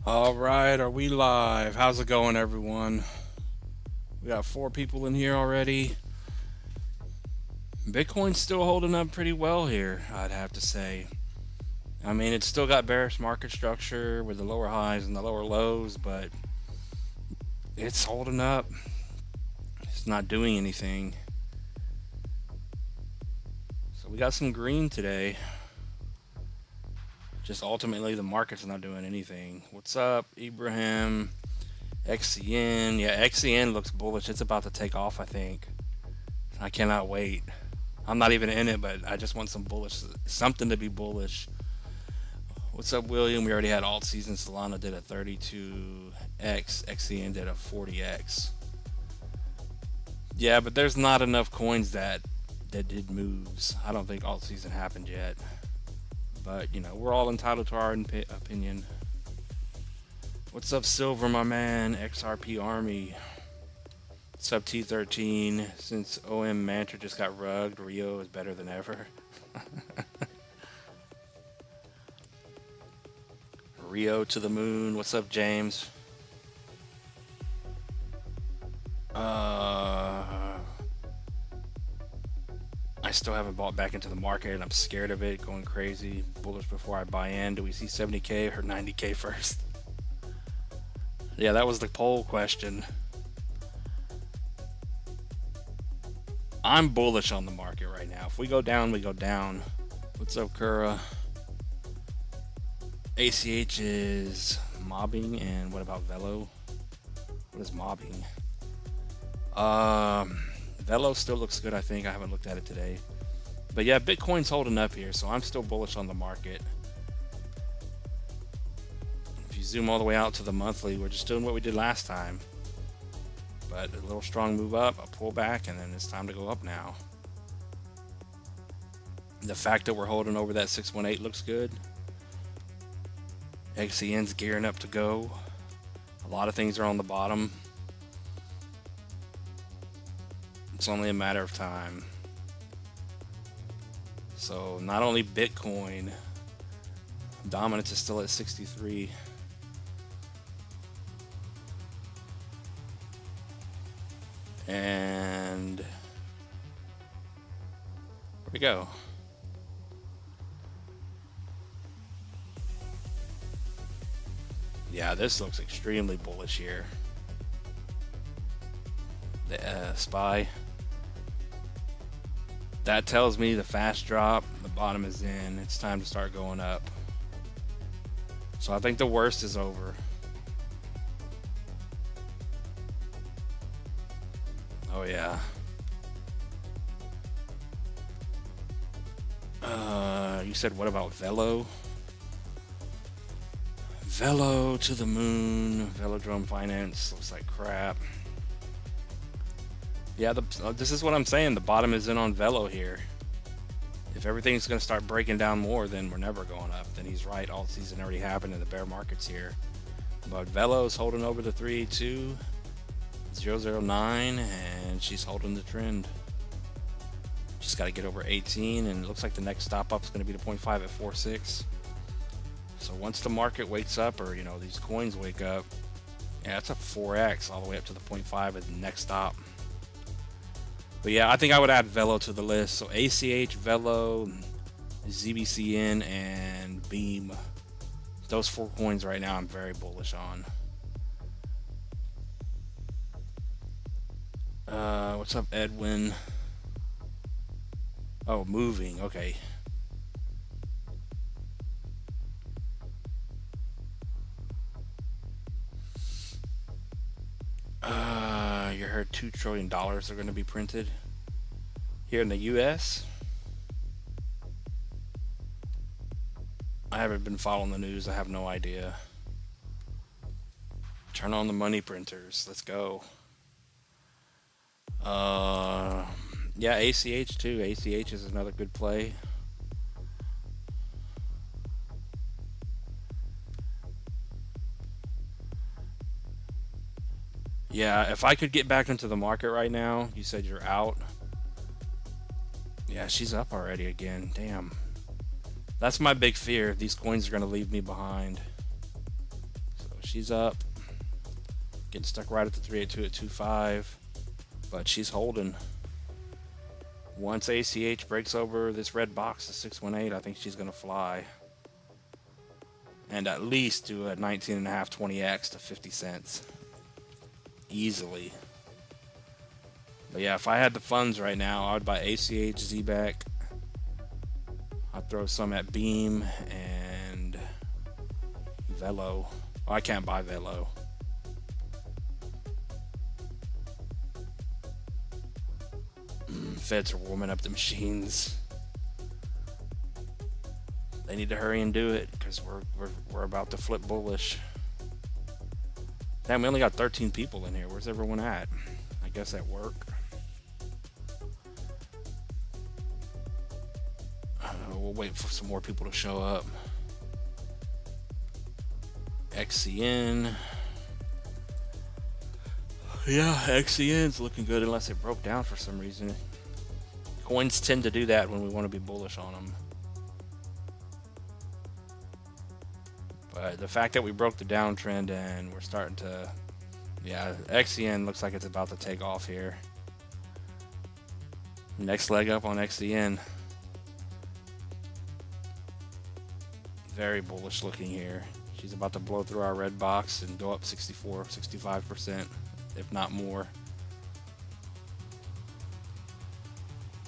All right, are we live? How's it going, everyone? We got 4 people in here already. Bitcoin's still holding up pretty well here, I'd have to say. I mean, it's still got bearish market structure with the lower highs and the lower lows, but it's holding up. It's not doing anything. So we got some green today. Just ultimately, the market's not doing anything. What's up, Ibrahim? XCN. Yeah, XCN looks bullish. It's about to take off, I think. I cannot wait. I'm not even in it, but I just want something to be bullish. What's up, William? We already had alt season. Solana did a 32x. XCN did a 40x. Yeah, but there's not enough coins that did moves. I don't think alt season happened yet. But, we're all entitled to our opinion. What's up, Silver, my man? XRP Army. What's up, T13? Since OM Mantra just got rugged, Rio is better than ever. Rio to the moon. What's up, James? I still haven't bought back into the market, and I'm scared of it going crazy. Bullish before I buy in. Do we see 70K or 90K first? Yeah, that was the poll question. I'm bullish on the market right now. If we go down, we go down. What's up, Kura? ACH is mobbing, and what about Velo? What is mobbing? Velo still looks good, I think. I haven't looked at it today. But yeah, Bitcoin's holding up here, so I'm still bullish on the market. If you zoom all the way out to the monthly, we're just doing what we did last time. But a little strong move up, a pullback, and then it's time to go up now. The fact that we're holding over that 618 looks good. XCN's gearing up to go. A lot of things are on the bottom. It's only a matter of time. So not only Bitcoin, dominance is still at 63. And where we go. Yeah, this looks extremely bullish here. The SPY. That tells me the fast drop, the bottom is in. It's time to start going up. So I think the worst is over. Oh yeah. You said what about Velo? Velo to the moon. Velodrome Finance looks like crap. Yeah, this is what I'm saying. The bottom is in on Velo here. If everything's going to start breaking down more, then we're never going up. Then he's right. Alt season already happened and the bear market's here. But Velo's holding over the 382.009, and she's holding the trend. Just got to get over 18, and it looks like the next stop up is going to be the 0.5 at 4.6. So once the market wakes up, or these coins wake up, yeah, it's a 4x all the way up to the 0.5 as the next stop. But yeah, I think I would add Velo to the list. So ACH, Velo, ZBCN, and Beam. Those 4 coins right now I'm very bullish on. What's up, Edwin? Oh, moving. Okay. You heard $2 trillion are going to be printed here in the US. I haven't been following the news. I have no idea. Turn on the money printers. Let's go. Yeah, ACH too. ACH is another good play. Yeah, if I could get back into the market right now, you said you're out. Yeah, she's up already again. Damn. That's my big fear. These coins are going to leave me behind. So She's up, getting stuck right at the 382 at 2.5, but she's holding. Once ACH breaks over this red box to 618, I think she's gonna fly, and at least do a 19.5 20x to 50 cents easily. But yeah, if I had the funds right now, I would buy ACH, ZBEC. I'd throw some at Beam and Velo. Oh, I can't buy Velo. Feds are warming up the machines. They need to hurry and do it because we're about to flip bullish. Damn, we only got 13 people in here. Where's everyone at? I guess at work. We'll wait for some more people to show up. XCN. Yeah, XCN's looking good unless it broke down for some reason. Coins tend to do that when we want to be bullish on them. But the fact that we broke the downtrend and we're starting to, yeah, XCN looks like it's about to take off here. Next leg up on XCN. Very bullish looking here. She's about to blow through our red box and go up 64, 65%, if not more.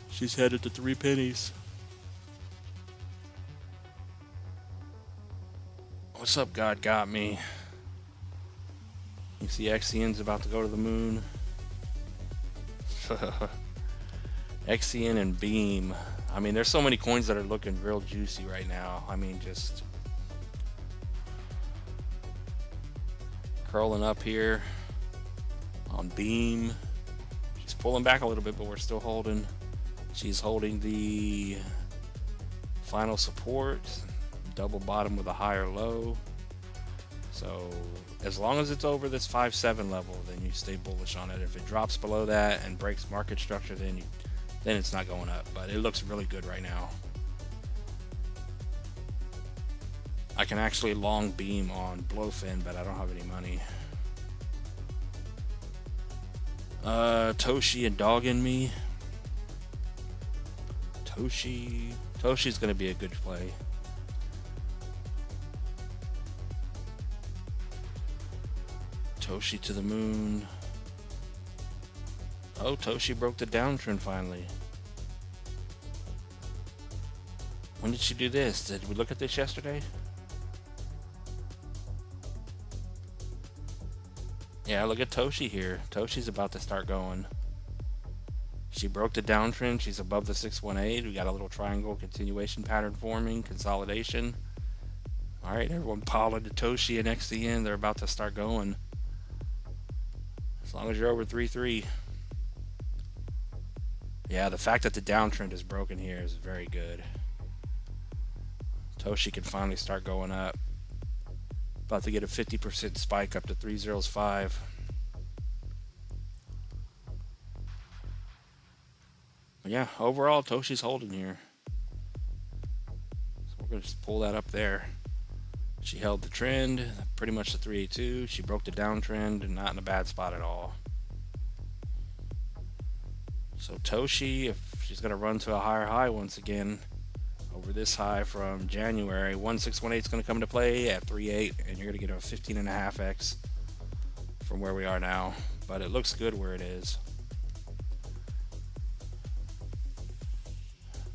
She's headed to 3 pennies. What's up, God Got Me? You see XCN's about to go to the moon. XCN and Beam. I mean, there's so many coins that are looking real juicy right now. I mean, just curling up here on Beam. She's pulling back a little bit, but we're still holding. She's holding the final support, double bottom with a higher low. So as long as it's over this 5.7 level, then you stay bullish on it. If it drops below that and breaks market structure, then it's not going up. But it looks really good right now. I can actually long Beam on Blowfin, but I don't have any money. Toshi and Dogging Me. Toshi's gonna be a good play. Toshi to the moon. Oh, Toshi broke the downtrend finally. When did she do this? Did we look at this yesterday? Yeah, look at Toshi here. Toshi's about to start going. She broke the downtrend. She's above the 618. We got a little triangle continuation pattern forming, consolidation. All right, everyone pile into Toshi and XCN. They're about to start going. As long as you're over 3.3. Yeah, the fact that the downtrend is broken here is very good. Toshi can finally start going up. About to get a 50% spike up to 3.05. But yeah, overall, Toshi's holding here. So we're going to just pull that up there. She held the trend, pretty much the 382. She broke the downtrend and not in a bad spot at all. So Toshi, if she's going to run to a higher high once again, over this high from January, 1618 is going to come into play at 3.8, and you're going to get a 15.5x from where we are now. But it looks good where it is.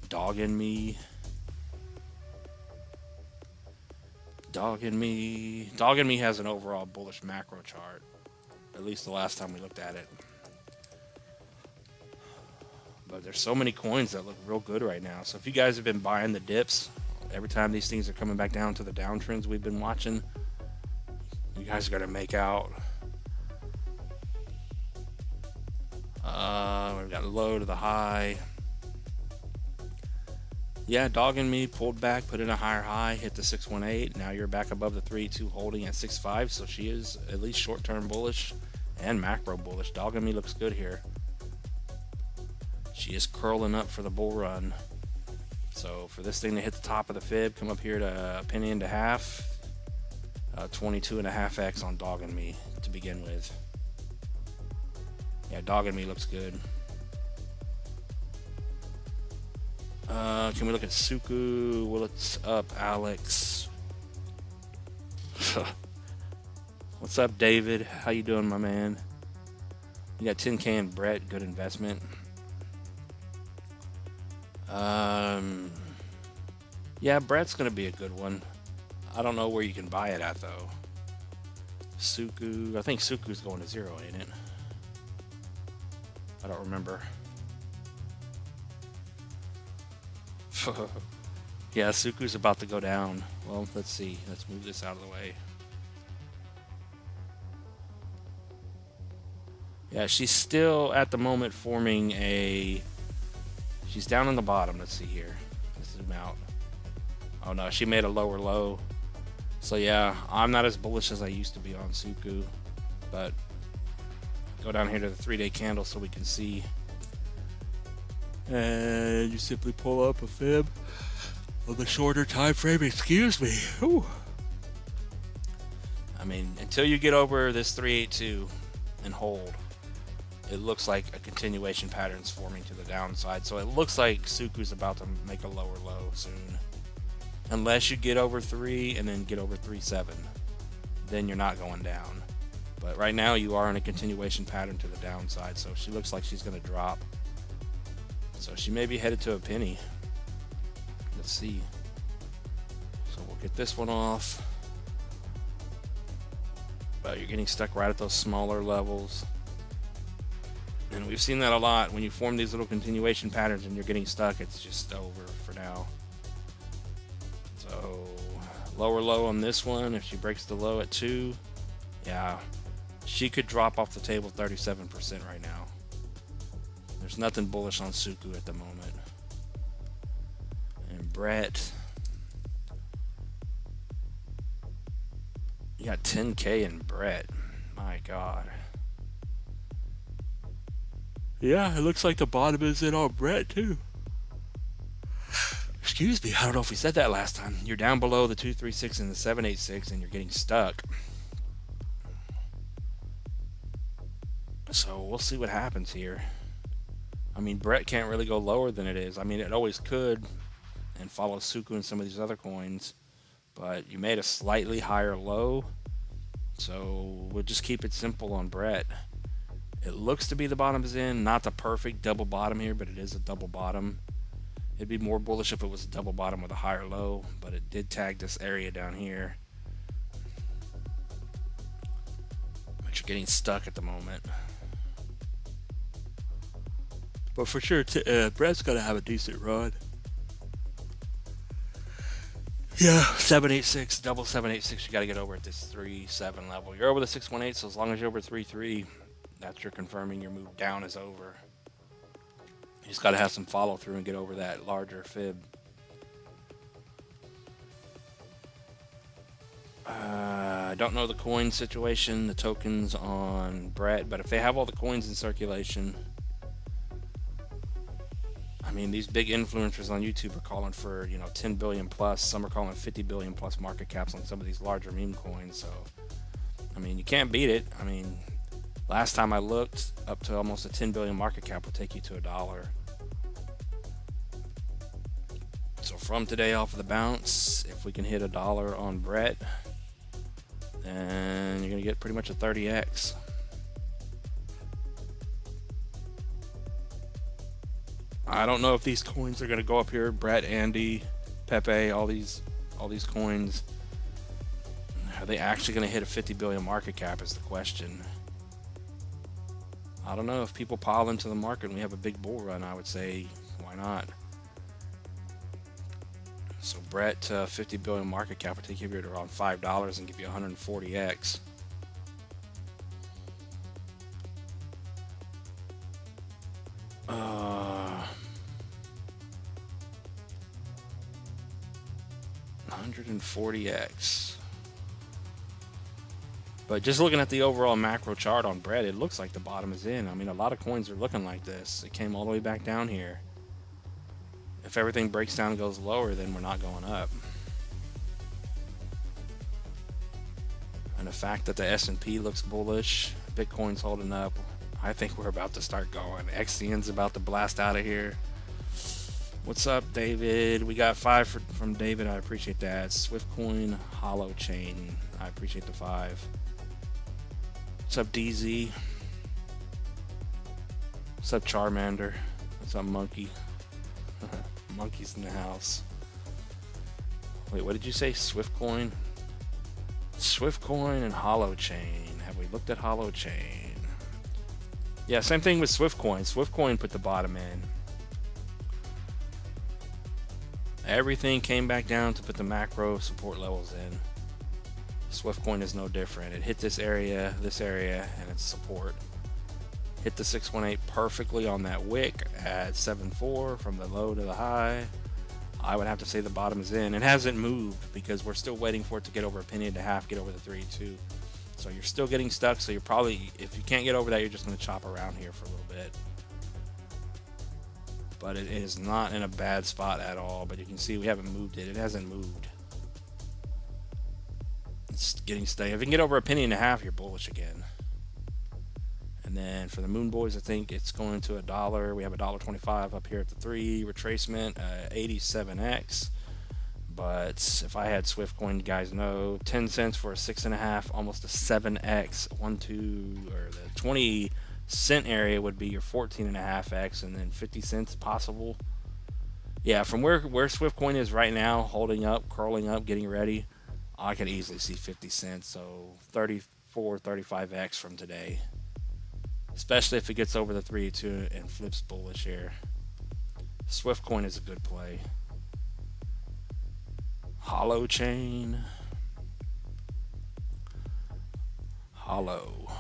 Dogging Me. Dogging Me has an overall bullish macro chart. At least the last time we looked at it. But there's so many coins that look real good right now. So if you guys have been buying the dips, every time these things are coming back down to the downtrends we've been watching, you guys are going to make out. We've got low to the high. Yeah, Dogging Me pulled back, put in a higher high, hit the 618. Now you're back above the 3.2 holding at 6.5. So she is at least short-term bullish and macro bullish. Dogging Me looks good here. She is curling up for the bull run. So for this thing to hit the top of the fib, come up here to a penny and a half, 22.5x on Dog and Me to begin with. Yeah, Dog and Me looks good. Can we look at SUKU? What's up, Alex? What's up, David? How you doing, my man? You got 10K in Brett. Good investment. Yeah, Brett's gonna be a good one. I don't know where you can buy it at though. SUKU. I think SUKU's going to 0, ain't it? I don't remember. Yeah, SUKU's about to go down. Well, let's see. Let's move this out of the way. Yeah, she's still at the moment forming a... She's down on the bottom. Let's see here. Let's zoom out. Oh no, she made a lower low. So yeah, I'm not as bullish as I used to be on SUKU. But go down here to the 3-day candle so we can see. And you simply pull up a fib on the shorter time frame. Excuse me. Whew. I mean, until you get over this 382 and hold, it looks like a continuation pattern's forming to the downside. So it looks like SUKU's about to make a lower low soon. Unless you get over 3 and then get over 3.7. Then you're not going down. But right now you are in a continuation pattern to the downside. So she looks like she's going to drop. So she may be headed to a penny. Let's see. So we'll get this one off. But you're getting stuck right at those smaller levels. And we've seen that a lot. When you form these little continuation patterns and you're getting stuck, it's just over for now. So lower low on this one. If she breaks the low at 2, yeah, she could drop off the table 37% right now. There's nothing bullish on SUKU at the moment. And Brett, you got 10K in Brett. My God. Yeah, it looks like the bottom is in on Brett too. Excuse me, I don't know if we said that last time. You're down below the 236 and the 786 and you're getting stuck. So we'll see what happens here. I mean, Brett can't really go lower than it is. I mean, it always could and follow SUKU and some of these other coins, but you made a slightly higher low. So we'll just keep it simple on Brett. It looks to be the bottom is in, not the perfect double bottom here, but it is a double bottom. It'd be more bullish if it was a double bottom with a higher low, but it did tag this area down here. But you're getting stuck at the moment. But for sure, Brett's going to have a decent run. Yeah, 786, double 786, you got to get over at this 3.7 level. You're over the 618, so as long as you're over 3.3, that's your confirming your move down is over. You just got to have some follow through and get over that larger fib. I don't know the coin situation, the tokens on Brett, but if they have all the coins in circulation, I mean, these big influencers on YouTube are calling for, 10 billion plus. Some are calling 50 billion plus market caps on some of these larger meme coins. So, I mean, you can't beat it. I mean, last time I looked, up to almost a 10 billion market cap will take you to $1. So from today off of the bounce, if we can hit $1 on Brett, then you're going to get pretty much a 30x. I don't know if these coins are going to go up here. Brett, Andy, Pepe, all these coins. Are they actually going to hit a 50 billion market cap is the question. I don't know. If people pile into the market and we have a big bull run, I would say, why not? So Brett, 50 billion market cap would take you to around $5 and give you 140x. Uh, 140x. But just looking at the overall macro chart on Brett, it looks like the bottom is in. I mean, a lot of coins are looking like this. It came all the way back down here. If everything breaks down and goes lower, then we're not going up. And the fact that the S&P looks bullish, Bitcoin's holding up, I think we're about to start going. XCN's about to blast out of here. What's up, David? We got 5 from David. I appreciate that. Swiftcoin, Hollow Chain. I appreciate the 5. What's up, DZ? What's up, Charmander? What's up, Monkey? Monkey's in the house. Wait, what did you say? Swiftcoin? Swiftcoin and Hollow Chain. Have we looked at Hollow Chain? Yeah, same thing with Swiftcoin. Swiftcoin put the bottom in. Everything came back down to put the macro support levels in. Swiftcoin is no different. It hit this area, and it's support. Hit the 618 perfectly on that wick at 7.4 from the low to the high. I would have to say the bottom is in. It hasn't moved because we're still waiting for it to get over 1.5, get over the 3.2. So you're still getting stuck. So you're probably, if you can't get over that, you're just going to chop around here for a little bit. But it is not in a bad spot at all. But you can see we haven't moved it. It hasn't moved. It's getting stuck. If you can get over 1.5, you're bullish again. And then for the Moon Boys, I think it's going to $1. We have $1.25 up here at the 3 retracement, 87x. But if I had Swiftcoin, you guys know, 10 cents for a 6.5, almost a 7x. 2 or the 20 cent area would be your 14.5x, and then 50 cents possible. Yeah, from where Swiftcoin is right now, holding up, curling up, getting ready, I could easily see 50 cents. So 34, 35x from today. Especially if it gets over the 3.2 and flips bullish here. Swiftcoin is a good play. Hollow Chain. Hollow.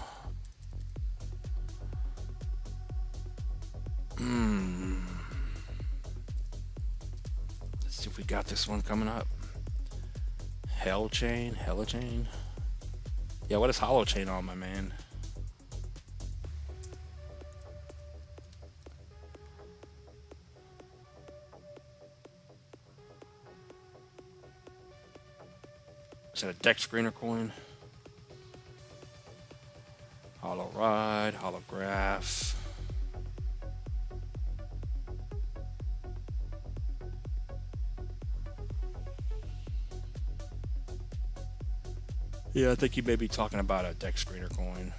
Let's see if we got this one coming up. Hella Chain. Yeah, what is Hollow Chain on, my man? Is that a deck screener coin? Hollow Ride, Holograph. Yeah, I think you may be talking about a deck screener coin.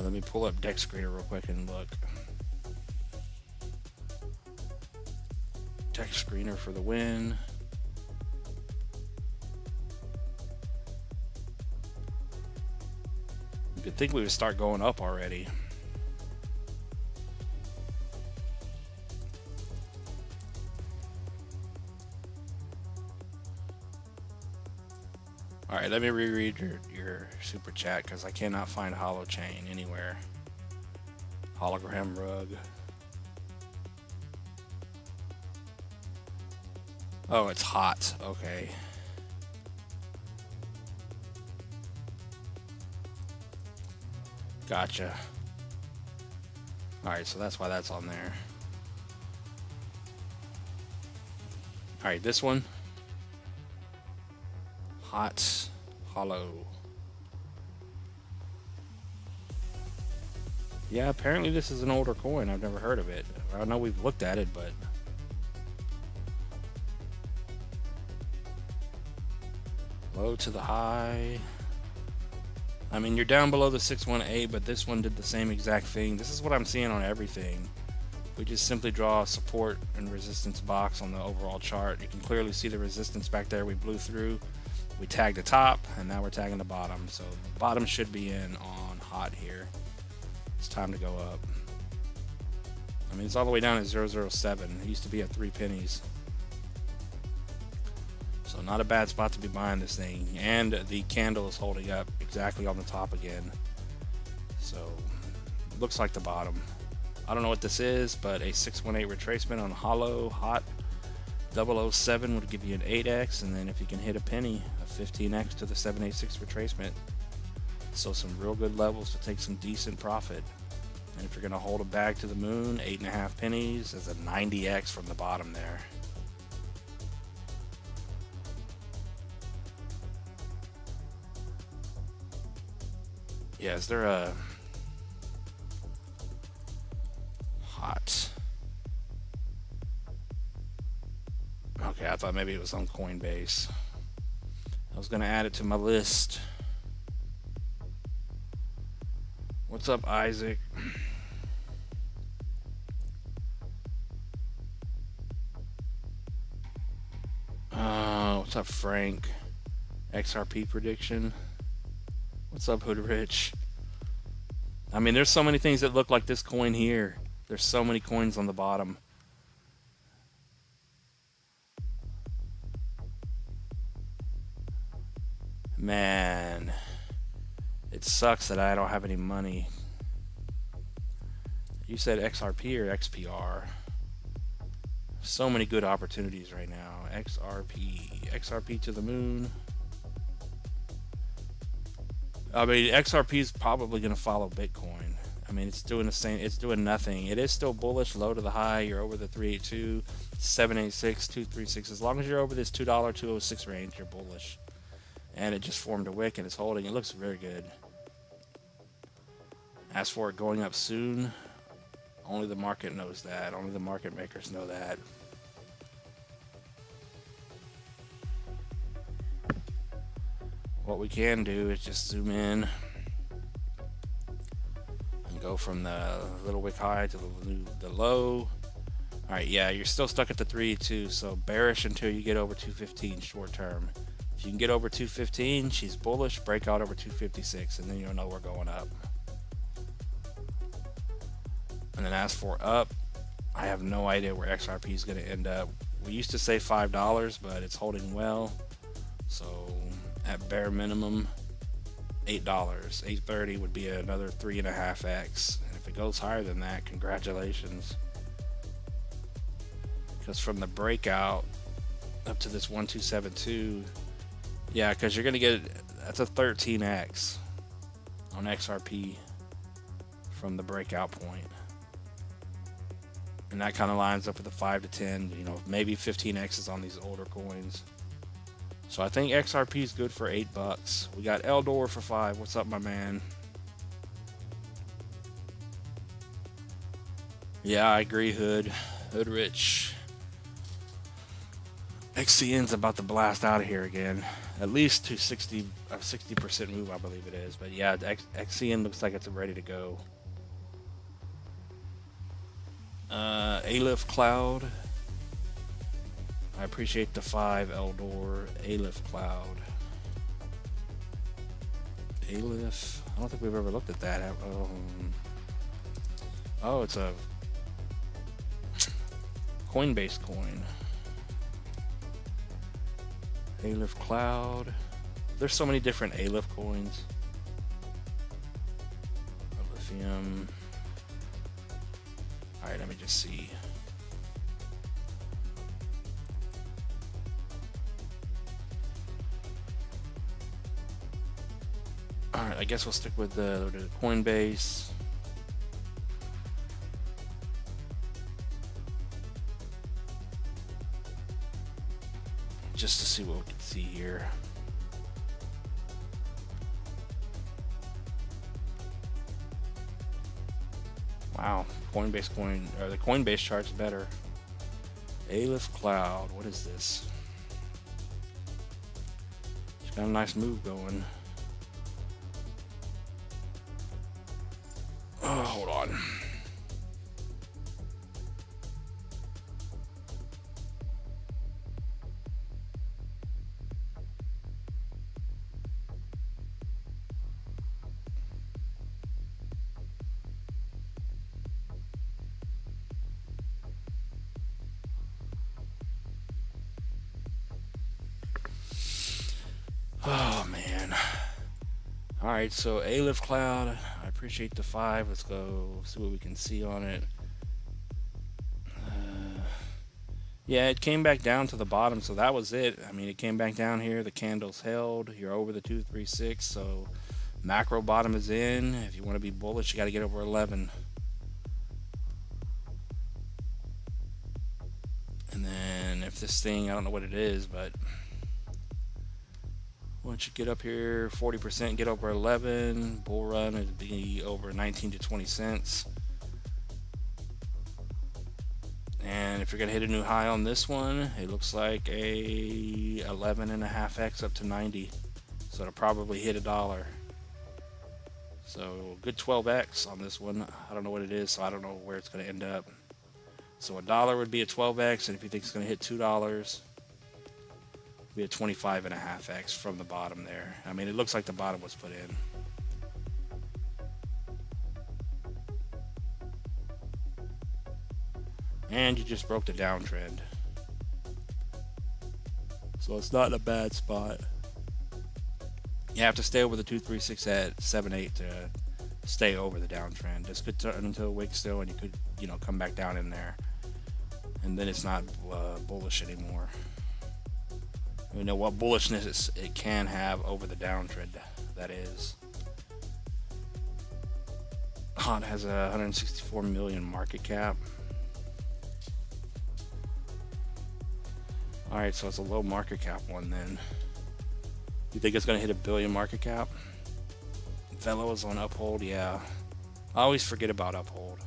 Let me pull up deck screener real quick and look. Deck screener for the win. You'd think we would start going up already. Alright, let me reread your super chat because I cannot find Hollow Chain anywhere. Hologram rug. Oh, it's hot. Okay. Gotcha. Alright, so that's why that's on there. Alright, this one. Hot Hollow. Yeah, apparently this is an older coin. I've never heard of it. I know we've looked at it, but low to the high. I mean, you're down below the 618, but this one did the same exact thing. This is what I'm seeing on everything. We just simply draw a support and resistance box on the overall chart. You can clearly see the resistance back there we blew through. We tagged the top, and now we're tagging the bottom. So the bottom should be in on hot here. It's time to go up. I mean, it's all the way down at 007. It used to be at 3 pennies. So not a bad spot to be buying this thing. And the candle is holding up exactly on the top again. So looks like the bottom. I don't know what this is, but a 618 retracement on hollow hot 007 would give you an 8x, and then if you can hit a penny, a 15x to the 786 retracement. So some real good levels to take some decent profit. And if you're going to hold a bag to the moon, 8.5 pennies is a 90x from the bottom there. Yeah, is there a hot? Okay, I thought maybe it was on Coinbase. I was going to add it to my list. What's up, Isaac? What's up, Frank? XRP prediction. What's up, Hood Rich? I mean, there's so many things that look like this coin here. There's so many coins on the bottom. Man, it sucks that I don't have any money. You said XRP or XPR? So many good opportunities right now. XRP to the moon. I mean, XRP is probably going to follow Bitcoin. I mean, it's doing the same. It's doing nothing. It is still bullish, low to the high. You're over the 382, 786, 236. As long as you're over this $2, 206 range, you're bullish. And it just formed a wick and it's holding. It looks very good. As for it going up soon, only the market knows that. Only the market makers know that. What we can do is just zoom in and go from the little wick high to the low. All right, yeah, you're still stuck at the 382, so bearish until you get over 215 short term. If you can get over 215, she's bullish, breakout over 256, and then you'll know we're going up. And then as for up, I have no idea where XRP is going to end up. We used to say $5, but it's holding well. So at bare minimum, $8. $8.30 would be another 3.5x. And if it goes higher than that, congratulations. Because from the breakout up to this 1272, yeah, because you're going to get, that's a 13x on XRP from the breakout point. And that kind of lines up with the 5 to 10, you know, maybe 15x's on these older coins. So I think XRP is good for $8. We got Eldor for 5. What's up, my man? Yeah, I agree, Hood. Hood Rich. XCN's about to blast out of here again. At least to 60% move, I believe it is. But yeah, XCN looks like it's ready to go. Aleph Cloud. I appreciate the 5, Eldor. Aleph Cloud. Aleph. I don't think we've ever looked at that. Oh, it's a Coinbase coin. Aleph Cloud. There's so many different Aleph coins. Lithium. Alright, let me just see. Alright, I guess we'll stick with the Coinbase. Just to see what we can see here. Wow, Coinbase coin, or the Coinbase chart's better. Aleph Cloud, what is this? It's got a nice move going. Oh, hold on. Oh man. Alright, so Aleph Cloud, I appreciate the 5. Let's go see what we can see on it. Yeah, it came back down to the bottom, so that was it. I mean, it came back down here, the candles held, you're over the 236, so Macro bottom is in. If you want to be bullish, you got to get over 11. And then if this thing, I don't know what it is, but once you get up here 40%, get over 11, bull run would be over 19 to 20 cents. And if you're gonna hit a new high on this one, it looks like a 11.5x up to 90. So it'll probably hit $1. So good 12x on this one. I don't know what it is, so I don't know where it's gonna end up. So $1 would be a 12x, and if you think it's gonna hit $2, it'd be a 25.5x from the bottom there. I mean, it looks like the bottom was put in. And you just broke the downtrend. So it's not in a bad spot. You have to stay over the 236 at 7.8 to stay over the downtrend. This could turn into a wick still, and you could, come back down in there. And then it's not bullish anymore. You know what bullishness it can have over the downtrend, that is. It has a 164 million market cap. Alright, so it's a low market cap one then. You think it's going to hit $1 billion market cap? Velo is on Uphold, yeah. I always forget about Uphold.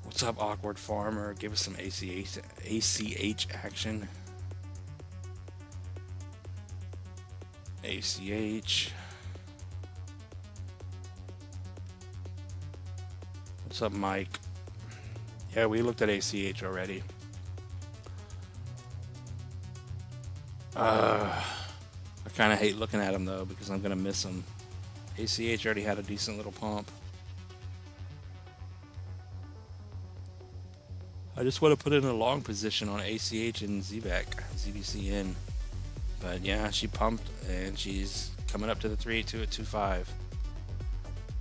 What's up, Awkward Farmer? Give us some ACH action. ACH. What's up, Mike? Yeah, we looked at ACH already. I kind of hate looking at them though, because I'm gonna miss them. ACH already had a decent little pump. I just want to put in a long position on ACH and ZBCN. But yeah, she pumped and she's coming up to the 382 at 2.5.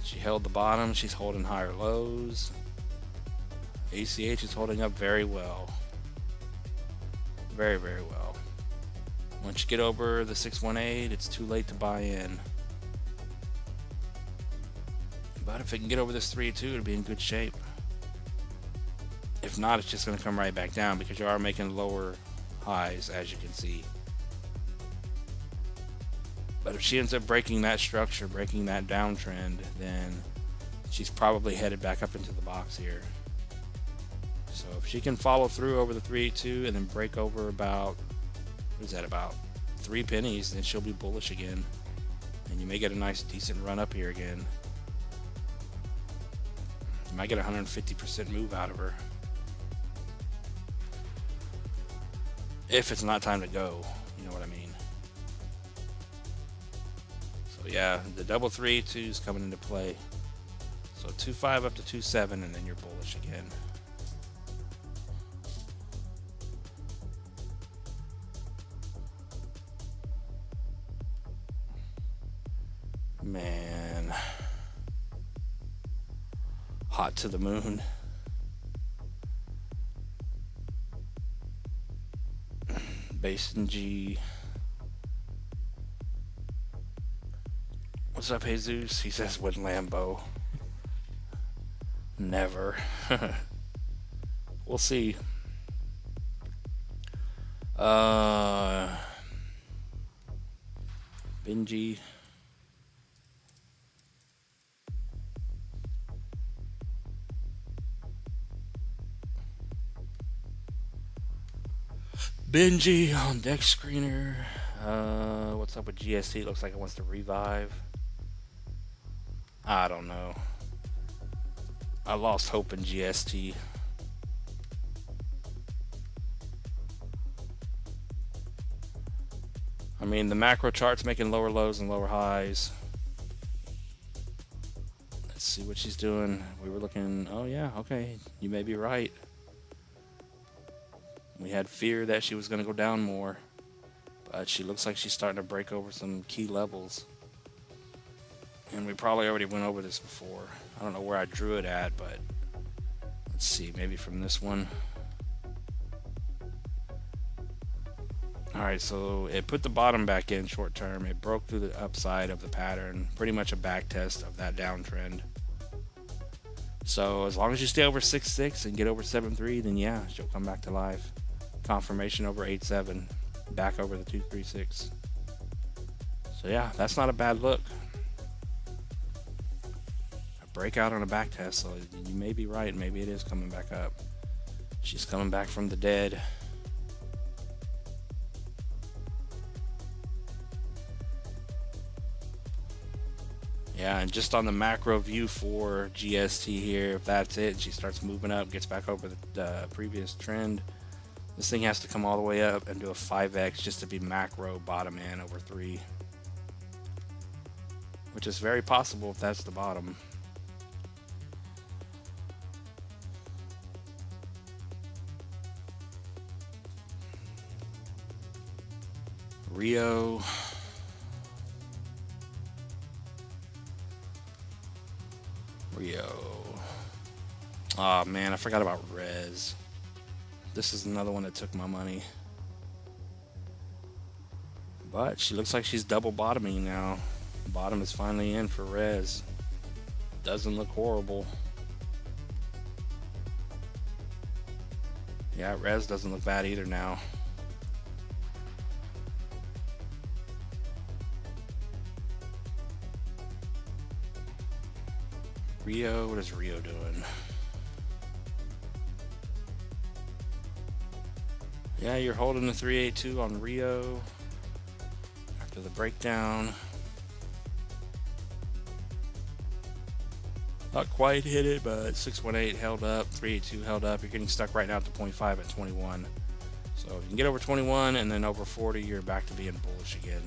She held the bottom. She's holding higher lows. ACH is holding up very well. Very, very well. Once you get over the 618, it's too late to buy in. But if it can get over this 382, it'll be in good shape. If not, it's just going to come right back down because you are making lower highs, as you can see. But if she ends up breaking that structure, breaking that downtrend, then she's probably headed back up into the box here. So if she can follow through over the 382 and then break over about, what is that, about 3 pennies, then she'll be bullish again. And you may get a nice decent run up here again. You might get a 150% move out of her. If it's not time to go, you know what I mean. So yeah, the double 382 is coming into play. So 2.5 up to 2.7, and then you're bullish again. Man, hot to the moon. Basin G. What's up, Jesus? He says, "With Lambo." Never. We'll see. Benji. Benji on deck screener. What's up with GST? Looks like it wants to revive. I don't know. I lost hope in GST. I mean, the macro chart's making lower lows and lower highs. Let's see what she's doing. We were looking, oh yeah, okay, you may be right. We had fear that she was going to go down more, but she looks like she's starting to break over some key levels. And we probably already went over this before. I don't know where I drew it at, but let's see, maybe from this one. Alright, so it put the bottom back in short term. It broke through the upside of the pattern. Pretty much a back test of that downtrend. So as long as you stay over 6.6 and get over 7.3, then yeah, she'll come back to life. Confirmation over 8.7, back over the 236. So yeah, that's not a bad look. A breakout on a back test, so you may be right. Maybe it is coming back up. She's coming back from the dead. Yeah, and just on the macro view for GST here, if that's it, she starts moving up, gets back over the previous trend. This thing has to come all the way up and do a 5x just to be macro bottom in over 3. Which is very possible if that's the bottom. Rio. Oh man, I forgot about Res. This is another one that took my money. But she looks like she's double bottoming now. Bottom is finally in for Res. Doesn't look horrible. Yeah, Res doesn't look bad either now. Rio, what is Rio doing? Yeah, you're holding the 382 on Rio after the breakdown. Not quite hit it, but 618 held up, 382 held up. You're getting stuck right now at the 0.5 at 21. So if you can get over 21 and then over 40, you're back to being bullish again.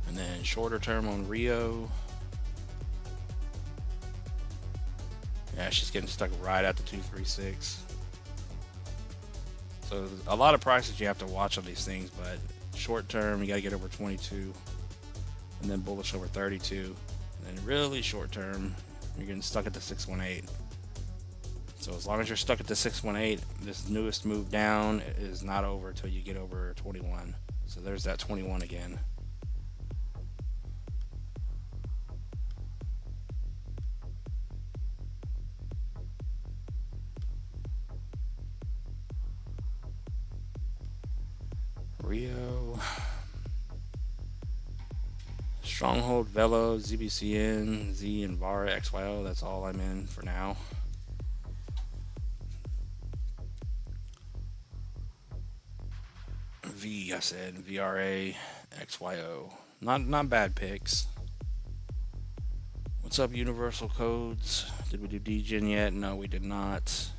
And then shorter term on Rio. Yeah, she's getting stuck right at the 236. So a lot of prices you have to watch on these things, but short term you got to get over 22, and then bullish over 32, and then really short term you're getting stuck at the 618. So as long as you're stuck at the 618, this newest move down is not over until you get over 21. So there's that 21 again. Rio, Stronghold, Velo, ZBCN, Z, and VAR, XYO. That's all I'm in for now. V, I said VRA, XYO. Not bad picks. What's up, Universal Codes? Did we do DGen yet? No, we did not.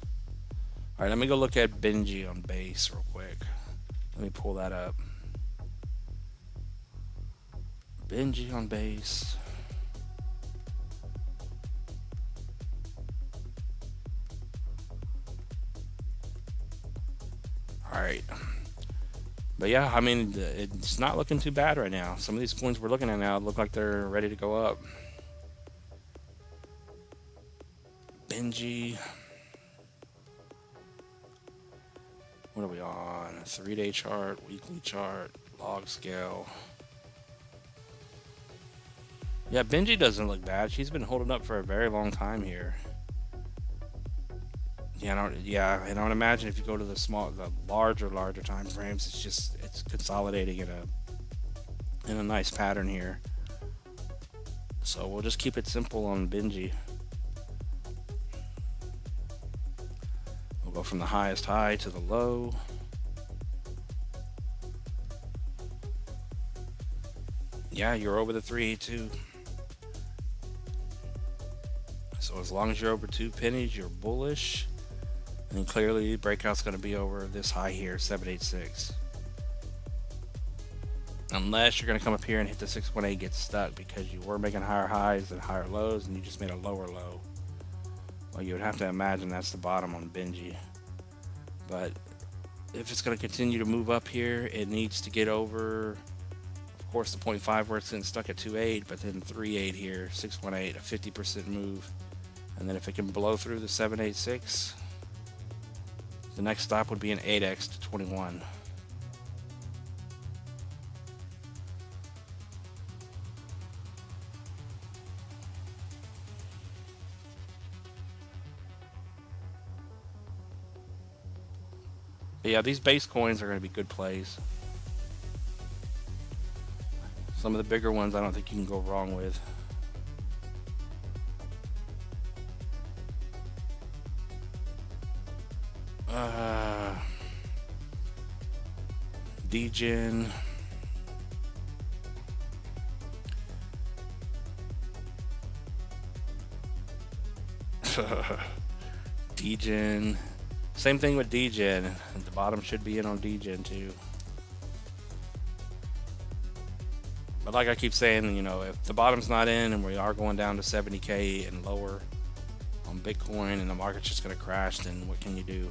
All right, let me go look at Benji on base real quick. Let me pull that up. Benji on base. Alright. But yeah, I mean, it's not looking too bad right now. Some of these coins we're looking at now look like they're ready to go up. Benji. What are we on? A 3-day chart, weekly chart, log scale. Yeah, Benji doesn't look bad. She's been holding up for a very long time here. Yeah, and I would imagine if you go to the larger time frames, it's consolidating in a nice pattern here. So we'll just keep it simple on Benji. Go from the highest high to the low. Yeah, you're over the 382. So as long as you're over 2 pennies, you're bullish. And clearly breakout's going to be over this high here, 786. Unless you're going to come up here and hit the 618, get stuck because you were making higher highs and higher lows and you just made a lower low. Well, you would have to imagine that's the bottom on Benji. But if it's going to continue to move up here, it needs to get over, of course, the 0.5 where it's stuck at 2.8, but then 3.8 here, 618, a 50% move. And then if it can blow through the 786, the next stop would be an 8x to 21. But yeah, these base coins are going to be good plays. Some of the bigger ones I don't think you can go wrong with. Degen. Degen. Same thing with Degen. The bottom should be in on Degen too. But like I keep saying, you know, if the bottom's not in and we are going down to 70K and lower on Bitcoin and the market's just going to crash, then what can you do?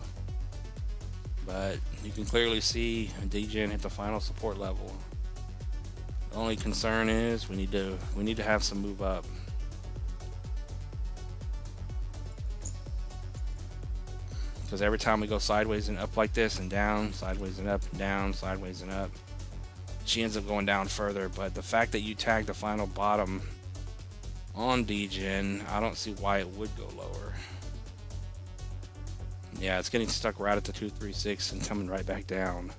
But you can clearly see Degen hit the final support level. The only concern is we need to have some move up. Because every time we go sideways and up like this and down, sideways and up, down, sideways and up, she ends up going down further. But the fact that you tag the final bottom on Degen, I don't see why it would go lower. Yeah, it's getting stuck right at the 236 and coming right back down.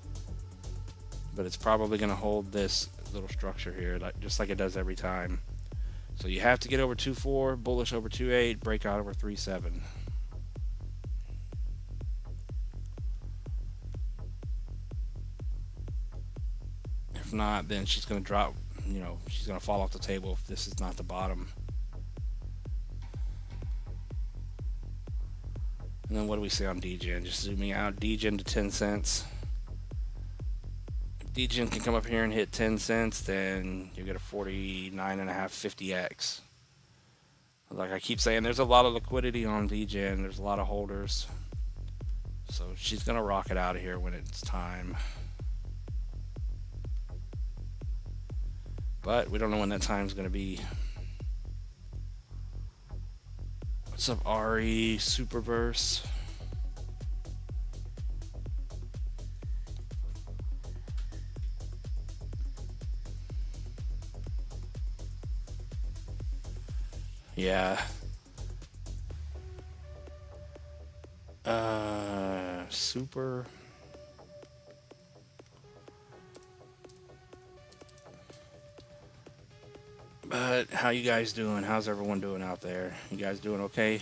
But it's probably going to hold this little structure here, just like it does every time. So you have to get over 2.4, bullish over 2.8, breakout over 3.7. If not, then she's going to drop, you know, she's going to fall off the table if this is not the bottom. And then what do we say on Degen? Just zooming out, Degen to 10 cents. If Degen can come up here and hit 10 cents, then you get a 49.5, 50x. Like I keep saying, there's a lot of liquidity on Degen. There's a lot of holders. So she's going to rock it out of here when it's time. But we don't know when that time's going to be. What's up, Ari? Superverse. Yeah. Super. But how you guys doing? How's everyone doing out there? You guys doing okay?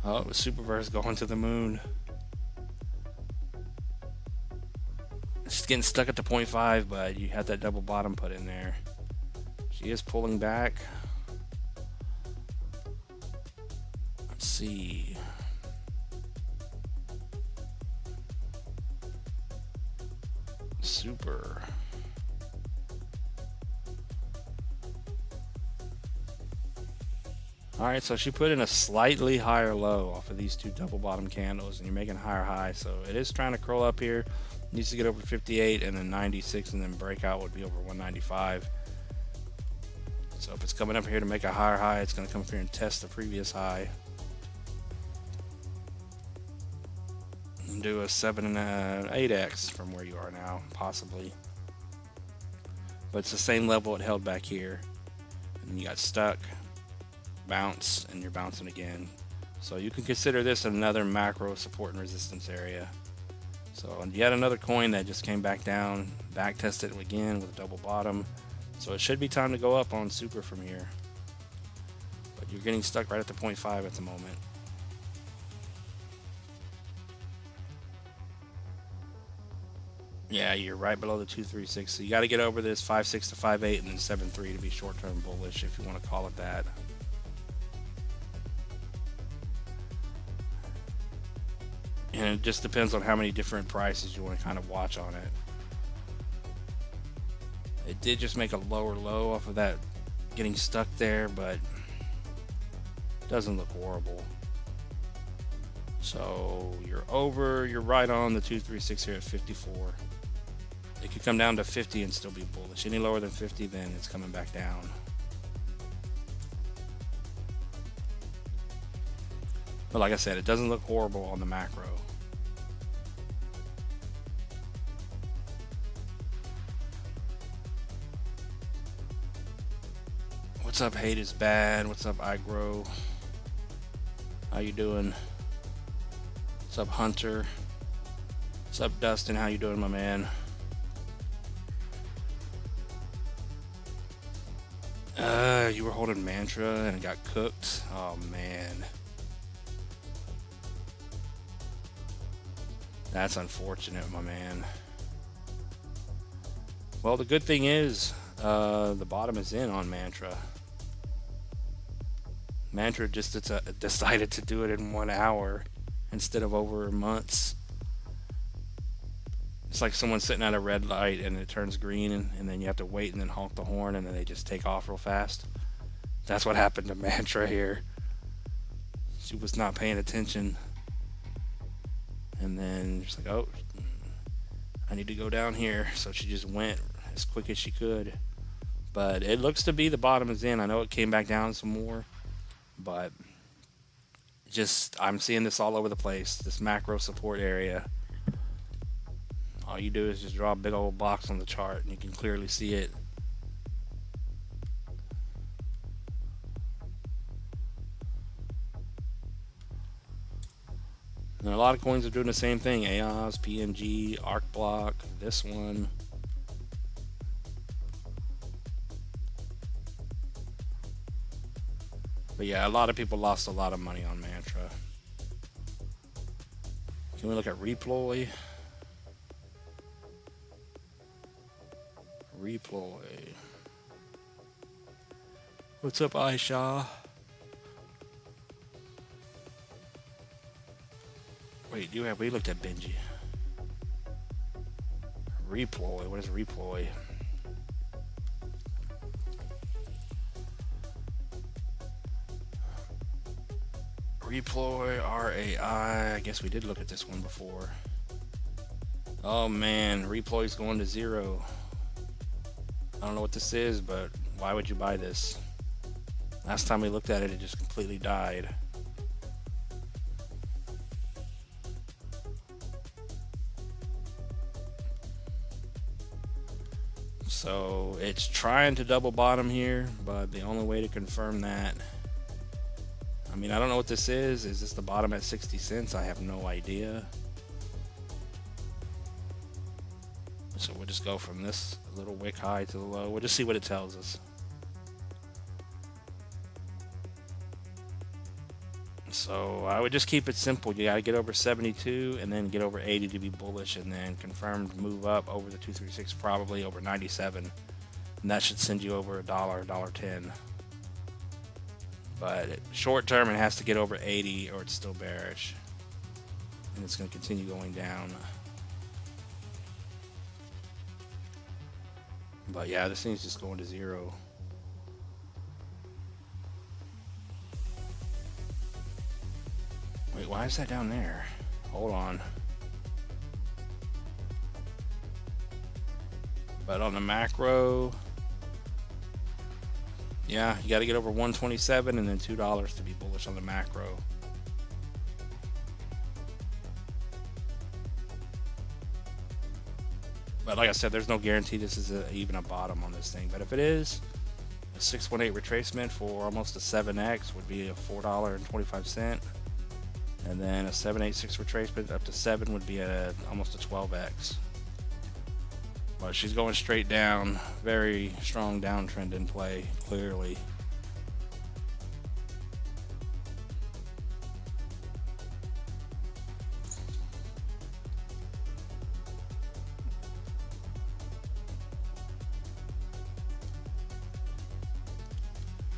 Oh, the Superverse going to the moon. It's getting stuck at the 0.5, but you had that double bottom put in there. She is pulling back. Let's see. Super. Alright, so she put in a slightly higher low off of these two double bottom candles, and you're making a higher high, so it is trying to curl up here. Needs to get over 58 and then 96, and then breakout would be over 195. So if it's coming up here to make a higher high, it's going to come up here and test the previous high and do a 7 and 8x from where you are now, possibly. But it's the same level it held back here, and then you got stuck, bounce, and you're bouncing again. So you can consider this another macro support and resistance area. So yet another coin that just came back down, back tested again with a double bottom. So it should be time to go up on Super from here. But you're getting stuck right at the 0.5 at the moment. Yeah, you're right below the 236. So you got to get over this 5.6 to 5.8 and then 7.3 to be short-term bullish, if you want to call it that. And it just depends on how many different prices you want to kind of watch on it. It did just make a lower low off of that getting stuck there, but it doesn't look horrible. So you're right on the 236 here at 54. It could come down to 50 and still be bullish. Any lower than 50, then it's coming back down. But like I said, it doesn't look horrible on the macro. What's up, Hate is Bad? What's up, iGrow? How you doing? What's up, Hunter? What's up, Dustin? How you doing, my man? You were holding Mantra and it got cooked. Oh man, that's unfortunate, my man. Well, the good thing is, the bottom is in on Mantra. Mantra just decided to do it in 1 hour instead of over months. It's like someone sitting at a red light and it turns green, and then you have to wait and then honk the horn and then they just take off real fast. That's what happened to Mantra here. She was not paying attention. And then she's like, oh, I need to go down here. So she just went as quick as she could. But it looks to be the bottom is in. I know it came back down some more. But just, I'm seeing this all over the place. This macro support area. All you do is just draw a big old box on the chart and you can clearly see it. And a lot of coins are doing the same thing. AOS, PMG, ArcBlock, this one. But yeah, a lot of people lost a lot of money on Mantra. Can we look at Reploy? Reploy. What's up, Aisha? Wait, we looked at Benji. Reploy. What is Reploy? Reploy, RAI. I guess we did look at this one before. Oh man, Reploy's going to 0. I don't know what this is, but why would you buy this? Last time we looked at it, it just completely died. So it's trying to double bottom here, but the only way to confirm that, I mean, I don't know what this is. Is this the bottom at 60 cents? I have no idea. So we'll just go from this little wick high to the low. We'll just see what it tells us. So I would just keep it simple. You got to get over 72 and then get over 80 to be bullish, and then confirmed move up over the 236, probably over 97. And that should send you over $1.10. But short term, it has to get over 80 or it's still bearish. And it's going to continue going down. But yeah, this thing's just going to 0. Wait, why is that down there? Hold on. But on the macro, yeah, you got to get over 127 and then $2 to be bullish on the macro. But like I said, there's no guarantee this is even a bottom on this thing. But if it is, a 618 retracement for almost a 7x would be a $4.25. And then a 786 retracement up to 7 would be almost a 12x. But she's going straight down. Very strong downtrend in play, clearly.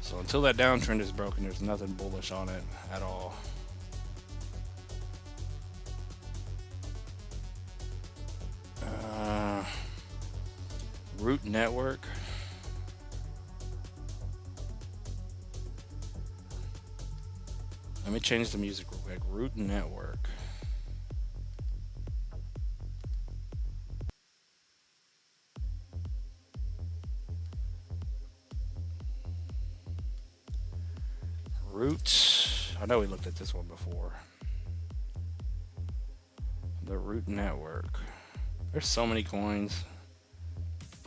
So until that downtrend is broken, there's nothing bullish on it at all. Root Network. Let me change the music real quick. Root Network. Root. I know we looked at this one before. The root network. There's so many coins.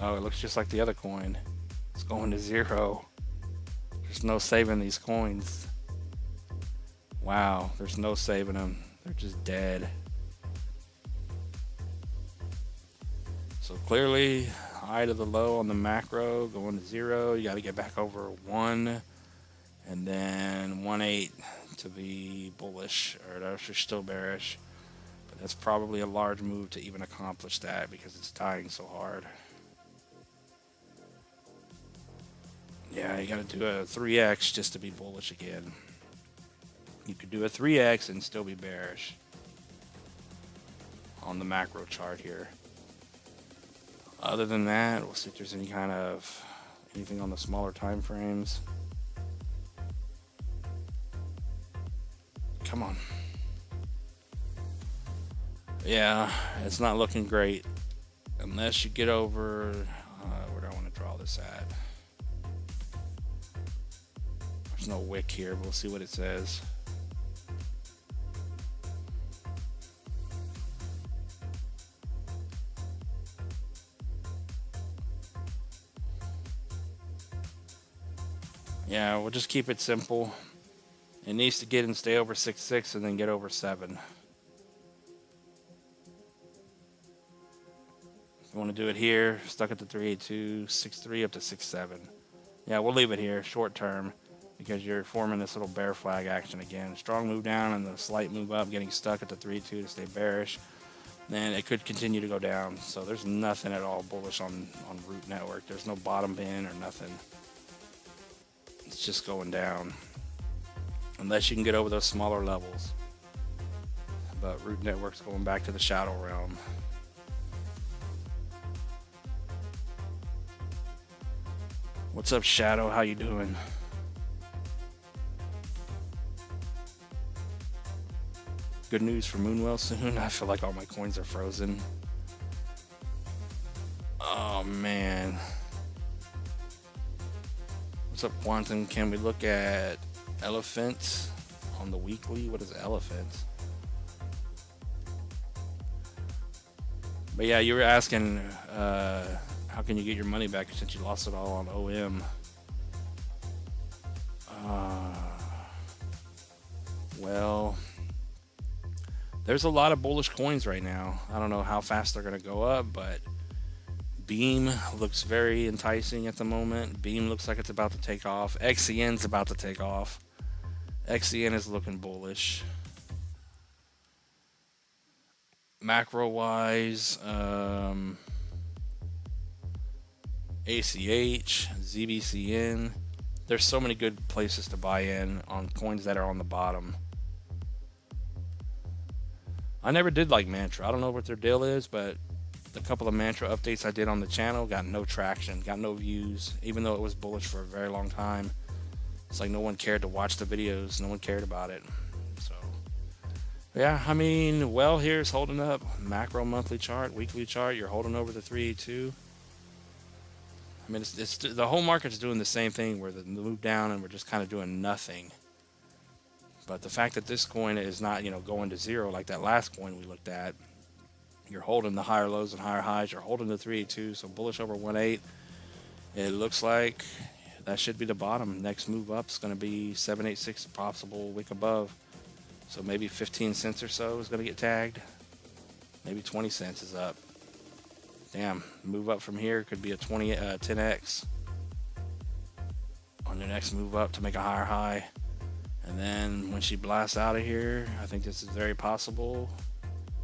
Oh, it looks just like the other coin. It's going to zero. There's no saving these coins. Wow, there's no saving them. They're just dead. So clearly, high to the low on the macro, going to zero. You got to get back over 1, and then 1.8 to be bullish, or else you're still bearish. But that's probably a large move to even accomplish that because it's dying so hard. Yeah, you got to do a 3x just to be bullish again. You could do a 3x and still be bearish on the macro chart here. Other than that, we'll see if there's anything on the smaller time frames. Come on. Yeah, it's not looking great unless you get over. Where do I want to draw this at? There's no wick here, but we'll see what it says. Yeah, we'll just keep it simple. It needs to get and stay over 6.6 and then get over 7. If you want to do it here, stuck at the 382, 6.3 up to 6.7. Yeah, we'll leave it here short term because you're forming this little bear flag action again. Strong move down and the slight move up, getting stuck at the 3.2 to stay bearish. Then it could continue to go down. So there's nothing at all bullish on Root Network. There's no bottom bin or nothing. It's just going down unless you can get over those smaller levels. But Root Network's going back to the shadow realm. What's up, Shadow? How you doing? Good news for Moonwell soon. I feel like all my coins are frozen. Oh man. What's up, Quantum? Can we look at elephants on the weekly? What is elephants? But yeah, you were asking how can you get your money back since you lost it all on OM? Well, there's a lot of bullish coins right now. I don't know how fast they're going to go up, but Beam looks very enticing at the moment. Beam looks like it's about to take off. XCN's about to take off. XCN is looking bullish. Macro wise, ACH, ZBCN. There's so many good places to buy in on coins that are on the bottom. I never did like Mantra. I don't know what their deal is, but the couple of Mantra updates I did on the channel got no traction, got no views, even though it was bullish for a very long time. It's like no one cared to watch the videos. No one cared about it. So, yeah, I mean, well, here's holding up. Macro monthly chart, weekly chart, you're holding over the 382. I mean, it's the whole market's doing the same thing where the move down and we're just kind of doing nothing. But the fact that this coin is not, going to zero like that last coin we looked at, you're holding the higher lows and higher highs. You're holding the 382, so bullish over 1.8. It looks like that should be the bottom. Next move up is going to be 786, possible wick above. So maybe 15 cents or so is going to get tagged. Maybe 20 cents is up. Damn, move up from here could be a 10x on your next move up to make a higher high. And then when she blasts out of here, I think this is very possible.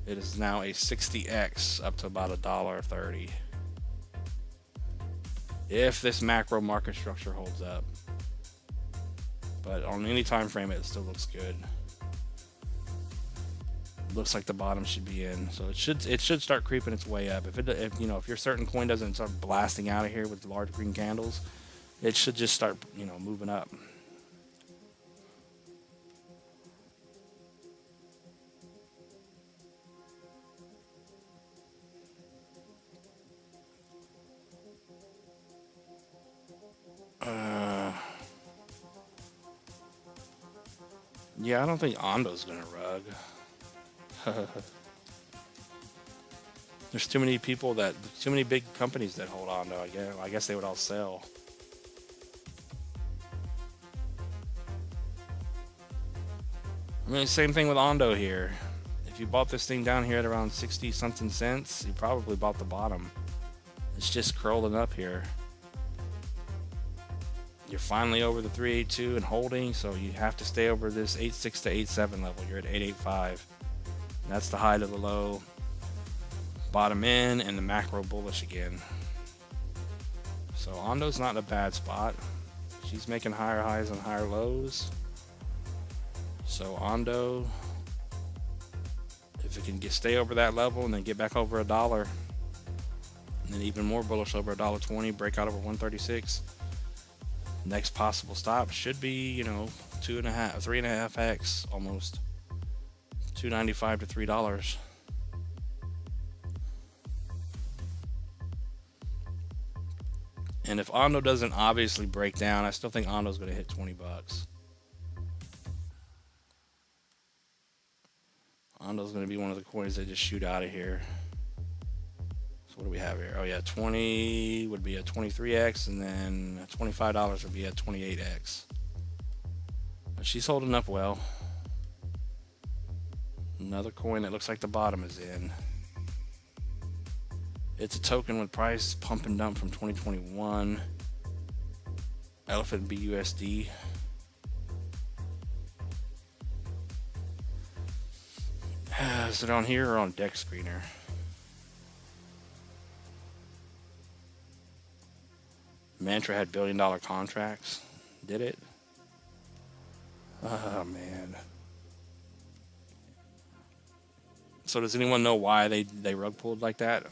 It is now a 60x up to about $1.30. If this macro market structure holds up. But on any time frame, it still looks good. Looks like the bottom should be in, so it should start creeping its way up. If your certain coin doesn't start blasting out of here with large green candles, it should just start moving up. Yeah, I don't think Ondo's gonna rug. There's too many too many big companies that hold Ondo. I guess they would all sell. I mean, same thing with Ondo here. If you bought this thing down here at around 60 something cents, you probably bought the bottom. It's just curling up here. You're finally over the 382 and holding, so you have to stay over this 86 to 87 level. You're at 885. That's the high to the low. Bottom in and the macro bullish again. So Ondo's not in a bad spot. She's making higher highs and higher lows. So Ondo, if it can stay over that level and then get back over $1, and then even more bullish over $1.20, break out over 136. Next possible stop should be, you know, 3.5x almost. $2.95 to $3. And if Ondo doesn't obviously break down, I still think Ondo's going to hit 20 bucks. Ondo's going to be one of the coins that just shoot out of here. So what do we have here? Oh yeah, 20 would be a 23x, and then $25 would be a 28x. But she's holding up well. Another coin that looks like the bottom is in. It's a token with price pump and dump from 2021. Elephant BUSD. Is it on here or on Deck Screener? Mantra had billion-dollar contracts. Did it? Oh, man. So does anyone know why they rug pulled like that?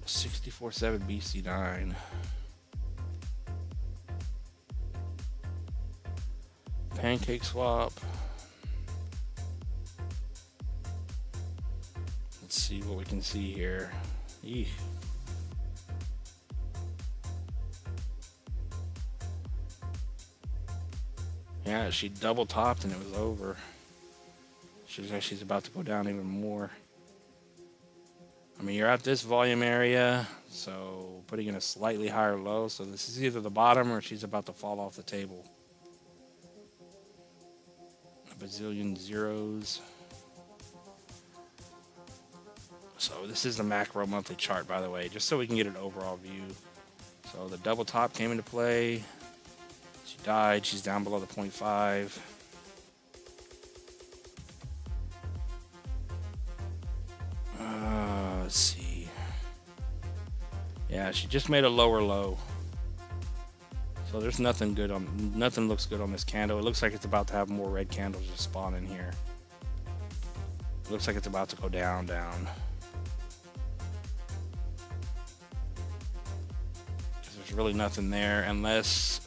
$64.7 BC9. Pancake swap. Let's see what we can see here. Eesh. Yeah, she double topped and it was over. She's about to go down even more. I mean, you're at this volume area, so putting in a slightly higher low. So this is either the bottom or she's about to fall off the table. A bazillion zeros. So this is the macro monthly chart, by the way, just so we can get an overall view. So the double top came into play. She died. She's down below the 0.5. Let's see. Yeah, she just made a lower low. So there's nothing looks good on this candle. It looks like it's about to have more red candles just spawn in here. It looks like it's about to go down. Because there's really nothing there unless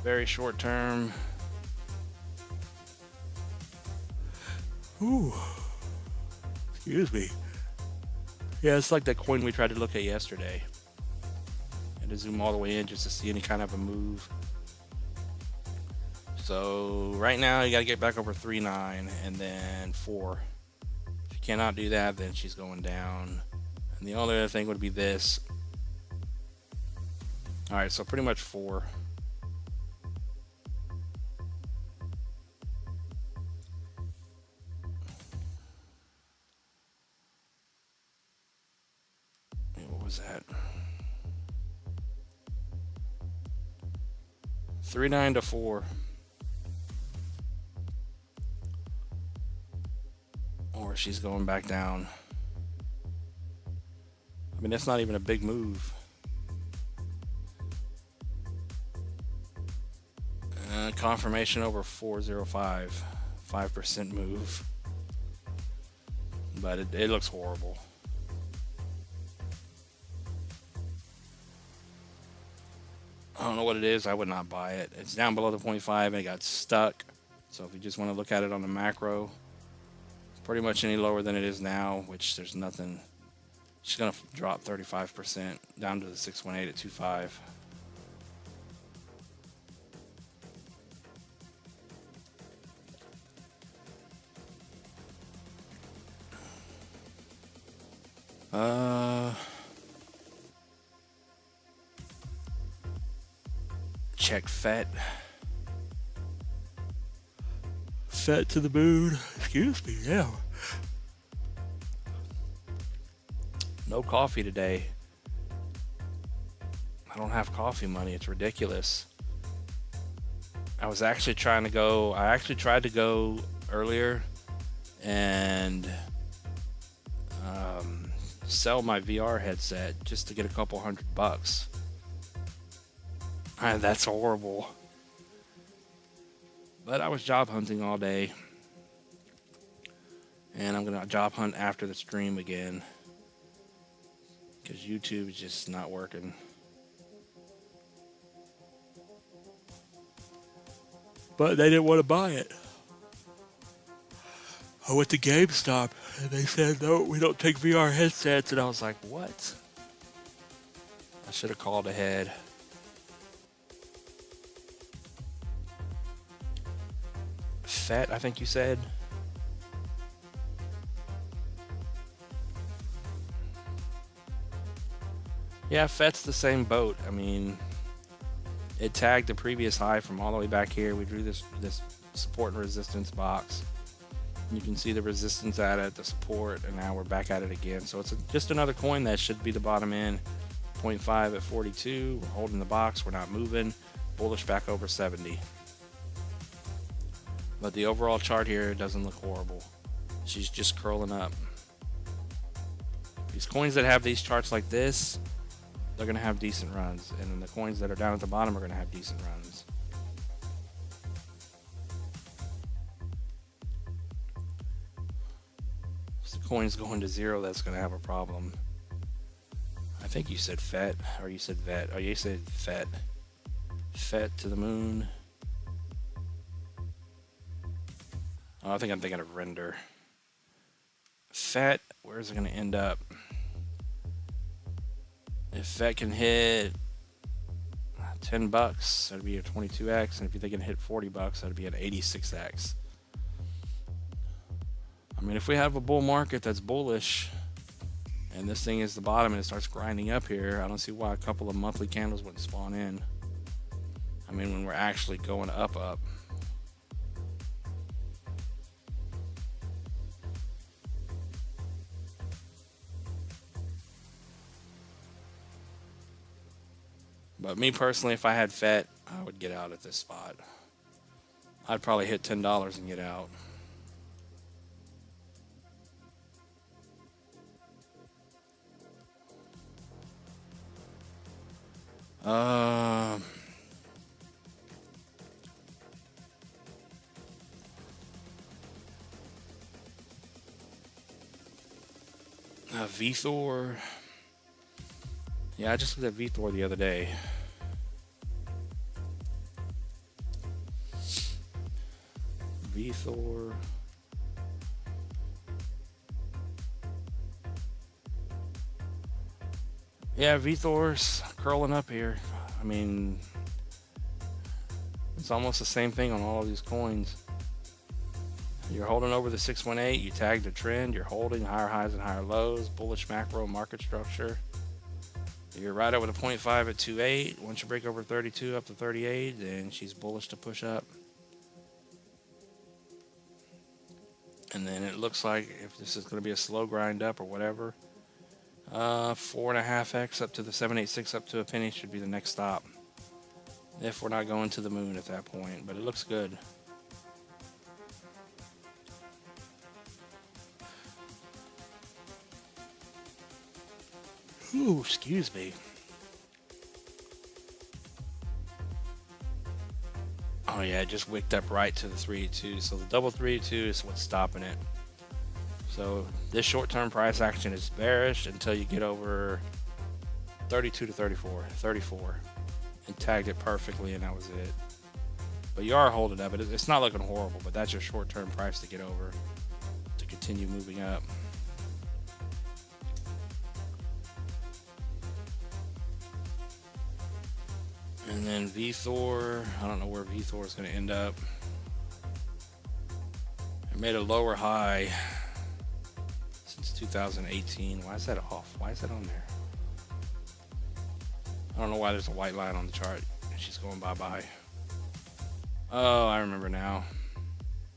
very short term. Ooh. Excuse me. Yeah, it's like that coin we tried to look at yesterday. And to zoom all the way in just to see any kind of a move. So right now you got to get back over 3.9 and then 4. If you cannot do that, then she's going down. And the only other thing would be this. All right, so pretty much 4. What was that? 3.9 to 4. Or she's going back down. I mean, that's not even a big move. Confirmation over 405. 5% move. But it looks horrible. I don't know what it is. I would not buy it. It's down below the 0.5 and it got stuck. So if you just want to look at it on the macro, pretty much any lower than it is now, which there's nothing. It's going to drop 35% down to the 618 at 25. Check FET. FET to the moon. Excuse me, yeah. No coffee today. I don't have coffee money. It's ridiculous. I was actually trying to go. I actually tried to go earlier and sell my VR headset just to get a couple $100. That's horrible. But I was job hunting all day. And I'm going to job hunt after the stream again. Because YouTube is just not working. But they didn't want to buy it. I went to GameStop and they said, no, we don't take VR headsets. And I was like, what? I should have called ahead. FET, I think you said. Yeah, FET's the same boat. I mean, it tagged the previous high from all the way back here. We drew this support and resistance box. You can see the resistance at it, the support, and now we're back at it again. So it's just another coin that should be the bottom end. 0.5 at 42. We're holding the box. We're not moving. Bullish back over 70. But the overall chart here doesn't look horrible. She's just curling up. These coins that have these charts like this, they're going to have decent runs. And then the coins that are down at the bottom are going to have decent runs. If the coin's going to zero, that's going to have a problem. I think you said FET, or you said VET. Oh, you said FET. FET to the moon. Oh, I think I'm thinking of render. FET, where's it going to end up? If FET can hit $10, that'd be a 22x, and if they can hit $40, that'd be an 86x. I mean, if we have a bull market that's bullish, and this thing is the bottom and it starts grinding up here, I don't see why a couple of monthly candles wouldn't spawn in. I mean, when we're actually going up. But me personally, if I had FET, I would get out at this spot. I'd probably hit $10 and get out. VThor. Yeah, I just looked at VThor the other day. VThor. Yeah, VThor's curling up here. I mean, it's almost the same thing on all of these coins. You're holding over the 618, you tagged a trend, you're holding higher highs and higher lows, bullish macro market structure. You're right over the 0.5 at 28. Once you break over 32 up to 38, then she's bullish to push up. And then it looks like if this is going to be a slow grind up or whatever, 4.5x up to the 786 up to a penny should be the next stop. If we're not going to the moon at that point, but it looks good. Ooh, excuse me. Oh yeah, it just wicked up right to the 382. So the double 382 is what's stopping it. So this short-term price action is bearish until you get over 32 to 34. and tagged it perfectly, and that was it. But you are holding up. It's not looking horrible, but that's your short-term price to get over to continue moving up. And then VThor, I don't know where VThor is going to end up. It made a lower high since 2018. Why is that off? Why is that on there? I don't know why there's a white line on the chart. She's going bye-bye. Oh, I remember now.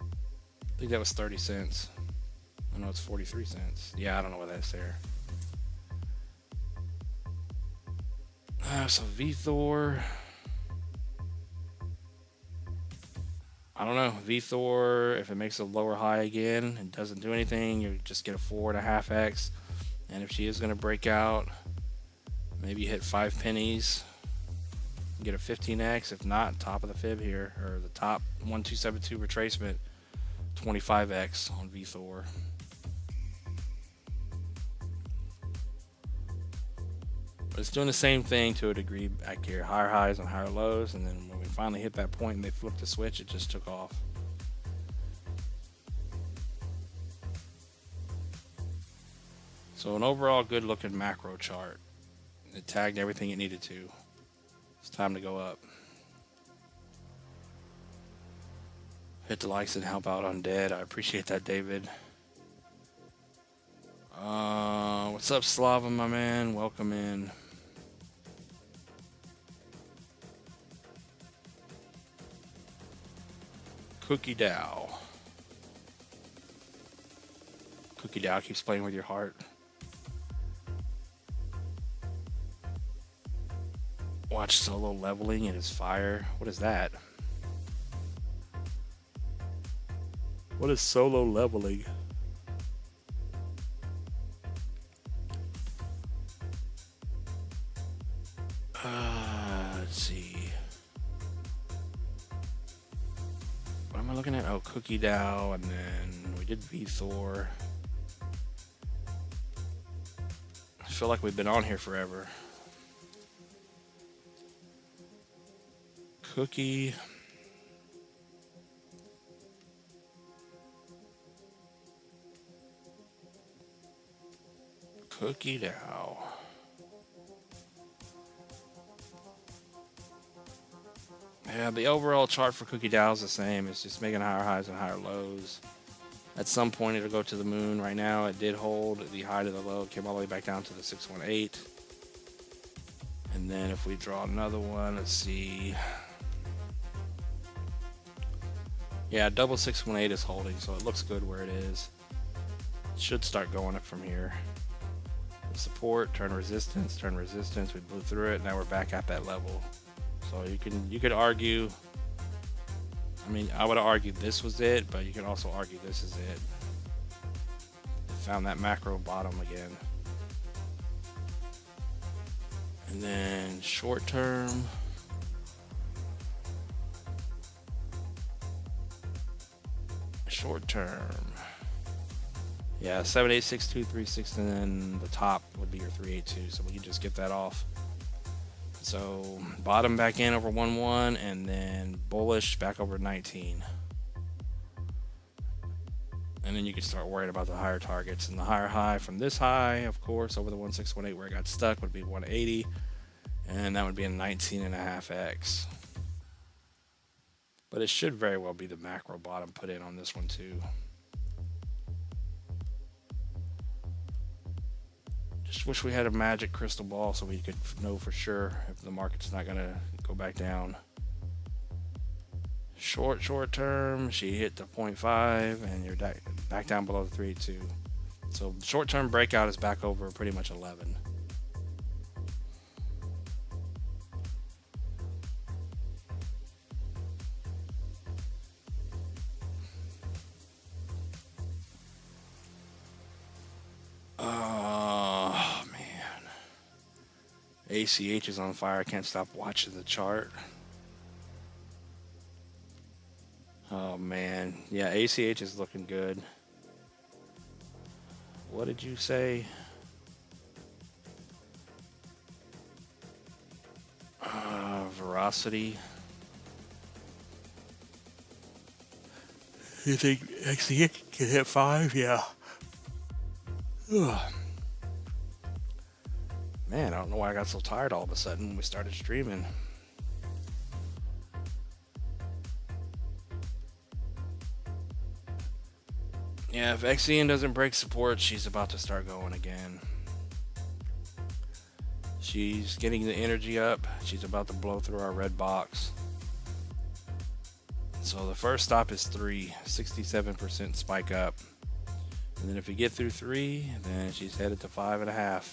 I think that was 30 cents. I know it's 43 cents. Yeah, I don't know what that's there. So VThor. I don't know. VThor, if it makes a lower high again and doesn't do anything, you just get a 4.5x. And if she is going to break out, maybe hit 5 pennies, get a 15x. If not, top of the fib here, or the top 1272 retracement, 25x on VThor. But it's doing the same thing to a degree back here, higher highs and higher lows, and then when we finally hit that point and they flipped the switch, it just took off. So an overall good looking macro chart. It tagged everything it needed to. It's time to go up. Hit the likes and help out Undead. I appreciate that, David. What's up, Slava, my man? Welcome in. Cookie Dow. Cookie Dow keeps playing with your heart. Watch solo leveling. It is fire. What is that? What is solo leveling? Let's see. What am I looking at? Oh, Cookie Dow, and then we did VThor. I feel like we've been on here forever. Cookie. Cookie Dow. Yeah, the overall chart for Cookie Dow is the same. It's just making higher highs and higher lows. At some point, it'll go to the moon. Right now, it did hold the high to the low. It came all the way back down to the 618. And then if we draw another one, let's see. Yeah, double 618 is holding, so it looks good where it is. It should start going up from here. Support, turn resistance, we blew through it. Now we're back at that level. So you could argue, I mean, I would argue this was it, but you could also argue this is it. Found that macro bottom again. And then short term. Yeah, 786236, and then the top would be your 382. So we can just get that off. So bottom back in over 1-1, and then bullish back over 19. And then you can start worrying about the higher targets. And the higher high from this high, of course, over the 1618 where it got stuck would be 180. And that would be a 19.5x. But it should very well be the macro bottom put in on this one too. Just wish we had a magic crystal ball so we could know for sure if the market's not going to go back down. Short term, she hit the 0.5 and you're back down below the 382. So short term breakout is back over pretty much 11. Oh man, ACH is on fire. I can't stop watching the chart. Oh man, yeah, ACH is looking good. What did you say? Veracity. You think XE can hit 5? Yeah. Ugh. Man, I don't know why I got so tired all of a sudden when we started streaming. Yeah, if XEN doesn't break support, she's about to start going again. She's getting the energy up. She's about to blow through our red box. So the first stop is 3, 67% spike up. And then if you get through 3, then she's headed to 5.5.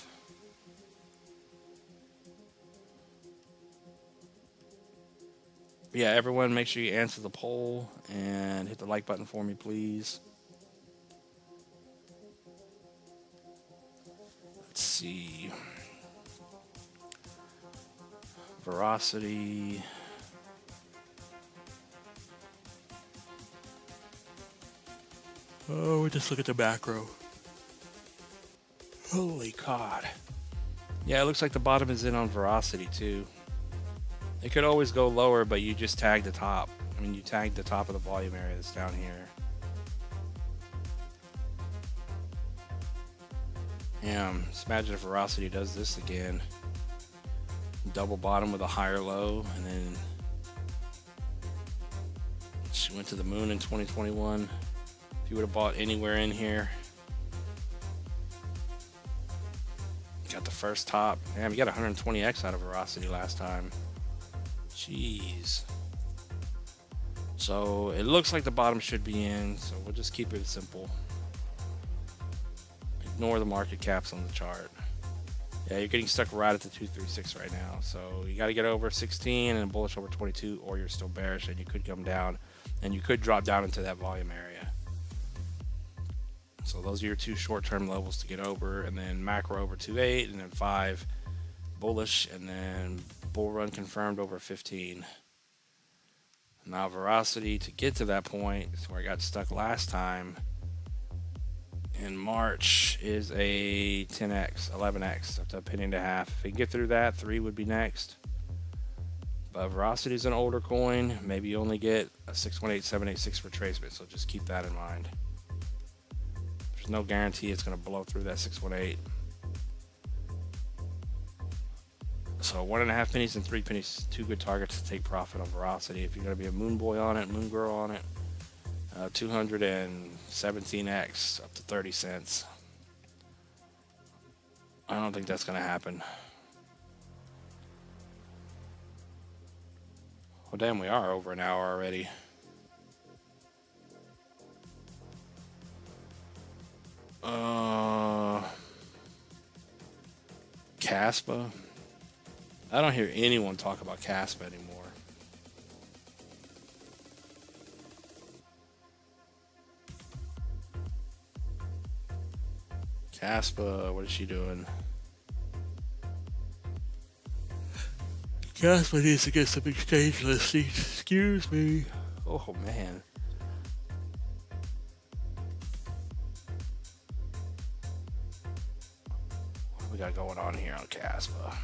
Yeah, everyone make sure you answer the poll and hit the like button for me, please. Let's see. Veracity. Oh, we just look at the macro. Holy God. Yeah, it looks like the bottom is in on Veracity too. It could always go lower, but you just tag the top. I mean, you tag the top of the volume area that's down here. Just imagine if Veracity does this again. Double bottom with a higher low, and then she went to the moon in 2021. If you would have bought anywhere in here, got the first top. Damn, you got 120x out of Veracity last time. Jeez. So it looks like the bottom should be in, so we'll just keep it simple. Ignore the market caps on the chart. Yeah, you're getting stuck right at the 236 right now. So you got to get over 16 and bullish over 22, or you're still bearish and you could come down and you could drop down into that volume area. So those are your two short-term levels to get over, and then macro over 2.8, and then 5 bullish, and then bull run confirmed over 15. Now Veracity to get to that point where I got stuck last time in March is a 10x, 11x, up to a penny and a half. If we get through that, 3 would be next. But Veracity is an older coin. Maybe you only get a 618786 retracement, so just keep that in mind. There's no guarantee it's going to blow through that 618. So 1.5 pennies and 3 pennies, 2 good targets to take profit on Veracity. If you're going to be a moon boy on it, moon girl on it, 217x up to 30 cents. I don't think that's going to happen. Well, damn, we are over an hour already. Caspa. I don't hear anyone talk about Caspa anymore. Caspa, what is she doing? Caspa needs to get some exchange listings. Excuse me. Oh, man. What do we got going on here on Caspa?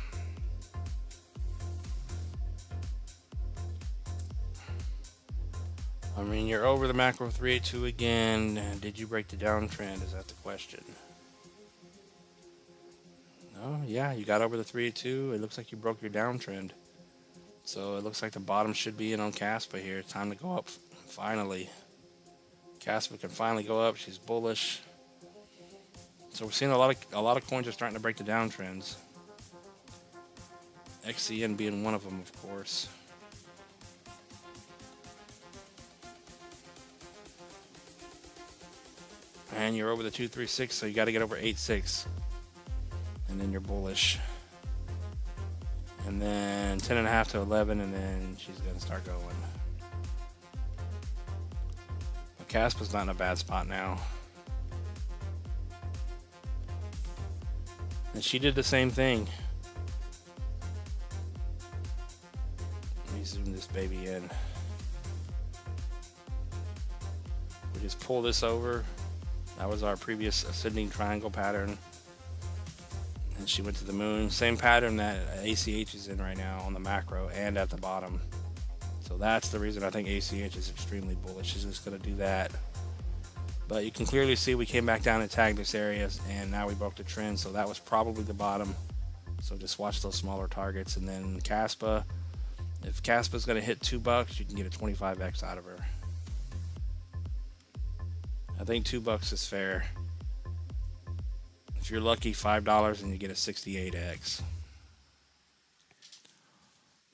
I mean, you're over the macro 382 again. Did you break the downtrend? Is that the question? No, yeah, you got over the 382. It looks like you broke your downtrend. So it looks like the bottom should be in on Caspa here. Time to go up finally. Caspa can finally go up. She's bullish. So we're seeing a lot of coins are starting to break the downtrends. XCN being one of them, of course. And you're over the 236, so you got to get over 8.6. And then you're bullish. And then 10.5 to 11, and then she's going to start going. But Caspa's not in a bad spot now. And she did the same thing. Let me zoom this baby in. We just pull this over. That was our previous ascending triangle pattern. And she went to the moon. Same pattern that ACH is in right now on the macro and at the bottom. So that's the reason I think ACH is extremely bullish. She's just going to do that. But you can clearly see we came back down and tagged this area, and now we broke the trend. So that was probably the bottom. So just watch those smaller targets. And then Caspa, if Caspa's going to hit $2, you can get a 25x out of her. I think $2 is fair. If you're lucky, $5 and you get a 68x.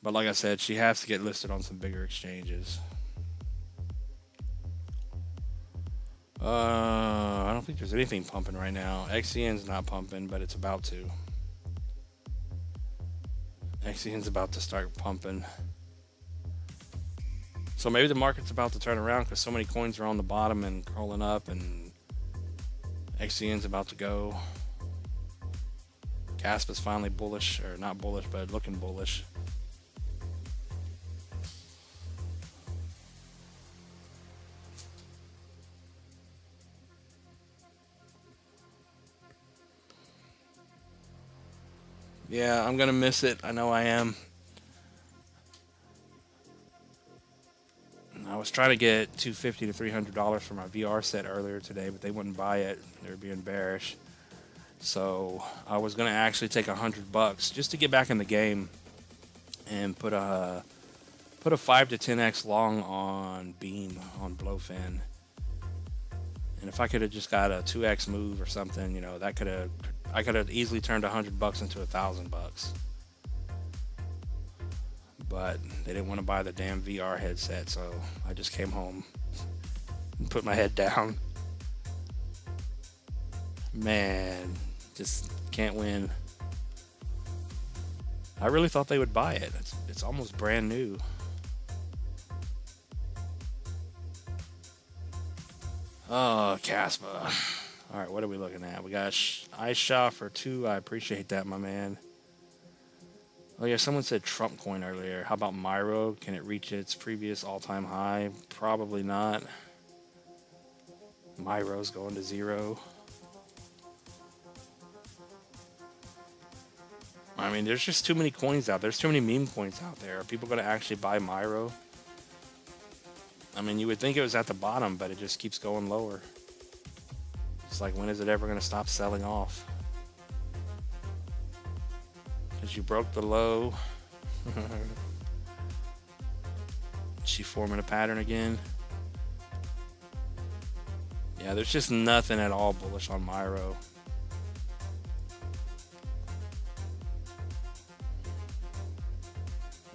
But like I said, she has to get listed on some bigger exchanges. I don't think there's anything pumping right now. XCN's not pumping, but it's about to. XCN's about to start pumping. So maybe the market's about to turn around because so many coins are on the bottom and crawling up, and XCN's about to go. Caspa's finally bullish, or not bullish, but looking bullish. Yeah, I'm gonna miss it. I know I am. I was trying to get $250 to $300 for my VR set earlier today, but they wouldn't buy it. They were being bearish. So I was gonna actually take $100 just to get back in the game and put a 5 to 10x long on Beam on Blowfin. And if I could have just got a 2x move or something, you know, that I could have easily turned $100 into $1,000. But they didn't want to buy the damn VR headset, so I just came home and put my head down. Man, just can't win. I really thought they would buy it. It's almost brand new. Oh, Caspa. All right, what are we looking at? We got Ice Shot for 2. I appreciate that, my man. Oh, yeah, someone said Trump coin earlier. How about Myro? Can it reach its previous all-time high? Probably not. Myro's going to 0. I mean, there's just too many coins out there. There's too many meme coins out there. Are people going to actually buy Myro? I mean, you would think it was at the bottom, but it just keeps going lower. It's like, when is it ever going to stop selling off? Because you broke the low. She forming a pattern again. Yeah, there's just nothing at all bullish on Myro.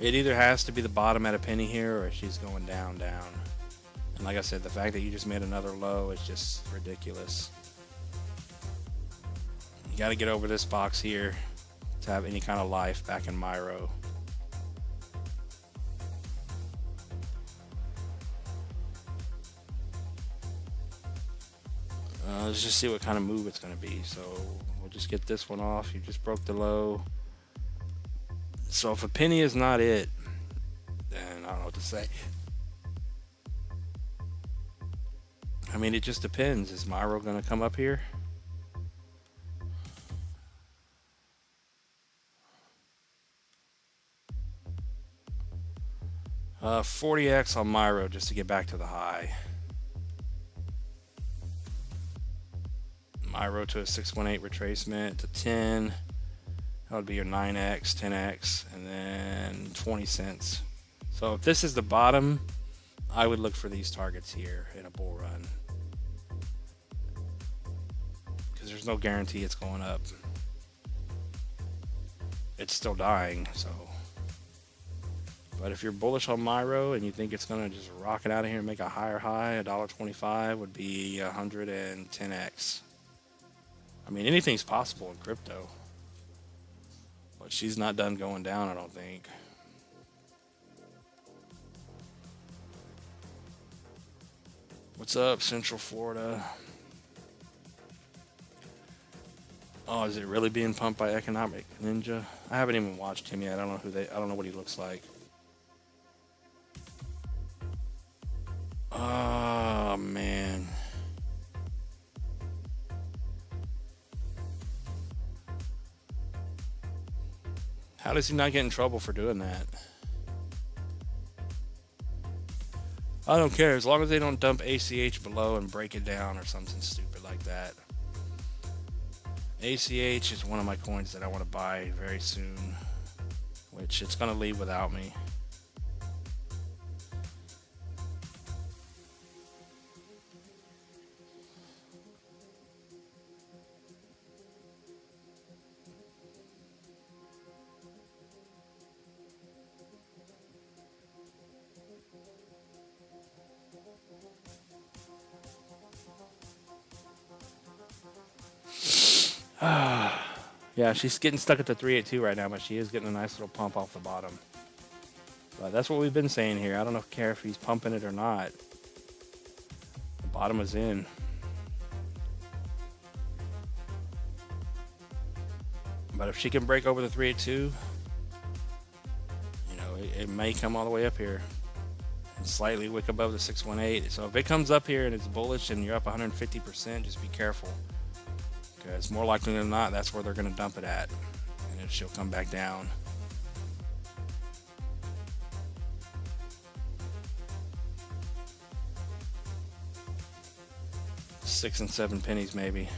It either has to be the bottom at a penny here, or she's going down. And like I said, the fact that you just made another low is just ridiculous. You got to get over this box here to have any kind of life back in Myro. Let's just see what kind of move it's going to be. So we'll just get this one off. You just broke the low. So if a penny is not it, then I don't know what to say. I mean, it just depends. Is Myro going to come up here? Uh, 40x on Myro just to get back to the high. Myro to a 618 retracement to 10. That would be your 9x, 10x, and then 20 cents. So if this is the bottom, I would look for these targets here in a bull run. Because there's no guarantee it's going up. It's still dying, so. But if you're bullish on Myro and you think it's going to just rocket out of here and make a higher high, $1.25 would be 110x. I mean, anything's possible in crypto. But she's not done going down, I don't think. What's up, Central Florida? Oh, is it really being pumped by Economic Ninja? I haven't even watched him yet. I don't know what he looks like. Oh, man. How does he not get in trouble for doing that? I don't care, as long as they don't dump ACH below and break it down or something stupid like that. ACH is one of my coins that I want to buy very soon, which it's going to leave without me. Yeah, she's getting stuck at the 382 right now, but she is getting a nice little pump off the bottom. But that's what we've been saying here. I don't care if he's pumping it or not. The bottom is in. But if she can break over the 382, you know, it may come all the way up here and slightly wick above the 618. So if it comes up here and it's bullish and you're up 150%, just be careful. Because more likely than not, that's where they're going to dump it at. And then she'll come back down. $6 and 7 pennies maybe.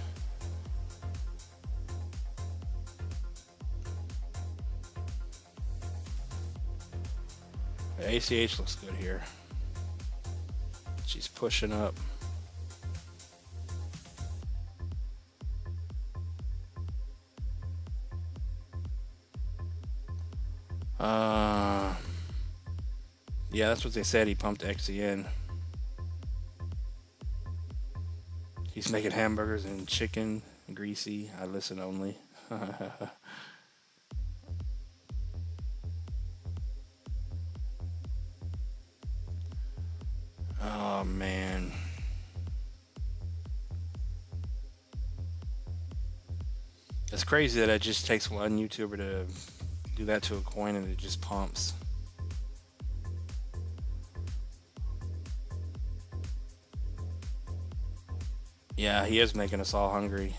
The ACH looks good here. She's pushing up. Yeah, that's what they said. He pumped XEN. He's making hamburgers and chicken, greasy. I listen only. Oh, man. It's crazy that it just takes one YouTuber to do that to a coin and it just pumps. Yeah, he is making us all hungry.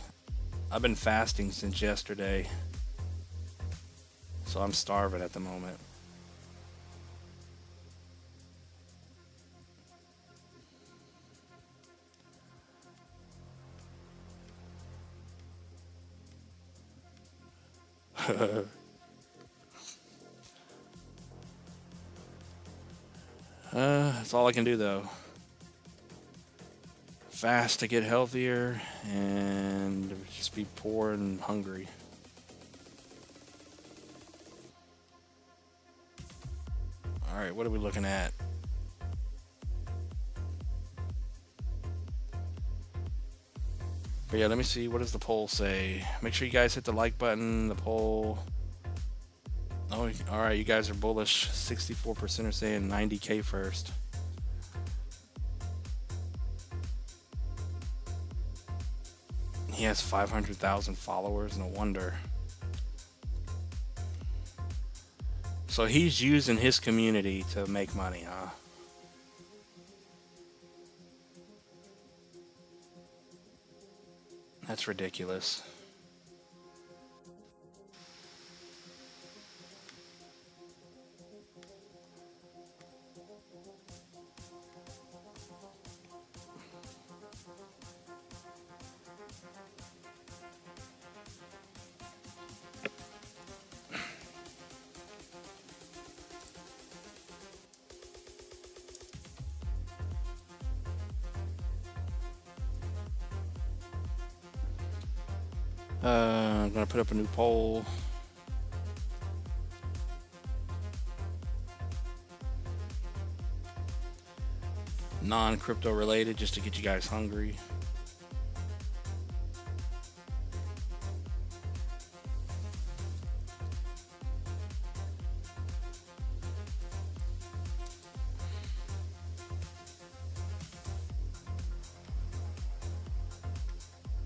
I've been fasting since yesterday, so I'm starving at the moment. That's all I can do though. Fast to get healthier and just be poor and hungry. All right, what are we looking at? But yeah, let me see. What does the poll say? Make sure you guys hit the like button. The poll. Oh, all right. You guys are bullish. 64% are saying 90K first. He has 500,000 followers. No wonder. So he's using his community to make money, huh? That's ridiculous. I'm gonna put up a new poll. Non-crypto related, just to get you guys hungry.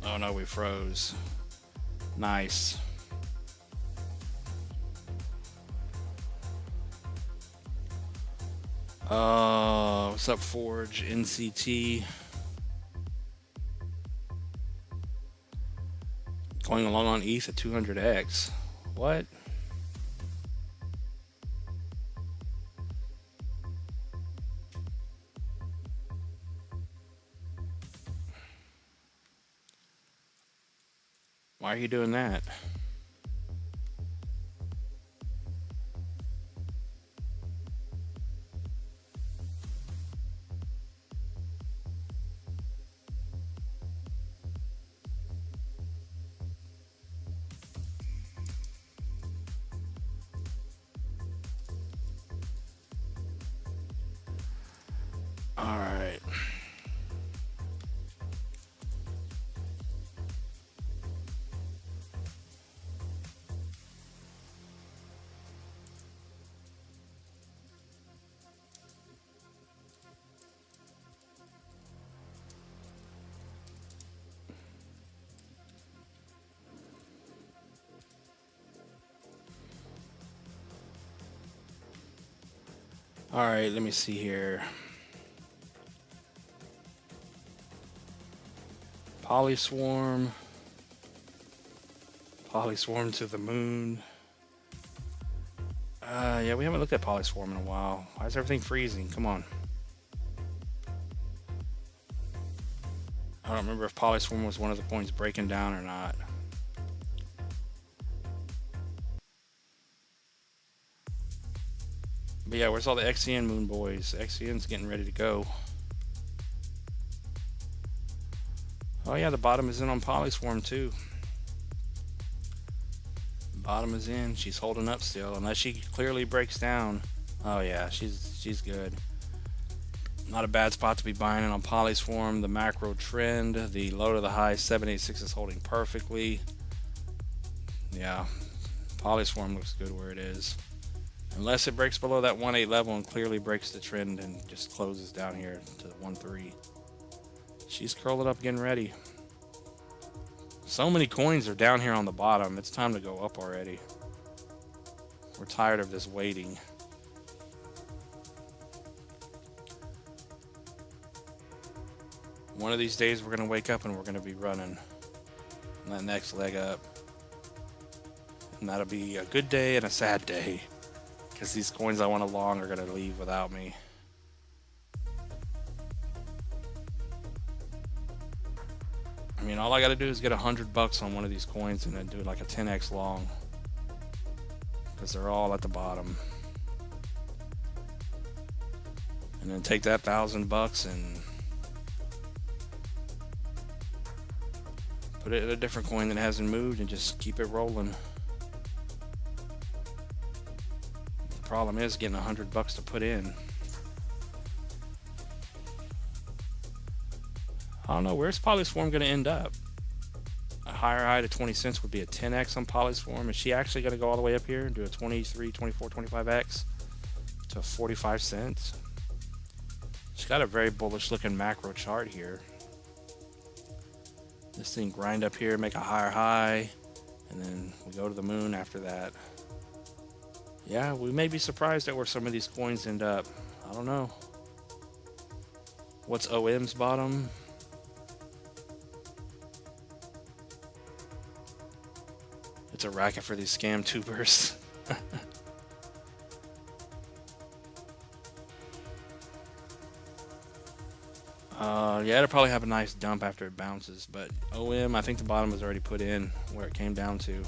Oh no, we froze. Nice. What's up, Forge? NCT. Going along on ETH at 200x. What? Why are you doing that? All right. All right, let me see here. Polyswarm. Polyswarm to the moon. Yeah, we haven't looked at Polyswarm in a while. Why is everything freezing? Come on. I don't remember if Polyswarm was one of the coins breaking down or not. But yeah, where's all the XCN moon boys? XCN's getting ready to go. Oh yeah, the bottom is in on Polyswarm too. Bottom is in. She's holding up still, unless she clearly breaks down. Oh yeah, she's good. Not a bad spot to be buying in on Polyswarm. The macro trend, the low to the high 786 is holding perfectly. Yeah, Polyswarm looks good where it is. Unless it breaks below that 1.8 level and clearly breaks the trend and just closes down here to 1.3. She's curling up getting ready. So many coins are down here on the bottom. It's time to go up already. We're tired of this waiting. One of these days we're going to wake up and we're going to be running that next leg up. And that'll be a good day and a sad day. Because these coins I want to long are going to leave without me. I mean, all I got to do is get $100 on one of these coins and then do like a 10x long. Because they're all at the bottom. And then take that $1,000 and put it in a different coin that hasn't moved and just keep it rolling. The problem is getting $100 to put in. I don't know, where's Polyswarm going to end up? A higher high to 20 cents would be a 10x on Polyswarm. Is she actually going to go all the way up here and do a 23, 24, 25x to 45 cents? She's got a very bullish looking macro chart here. This thing grind up here, make a higher high, and then we go to the moon after that. Yeah, we may be surprised at where some of these coins end up. I don't know. What's OM's bottom? It's a racket for these scam tubers. Yeah, it'll probably have a nice dump after it bounces, but OM, I think the bottom was already put in where it came down to.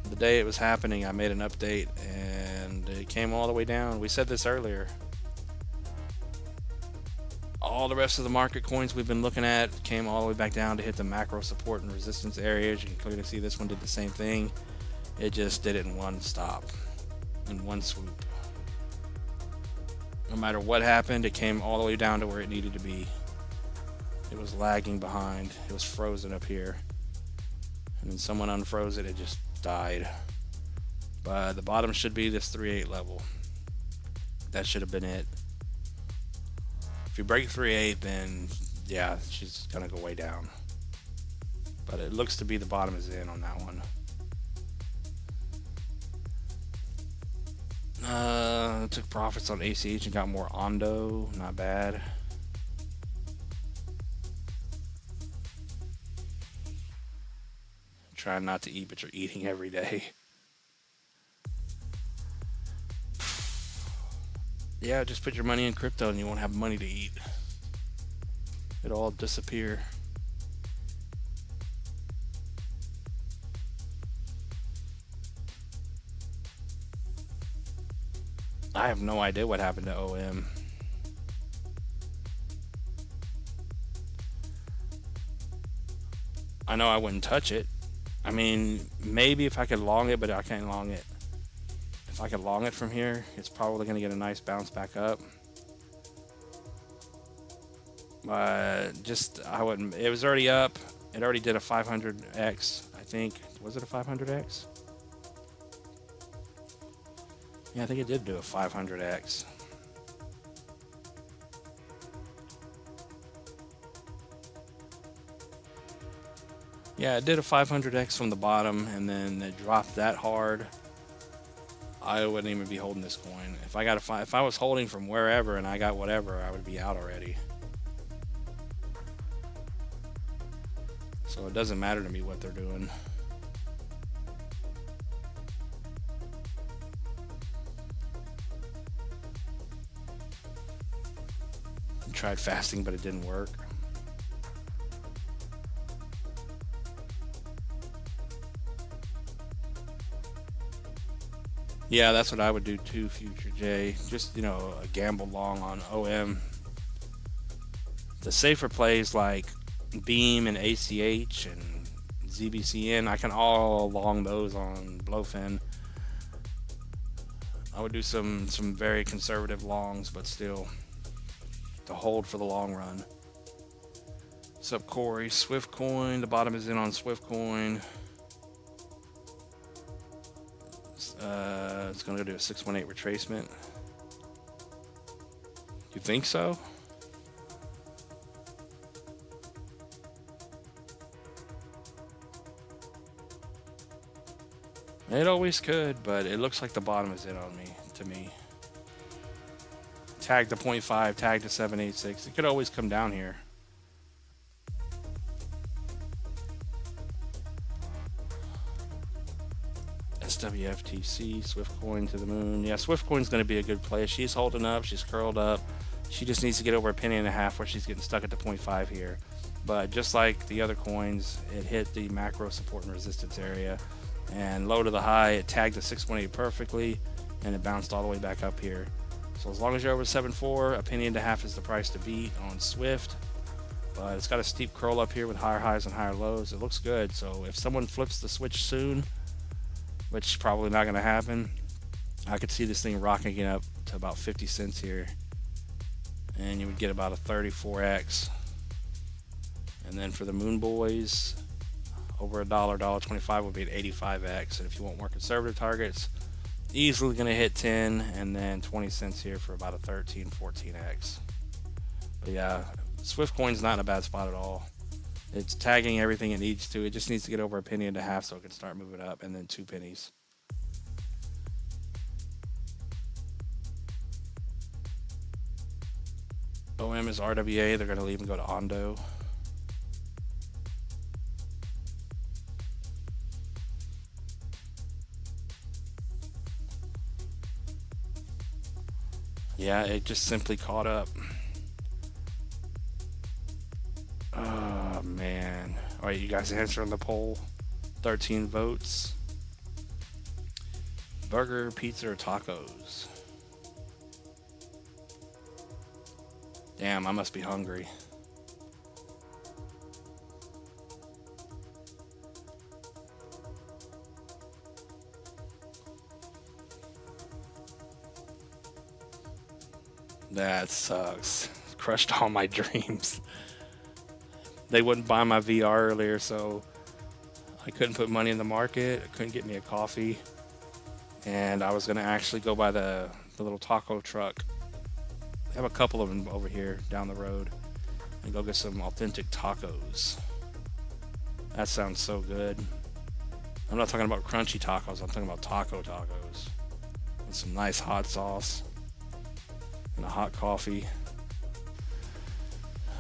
The day it was happening, I made an update and it came all the way down. We said this earlier. All the rest of the market coins we've been looking at came all the way back down to hit the macro support and resistance areas. You can clearly see this one did the same thing. It just did it in one stop, in one swoop. No matter what happened, it came all the way down to where it needed to be. It was lagging behind. It was frozen up here. And then someone unfroze it, it just died. But the bottom should be this 3.8 level. That should have been it. If you break 3.8, then yeah, she's gonna go way down. But it looks to be the bottom is in on that one. Took profits on ACH and got more Ondo. Not bad. Trying not to eat, but you're eating every day. Yeah, just put your money in crypto and you won't have money to eat. It'll all disappear. I have no idea what happened to OM. I know I wouldn't touch it. I mean, maybe if I could long it, but I can't long it. If I could long it from here, it's probably going to get a nice bounce back up. Just, I wouldn't. It was already up. It already did a 500x, I think. Was it a 500x? Yeah, I think it did do a 500x. Yeah, it did a 500x from the bottom, and then it dropped that hard. I wouldn't even be holding this coin. If I was holding from wherever and I got whatever, I would be out already. So it doesn't matter to me what they're doing. I tried fasting, but it didn't work. Yeah, that's what I would do too, Future J. Just, a gamble long on OM. The safer plays like Beam and ACH and ZBCN, I can all long those on Blowfin. I would do some very conservative longs, but still to hold for the long run. What's up, Corey? Swift Coin, the bottom is in on Swift Coin. It's going to do a 618 retracement. You think so? It always could, but it looks like the bottom is in on me, to me. Tag to 0.5, tag to 786. It could always come down here. SWFTC, Swiftcoin to the moon. Yeah, Swiftcoin's going to be a good play. She's holding up. She's curled up. She just needs to get over a penny and a half where she's getting stuck at the 0.5 here. But just like the other coins, it hit the macro support and resistance area. And low to the high, it tagged the 618 perfectly, and it bounced all the way back up here. So as long as you're over 7.4, a penny and a half is the price to beat on Swift. But it's got a steep curl up here with higher highs and higher lows. It looks good. So if someone flips the switch soon, which is probably not going to happen, I could see this thing rocking it up to about 50 cents here. And you would get about a 34x. And then for the Moon Boys, over $1.25 would be an 85x. And if you want more conservative targets, easily going to hit 10 and then 20 cents here for about a 13, 14x. But yeah, Swift Coin's not in a bad spot at all. It's tagging everything it needs to. It just needs to get over a penny and a half so it can start moving up, and then 2 pennies. OM is RWA. They're going to leave and go to Ondo. Yeah, it just simply caught up. Oh, man. All right, you guys answer on the poll. 13 votes. Burger, pizza, or tacos? Damn, I must be hungry. That sucks. Crushed all my dreams. They wouldn't buy my VR earlier, so I couldn't put money in the market. I couldn't get me a coffee. And I was going to actually go by the little taco truck. I have a couple of them over here down the road. And go get some authentic tacos. That sounds so good. I'm not talking about crunchy tacos. I'm talking about taco tacos. With some nice hot sauce. And a hot coffee.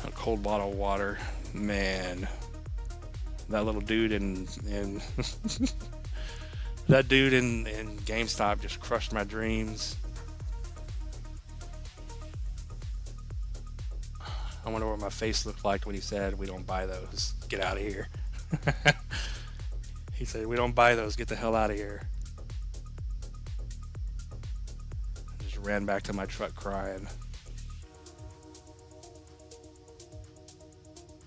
A cold bottle of water. Man, that little dude in that dude in GameStop just crushed my dreams. I wonder what my face looked like when he said, "We don't buy those. Get out of here." He said, "We don't buy those. Get the hell out of here." Just ran back to my truck crying.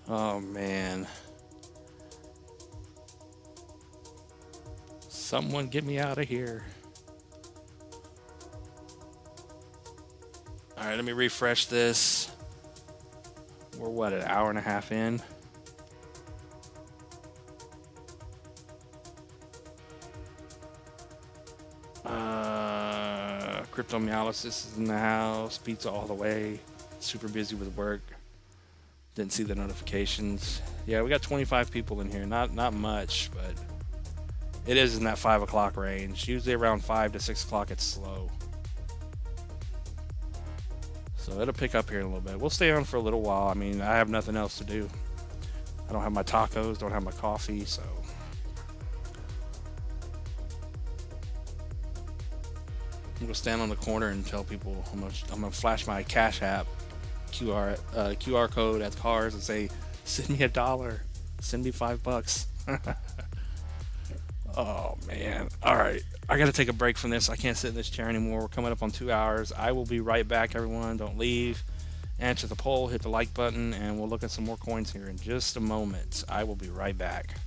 Oh man. Someone get me out of here. All right, let me refresh this. We're what, an hour and a half in? Crypto Meolysis is in the house. Pizza all the way. Super busy with work. Didn't see the notifications. Yeah, we got 25 people in here. Not much, but it is in that 5 o'clock range. Usually around 5 to 6 o'clock it's slow. So it'll pick up here in a little bit. We'll stay on for a little while. I mean, I have nothing else to do. I don't have my tacos, don't have my coffee, so. I'm gonna stand on the corner and tell people I'm gonna flash my Cash App QR code at cars and say, send me $1, send me $5. Oh man. All right, I gotta take a break from this. I can't sit in this chair anymore. We're coming up on 2 hours. I will be right back, everyone. Don't leave. Answer the poll, hit the like button, and we'll look at some more coins here in just a moment. I will be right back.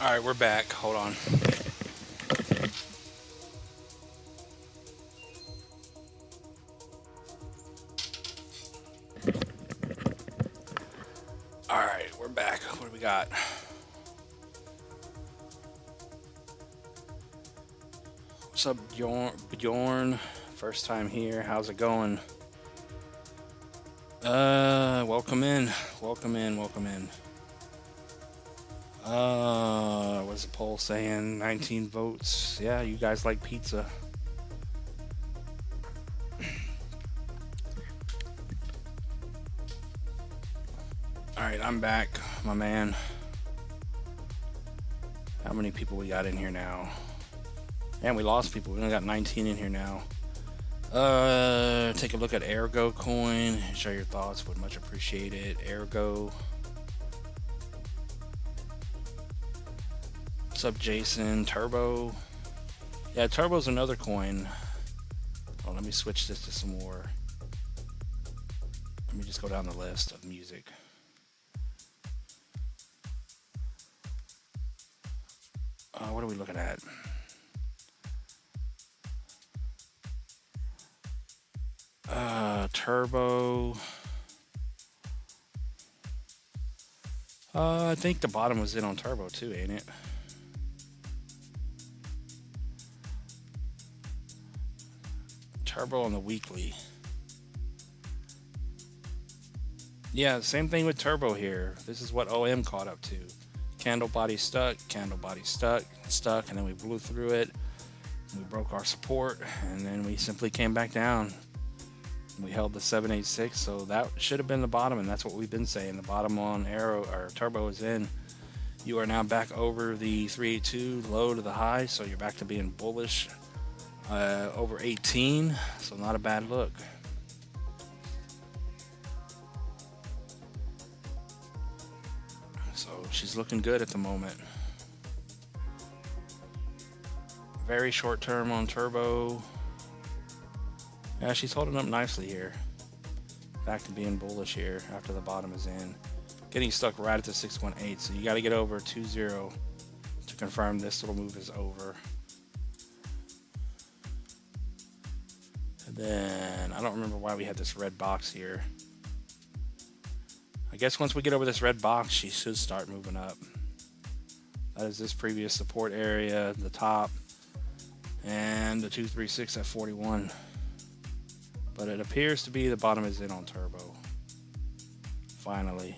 All right, we're back. Hold on. All right, we're back. What do we got? What's up, Bjorn? First time here. How's it going? Welcome in. Welcome in. Welcome in. What's the poll saying? 19 votes. Yeah, you guys like pizza. All right, I'm back, my man. How many people we got in here now? And we lost people. We only got 19 in here now. Take a look at Ergo coin. Share your thoughts. Would much appreciate it. Ergo. What's up, Jason? Turbo. Yeah, Turbo's another coin. Oh, let me switch this to some more. Let me just go down the list of music. What are we looking at? Turbo. I think the bottom was in on Turbo too, ain't it? Turbo on the weekly. Yeah, same thing with Turbo here. This is what OM caught up to. Candle body stuck, stuck, and then we blew through it. We broke our support, and then we simply came back down. We held the 786, so that should have been the bottom, and that's what we've been saying. The bottom on Arrow or Turbo is in. You are now back over the 382 low to the high, so you're back to being bullish over 18, so not a bad look. So she's looking good at the moment. Very short term on Turbo. Yeah, she's holding up nicely here. Back to being bullish here after the bottom is in. Getting stuck right at the 618, so you got to get over 20 to confirm this little move is over. And then I don't remember why we had this red box here. I guess once we get over this red box, she should start moving up. That is this previous support area, the top, and the 236 at 41. But it appears to be the bottom is in on Turbo. Finally.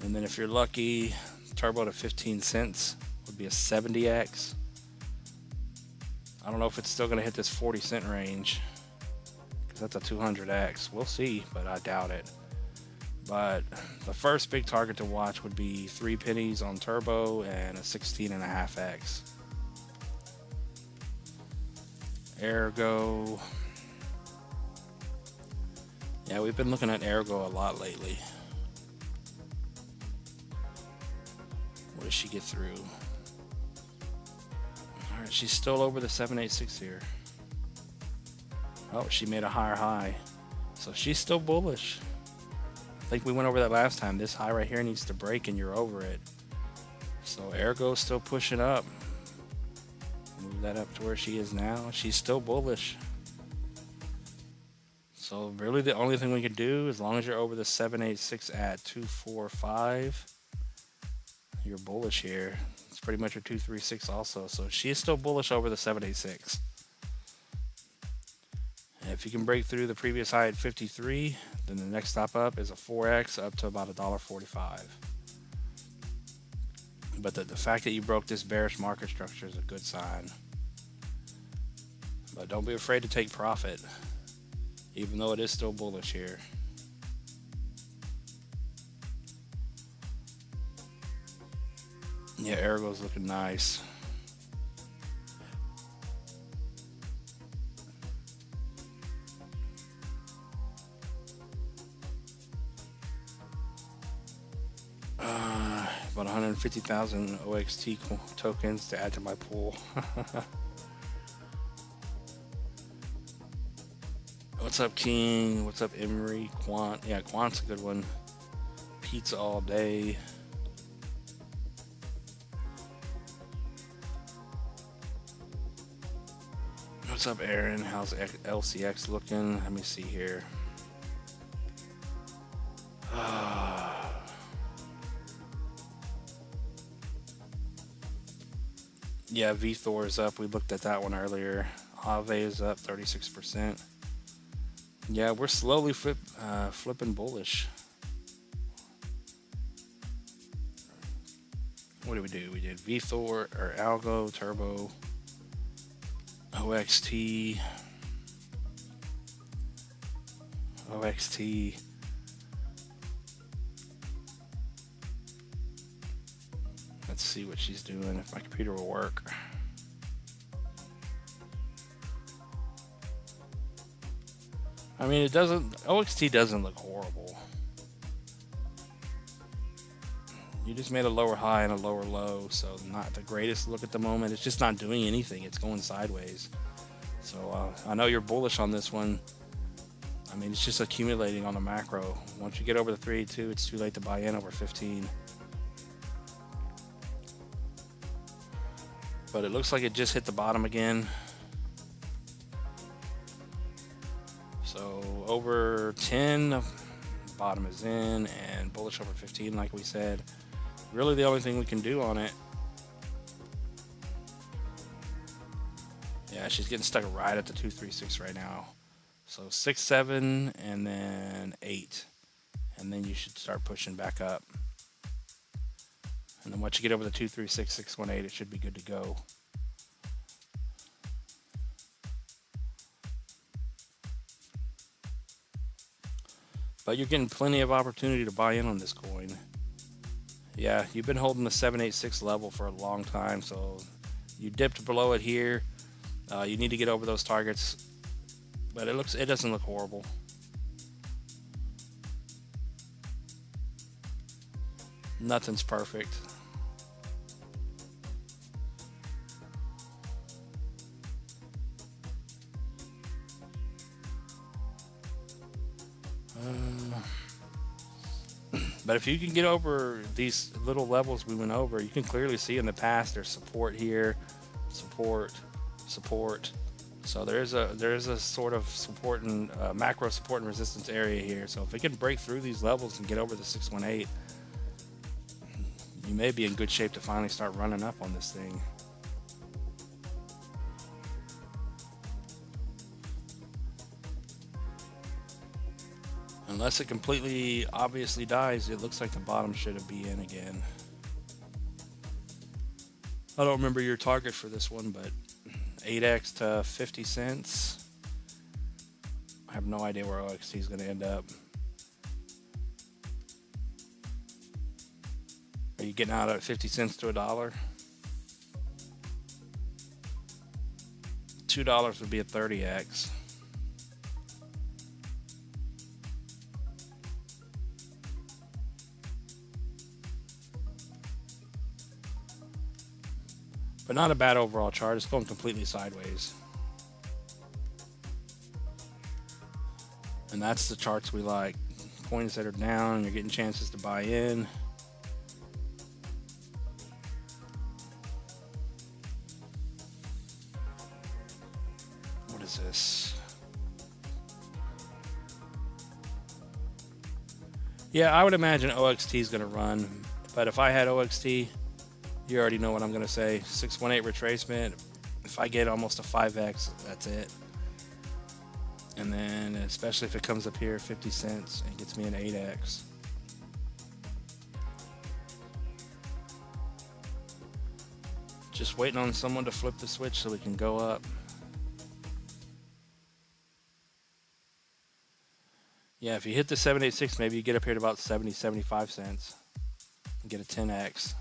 And then if you're lucky, Turbo to 15 cents would be a 70x. I don't know if it's still going to hit this 40 cent range, because that's a 200x. We'll see, but I doubt it. But the first big target to watch would be 3 pennies on Turbo and a 16.5x. Ergo. Yeah, we've been looking at Ergo a lot lately. What does she get through? Alright, she's still over the 786 here. Oh, she made a higher high. So she's still bullish. I think we went over that last time. This high right here needs to break and you're over it. So Ergo's still pushing up. Move that up to where she is now. She's still bullish. So really the only thing we can do, as long as you're over the 786 at 245, you're bullish here. It's pretty much your 236 also. So she is still bullish over the 786. And if you can break through the previous high at 53, then the next stop up is a 4x up to about $1.45. But the fact that you broke this bearish market structure is a good sign. But don't be afraid to take profit, even though it is still bullish here. Yeah, Ergo's looking nice. About 150,000 OXT tokens to add to my pool. What's up, King? What's up, Emery? Quant? Yeah, Quant's a good one. Pizza all day. What's up, Aaron? How's LCX looking? Let me see here. Yeah, VThor is up. We looked at that one earlier. Aave is up 36%. Yeah, we're slowly flipping bullish. What did we did VThor or Algo, Turbo, OXT, OXT. Let's see what she's doing, if my computer will work. I mean, OXT doesn't look horrible. You just made a lower high and a lower low, so not the greatest look at the moment. It's just not doing anything. It's going sideways. So I know you're bullish on this one. I mean, it's just accumulating on the macro. Once you get over the 382, it's too late to buy in over 15. But it looks like it just hit the bottom again. So over 10, bottom is in, and bullish over 15, like we said. Really the only thing we can do on it. Yeah, she's getting stuck right at the 236 right now. So 6, 7, and then 8. And then you should start pushing back up. And then once you get over the 236, 618, it should be good to go. But you're getting plenty of opportunity to buy in on this coin. Yeah, you've been holding the 786 level for a long time, so you dipped below it here. You need to get over those targets, but it doesn't look horrible. Nothing's perfect. But if you can get over these little levels we went over, you can clearly see in the past there's support here, support. So there is a sort of support and macro support and resistance area here. So if it can break through these levels and get over the 618, you may be in good shape to finally start running up on this thing. Unless it completely obviously dies, it looks like the bottom should be in again. I don't remember your target for this one, but 8x to 50 cents. I have no idea where OXT is going to end up. Are you getting out at 50 cents to $1? $2 would be a 30x. But not a bad overall chart. It's going completely sideways. And that's the charts we like. Coins that are down, you're getting chances to buy in. What is this? Yeah, I would imagine OXT is going to run. But if I had OXT, you already know what I'm going to say. 618 retracement. If I get almost a 5x, that's it. And then, especially if it comes up here 50 cents and gets me an 8x. Just waiting on someone to flip the switch so we can go up. Yeah, if you hit the 786, maybe you get up here to about 70, 75 cents and get a 10x.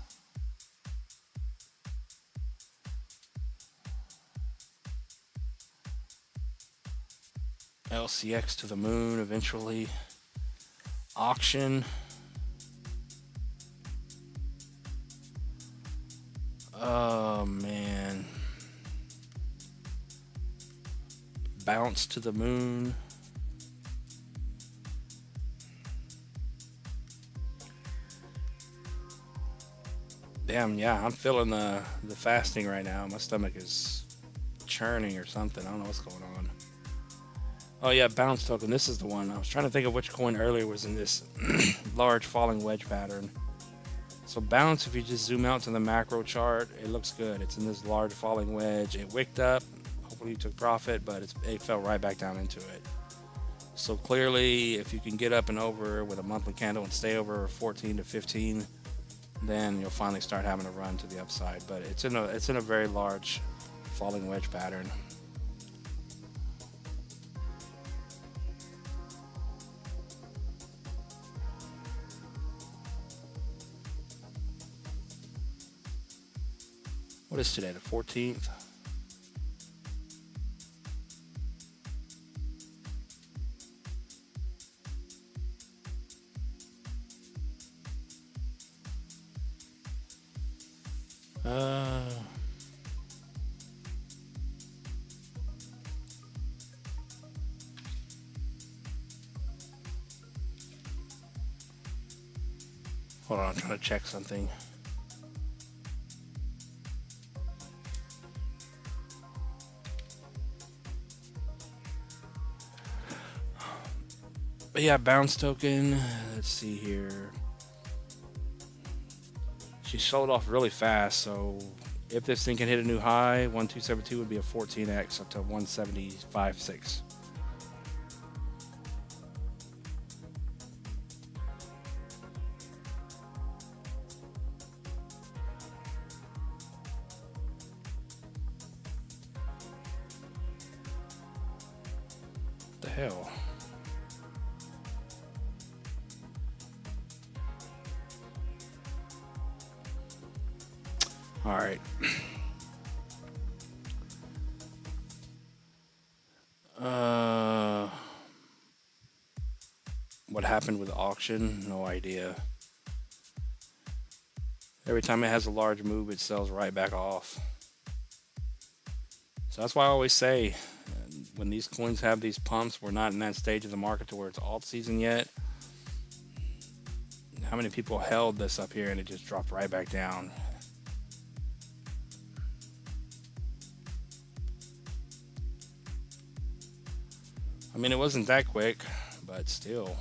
LCX to the moon eventually. Auction. Oh man. Bounce to the moon. Damn, yeah, I'm feeling the fasting right now. My stomach is churning or something. I don't know what's going on. Oh yeah, bounce token. This is the one. I was trying to think of which coin earlier was in this large falling wedge pattern. So bounce, if you just zoom out to the macro chart, it looks good. It's in this large falling wedge. It wicked up. Hopefully you took profit, but it fell right back down into it. So clearly, if you can get up and over with a monthly candle and stay over 14 to 15, then you'll finally start having a run to the upside. But it's in a very large falling wedge pattern. What is today, the 14th? Hold on, I'm trying to check something. But yeah, bounce token. Let's see here. She sold off really fast, so if this thing can hit a new high, 1272 would be a 14x up to 175.6. What the hell? All right. What happened with the auction? No idea. Every time it has a large move, it sells right back off. So that's why I always say, when these coins have these pumps, we're not in that stage of the market to where it's alt season yet. How many people held this up here and it just dropped right back down? I mean, it wasn't that quick, but still.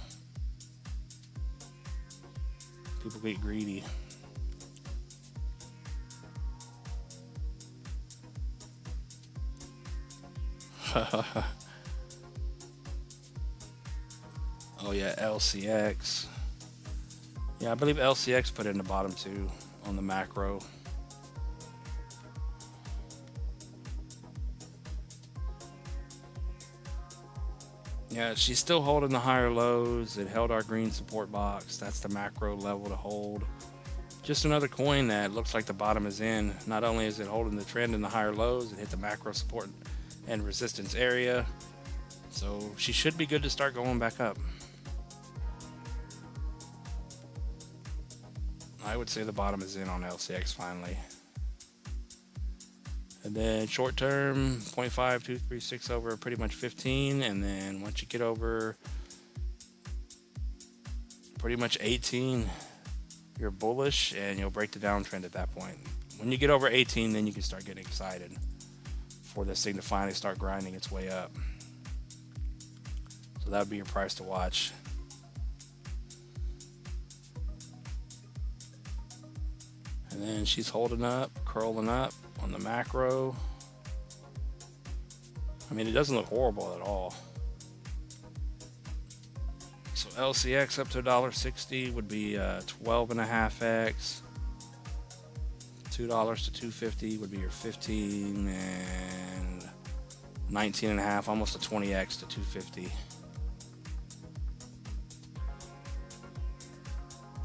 People get greedy. Oh yeah, LCX. Yeah, I believe LCX put it in the bottom too on the macro. Yeah, she's still holding the higher lows. It held our green support box. That's the macro level to hold. Just another coin that looks like the bottom is in. Not only is it holding the trend in the higher lows, it hit the macro support and resistance area. So she should be good to start going back up. I would say the bottom is in on LCX finally. And then short term, 0.5, 2, 3, 6 over pretty much 15. And then once you get over pretty much 18, you're bullish and you'll break the downtrend at that point. When you get over 18, then you can start getting excited for this thing to finally start grinding its way up. So that would be your price to watch. And then she's holding up, curling up on the macro. I mean, it doesn't look horrible at all. So LCX up to $1.60 would be 12.5x. $2 to 250 would be your 15, and 19.5, almost a 20x to 250.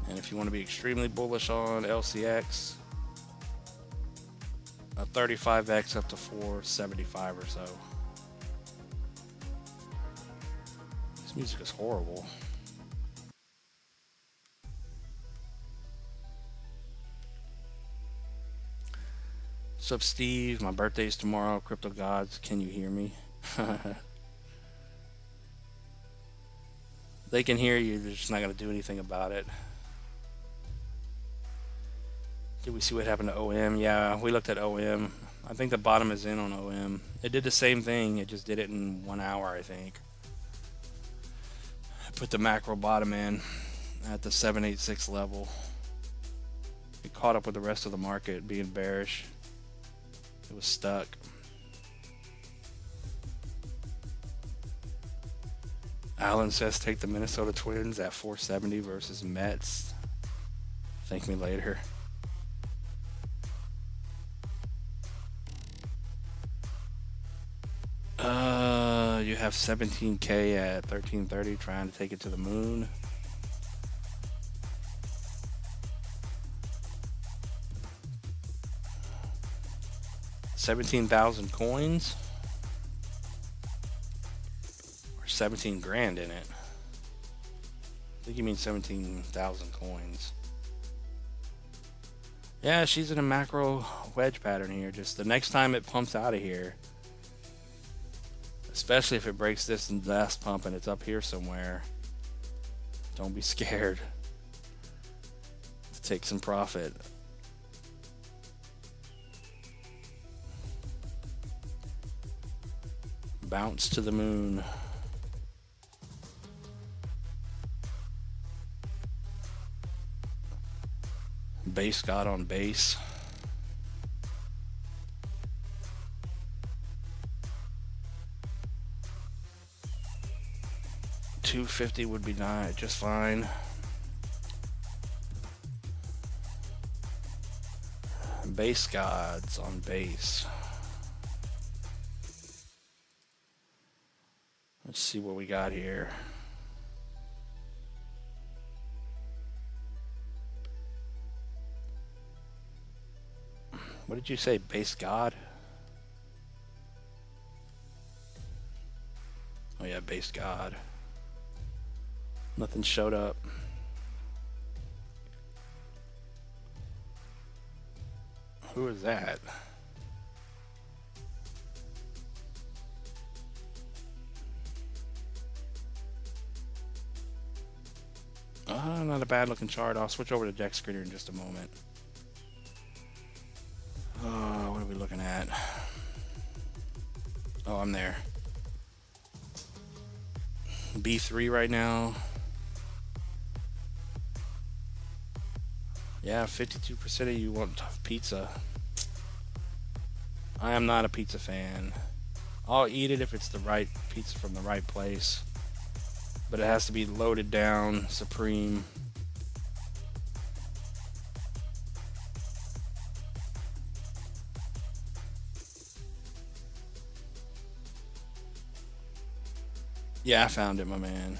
And if you want to be extremely bullish on LCX, a 35x up to 475 or so. This music is horrible. What's up, Steve? My birthday's tomorrow. Crypto gods, can you hear me? They can hear you, they're just not going to do anything about it. Did we see what happened to OM? Yeah, we looked at OM. I think the bottom is in on OM. It did the same thing. It just did it in 1 hour, I think. I put the macro bottom in at the 786 level. It caught up with the rest of the market being bearish. It was stuck. Alan says take the Minnesota Twins at 470 versus Mets. Thank me later. You have 17K at 1330 trying to take it to the moon. $17,000 coins. Or 17 grand in it. I think you mean 17,000 coins. Yeah, she's in a macro wedge pattern here. Just the next time it pumps out of here, especially if it breaks this last pump and it's up here somewhere, don't be scared to take some profit. Bounce to the moon. Base god on base. $250 would be nice, just fine. Base gods on base. Let's see what we got here. What did you say, base god? Oh yeah, base god. Nothing showed up. Who is that? Not a bad looking chart. I'll switch over to deck screener in just a moment. What are we looking at? Oh, I'm there. B3 right now. Yeah, 52% of you want pizza. I am not a pizza fan. I'll eat it if it's the right pizza from the right place. But it has to be loaded down, supreme. Yeah, I found it, my man.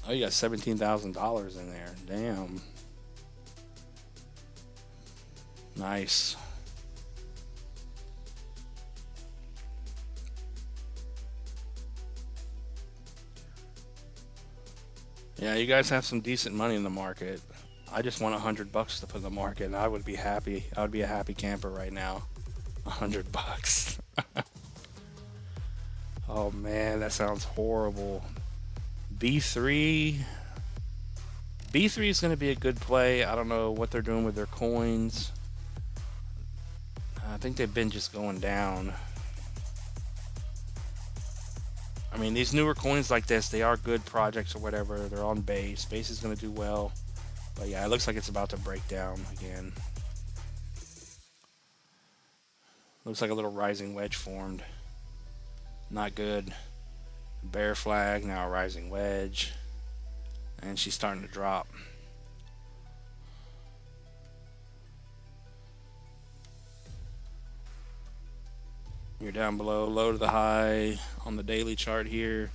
Oh, you got $17,000 in there. Damn. Nice. Yeah, you guys have some decent money in the market. I just want $100 to put in the market, and I would be happy. I would be a happy camper right now. $100. Oh man, that sounds horrible. B3 is going to be a good play. I don't know what they're doing with their coins. I think they've been just going down. I mean, these newer coins like this, they are good projects or whatever. They're on base. Base is going to do well. But yeah, it looks like it's about to break down again. Looks like a little rising wedge formed. Not good. Bear flag, now a rising wedge. And she's starting to drop. You're down below, low to the high on the daily chart here.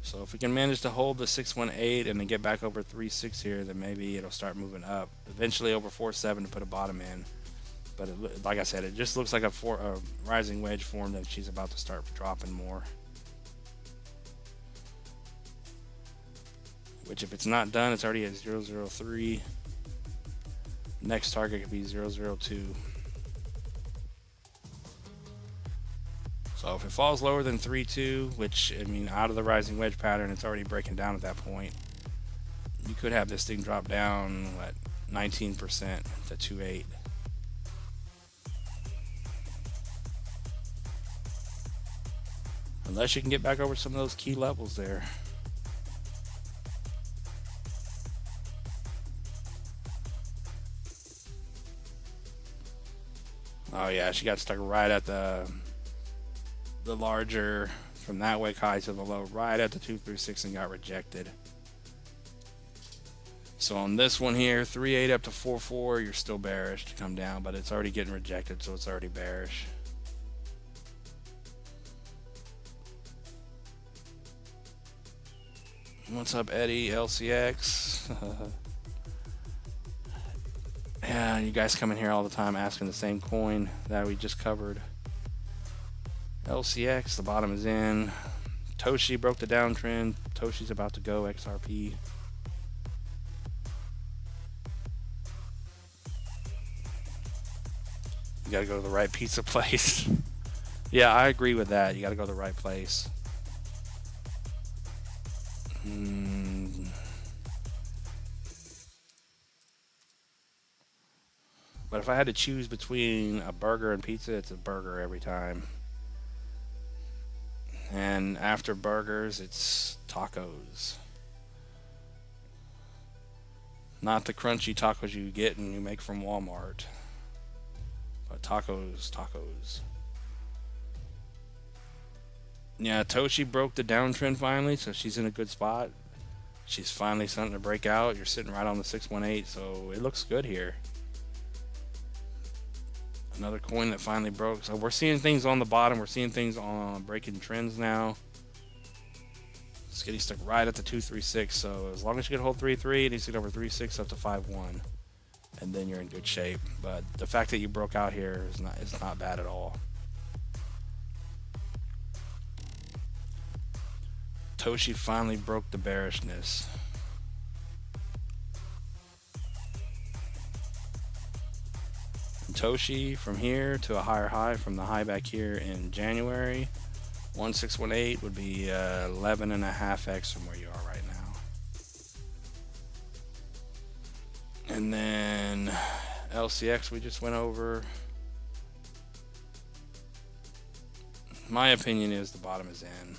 So if we can manage to hold the 618 and then get back over 3.6 here, then maybe it'll start moving up. Eventually over 4.7 to put a bottom in. But like I said, it just looks like a rising wedge form that she's about to start dropping more. Which if it's not done, it's already at 0.03. Next target could be 0.02. So if it falls lower than 3.2, which, I mean, out of the rising wedge pattern, it's already breaking down at that point. You could have this thing drop down, what, 19% to 2.8. Unless you can get back over some of those key levels there. Oh yeah, she got stuck right at the larger, from that wick high to the low, right at the 236 and got rejected. So on this one here, 3.8 up to 4.4, you're still bearish to come down, but it's already getting rejected, so it's already bearish. What's up, Eddie? LCX. Yeah, you guys come in here all the time asking the same coin that we just covered. LCX, the bottom is in. Toshi broke the downtrend. Toshi's about to go. XRP. You gotta go to the right pizza place. Yeah, I agree with that. You gotta go to the right place. But if I had to choose between a burger and pizza, it's a burger every time. And after burgers, it's tacos. Not the crunchy tacos you get and you make from Walmart. But tacos. Yeah, Toshi broke the downtrend finally, so she's in a good spot. She's finally starting to break out. You're sitting right on the 618, so it looks good here. Another coin that finally broke. So we're seeing things on the bottom. We're seeing things on breaking trends now. It's getting stuck right at the 236. So as long as you can hold 3.3, it needs to get over 3.6 up to 5.1, and then you're in good shape. But the fact that you broke out here is not bad at all. Toshi finally broke the bearishness. Toshi from here to a higher high from the high back here in January. 1618 would be 11.5x from where you are right now. And then LCX we just went over. My opinion is the bottom is in.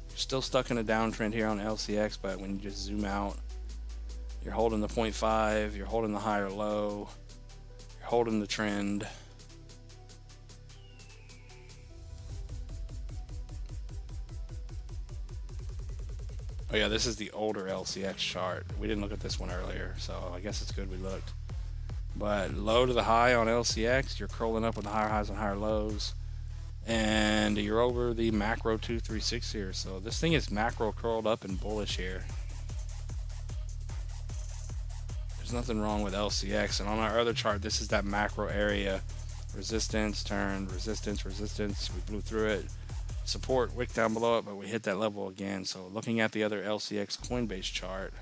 You're still stuck in a downtrend here on LCX, but when you just zoom out, you're holding the 0.5, you're holding the higher low, you're holding the trend. Oh yeah, this is the older LCX chart. We didn't look at this one earlier, so I guess it's good we looked. But low to the high on LCX, you're curling up with the higher highs and higher lows. And you're over the macro 236 here. So this thing is macro curled up and bullish here. There's nothing wrong with LCX. And on our other chart, this is that macro area. Resistance, turned, resistance, resistance. We blew through it. Support, wick down below it, but we hit that level again. So looking at the other LCX Coinbase chart,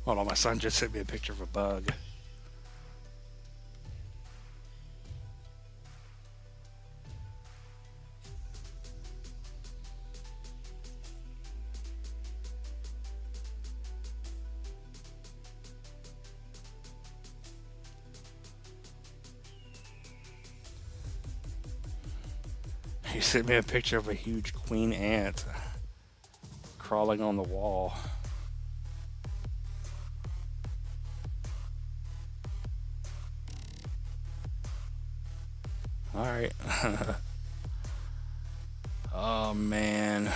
hold on, my son just sent me a picture of a bug. He sent me a picture of a huge queen ant crawling on the wall. All right. Oh man.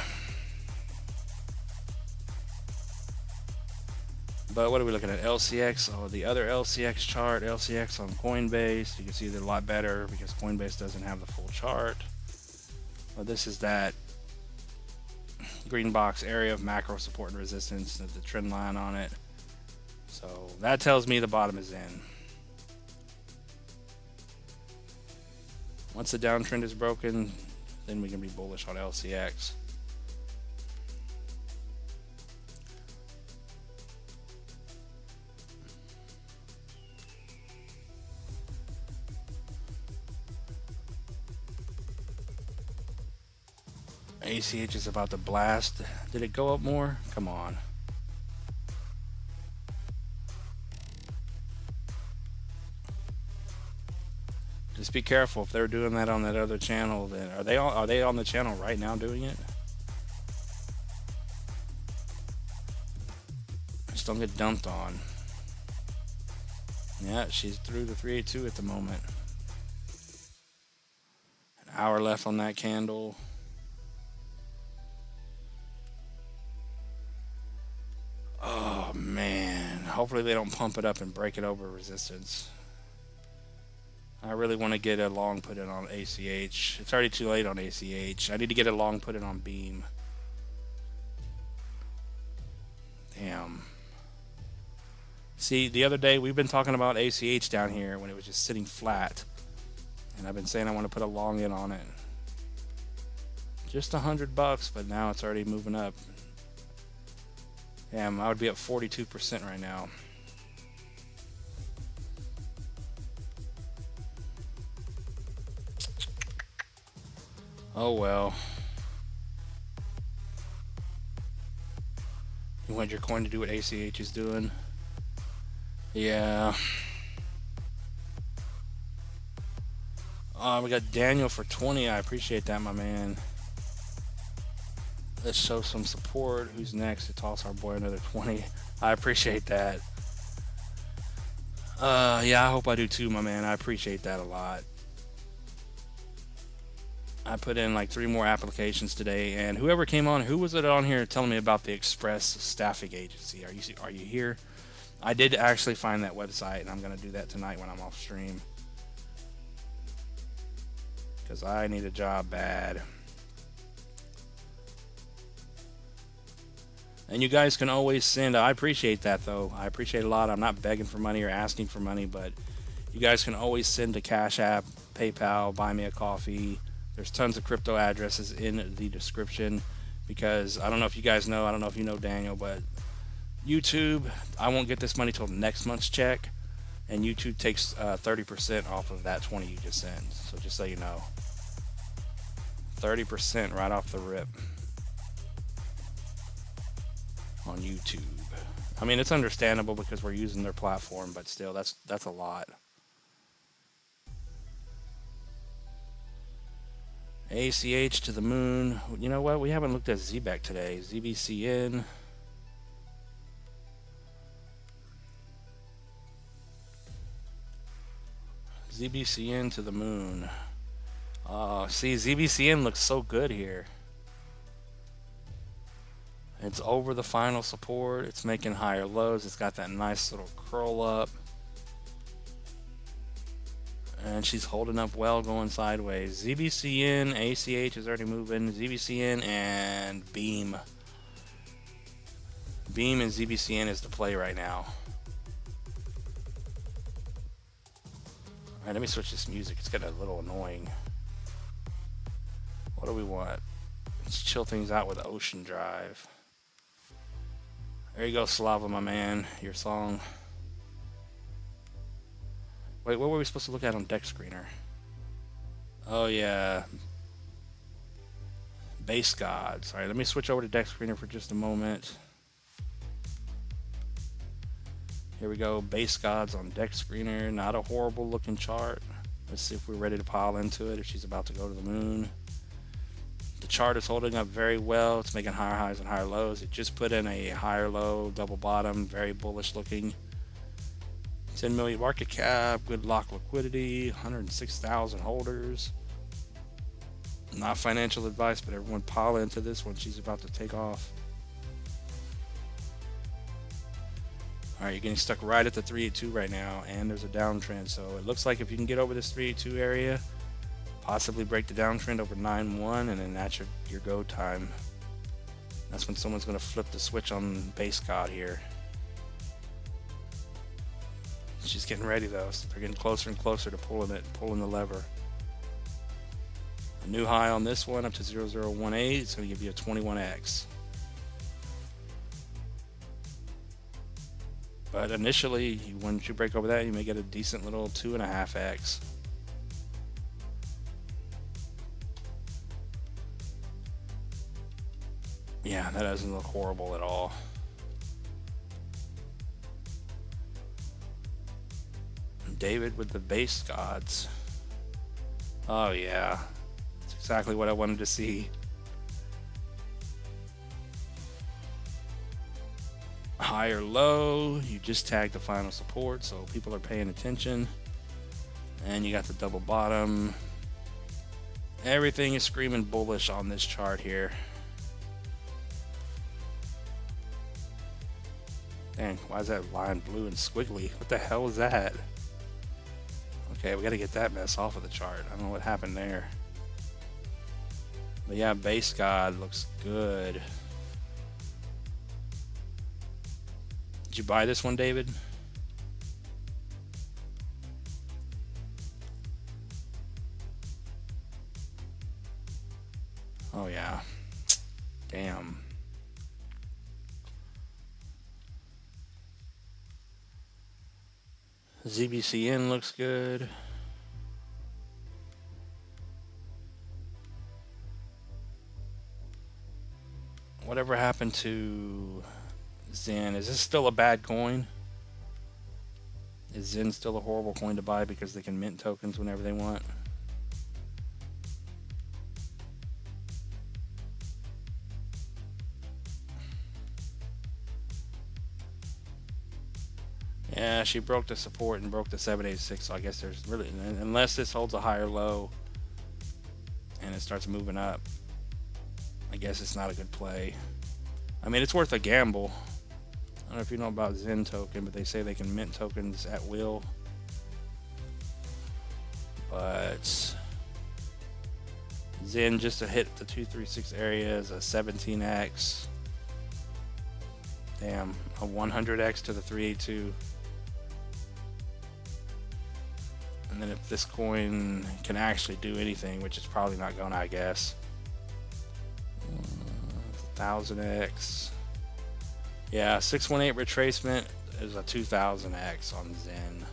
But what are we looking at? LCX, oh, the other LCX chart, LCX on Coinbase. You can see they're a lot better because Coinbase doesn't have the full chart. But this is that green box area of macro support and resistance, the trend line on it. So that tells me the bottom is in. Once the downtrend is broken, then we can be bullish on LCX. ACH is about to blast. Did it go up more? Come on. Just be careful. If they're doing that on that other channel, then are they on the channel right now doing it? Just don't get dumped on. Yeah, she's through the 382 at the moment. An hour left on that candle. Oh man, hopefully they don't pump it up and break it over resistance. I really want to get a long put in on ACH. It's already too late on ACH. I need to get a long put in on Beam. Damn. See, the other day we've been talking about ACH down here when it was just sitting flat. And I've been saying I want to put a long in on it. Just $100, but now it's already moving up. Damn, I would be at 42% right now. Oh well. You want your coin to do what ACH is doing? Yeah. We got Daniel for 20. I appreciate that, my man. Let's show some support. Who's next to toss our boy another 20? I appreciate that. Yeah, I hope I do too, my man. I appreciate that a lot. I put in like 3 more applications today, and whoever came on, who was it on here telling me about the Express Staffing Agency? Are you here? I did actually find that website, and I'm gonna do that tonight when I'm off stream because I need a job bad. And you guys can always send. I appreciate that though. I appreciate a lot. I'm not begging for money or asking for money, but you guys can always send to Cash App, PayPal, Buy Me a Coffee. There's tons of crypto addresses in the description because I don't know if you guys know, I don't know if you know Daniel, but YouTube, I won't get this money till next month's check, and YouTube takes 30% off of that 20 you just sent. So just so you know, 30% right off the rip on YouTube. I mean, it's understandable because we're using their platform, but still, that's a lot. ACH to the moon. You know what? We haven't looked at ZBEC today. ZBCN. ZBCN to the moon. See, ZBCN looks so good here. It's over the final support. It's making higher lows. It's got that nice little curl up. And she's holding up well, going sideways. ZBCN, ACH is already moving. ZBCN and Beam. Beam and ZBCN is the play right now. Alright, let me switch this music. It's getting a little annoying. What do we want? Let's chill things out with Ocean Drive. There you go, Slava, my man. Your song. Wait, what were we supposed to look at on Deck Screener? Oh, yeah. Base Gods. Alright, let me switch over to Deck Screener for just a moment. Here we go. Base Gods on Deck Screener. Not a horrible looking chart. Let's see if we're ready to pile into it, if she's about to go to the moon. The chart is holding up very well. It's making higher highs and higher lows. It just put in a higher low, double bottom, very bullish looking. 10 million market cap, good lock liquidity, 106,000 holders. Not financial advice, but everyone pile into this one. She's about to take off. All right, you're getting stuck right at the 382 right now, and there's a downtrend. So it looks like if you can get over this 382 area, possibly break the downtrend over 9-1, and then that's your go time. That's when someone's going to flip the switch on base god here. She's getting ready though. So they're getting closer and closer to pulling the lever. A new high on this one up to 0018. It's going to give you a 21x. But initially, once you break over that, you may get a decent little 2.5x. Yeah, that doesn't look horrible at all. David with the base gods. Oh yeah, that's exactly what I wanted to see. High or low, you just tag the final support, so people are paying attention. And you got the double bottom. Everything is screaming bullish on this chart here. Dang, why is that line blue and squiggly? What the hell is that? Okay, we got to get that mess off of the chart. I don't know what happened there. But yeah, base god looks good. Did you buy this one, David? Oh yeah. Damn. ZBCN looks good. Whatever happened to Zen? Is this still a bad coin? Is Zen still a horrible coin to buy because they can mint tokens whenever they want? Yeah, she broke the support and broke the 786, so I guess there's really, unless this holds a higher low and it starts moving up, I guess it's not a good play. I mean, it's worth a gamble. I don't know if you know about Zen token, but they say they can mint tokens at will. But Zen just to hit the 236 area is a 17x. Damn, a 100x to the 382. And then if this coin can actually do anything, which it's probably not gonna, I guess. 1000x. Yeah, 618 retracement is a 2000x on Zen.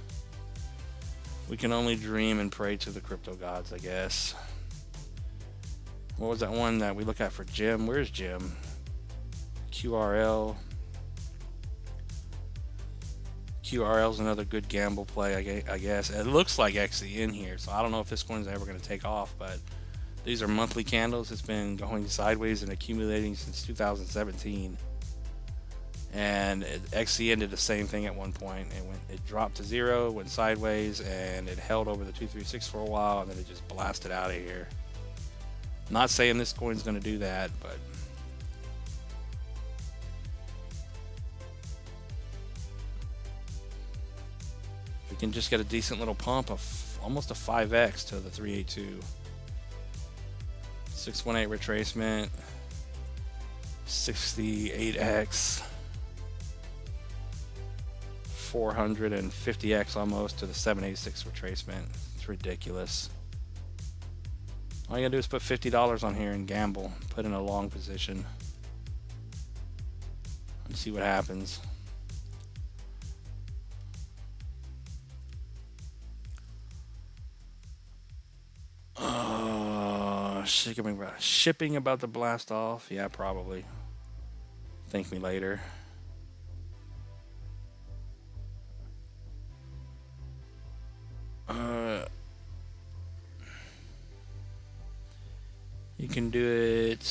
We can only dream and pray to the crypto gods, I guess. What was that one that we look at for Jim? Where's Jim? QRL. QRL's another good gamble play, I guess. It looks like XE in here, so I don't know if this coin's ever going to take off, but these are monthly candles. It's been going sideways and accumulating since 2017. And XE did the same thing at one point. It dropped to zero, went sideways, and it held over the 236 for a while, and then it just blasted out of here. Not saying this coin's going to do that, but we can just get a decent little pump of almost a 5x to the 382. 618 retracement, 68x, 450x almost to the 786 retracement. It's ridiculous. All you gotta do is put $50 on here and gamble. Put in a long position and see what happens. Shipping about the blast off. Yeah, probably. Thank me later. You can do it.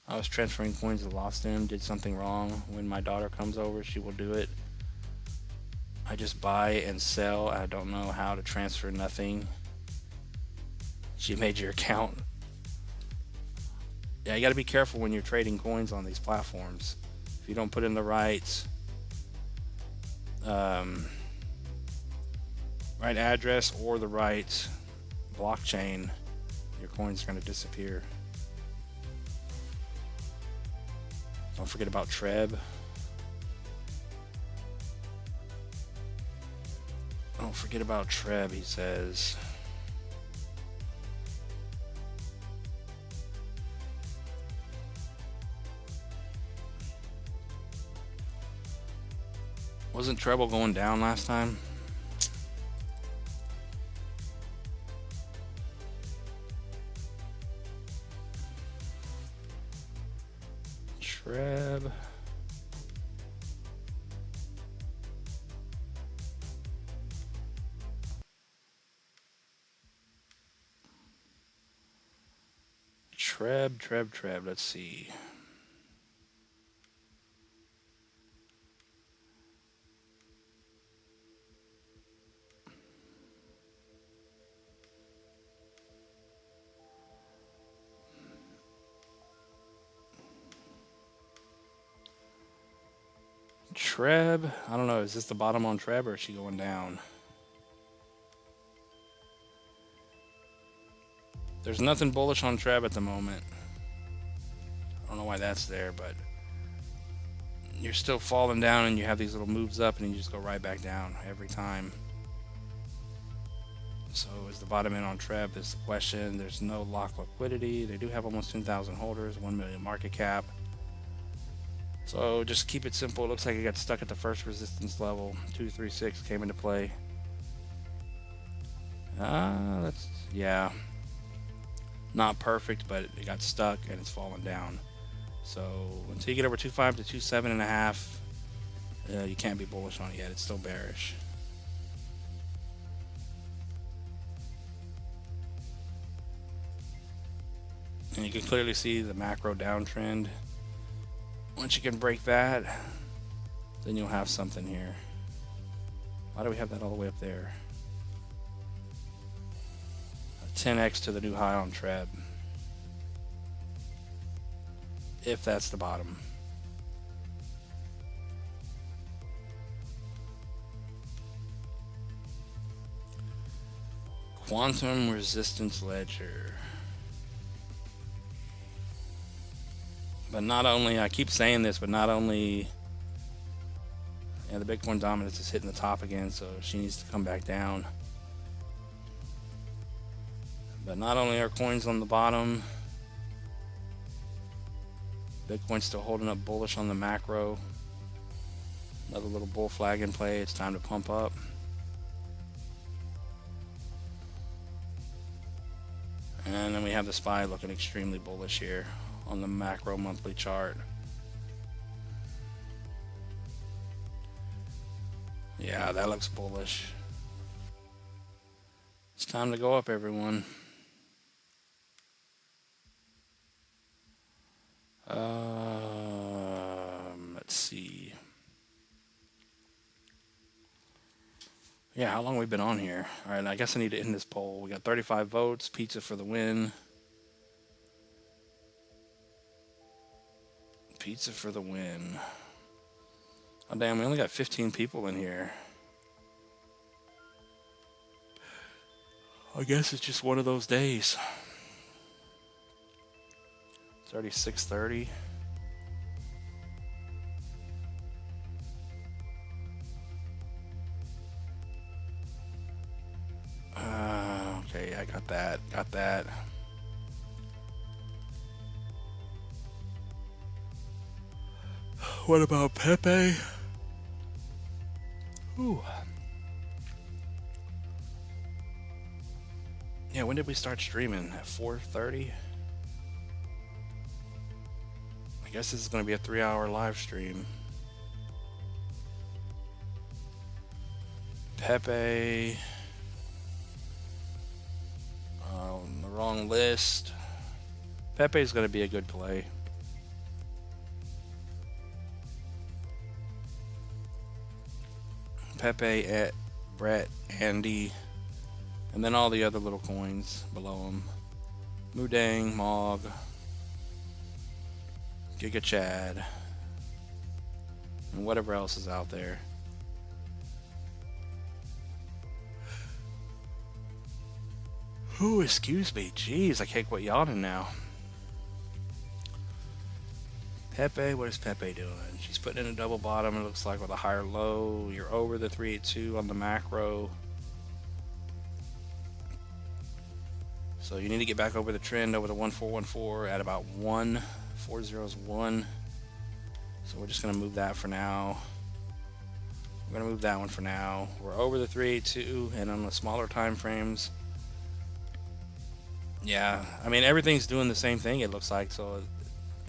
I was transferring coins and lost them. Did something wrong. When my daughter comes over, she will do it. I just buy and sell. I don't know how to transfer nothing. She made your account. Yeah, you got to be careful when you're trading coins on these platforms. If you don't put in the right address or the right blockchain, your coin's going to disappear. Don't forget about Treb. Don't forget about Treb, he says. Wasn't treble going down last time? Treb. Treb. Let's see. Treb. I don't know. Is this the bottom on Treb or is she going down? There's nothing bullish on Treb at the moment. I don't know why that's there, but you're still falling down and you have these little moves up and you just go right back down every time. So is the bottom in on Treb is the question. There's no lock liquidity. They do have almost 10,000 holders, 1 million market cap. So just keep it simple. It looks like it got stuck at the first resistance level. 236 came into play. Yeah. Not perfect, but it got stuck and it's fallen down. So until you get over 2.5 to 2.7.5, you can't be bullish on it yet. It's still bearish. And you can clearly see the macro downtrend. Once you can break that, then you'll have something here. Why do we have that all the way up there? 10x to the new high on Treb. If that's the bottom. Quantum resistance ledger. But not only, I keep saying this, but not only, the Bitcoin dominance is hitting the top again, so she needs to come back down. But not only are coins on the bottom, Bitcoin's still holding up bullish on the macro. Another little bull flag in play. It's time to pump up. And then we have the SPY looking extremely bullish here on the macro monthly chart. Yeah, that looks bullish. It's time to go up, everyone. Let's see. Yeah, how long have we been on here? All right, I guess I need to end this poll. We got 35 votes. Pizza for the win. Pizza for the win. Oh, damn, we only got 15 people in here. I guess it's just one of those days. It's already 6:30. Okay, I got that. What about Pepe? Ooh. Yeah, when did we start streaming? At 4:30? I guess this is going to be a 3-hour live stream. Pepe. On the wrong list. Pepe is going to be a good play. Pepe, Brett, Andy, and then all the other little coins below him. Mudang, Mog, Giga Chad, and whatever else is out there. Ooh, excuse me. Jeez, I can't quit yawning now. Pepe, what is Pepe doing? She's putting in a double bottom, it looks like, with a higher low. You're over the 382 on the macro. So you need to get back over the trend, over the 1414 at about 1,401. So we're just going to move that for now. We're going to move that one for now. We're over the 382, and on the smaller time frames, yeah, I mean, everything's doing the same thing, it looks like. So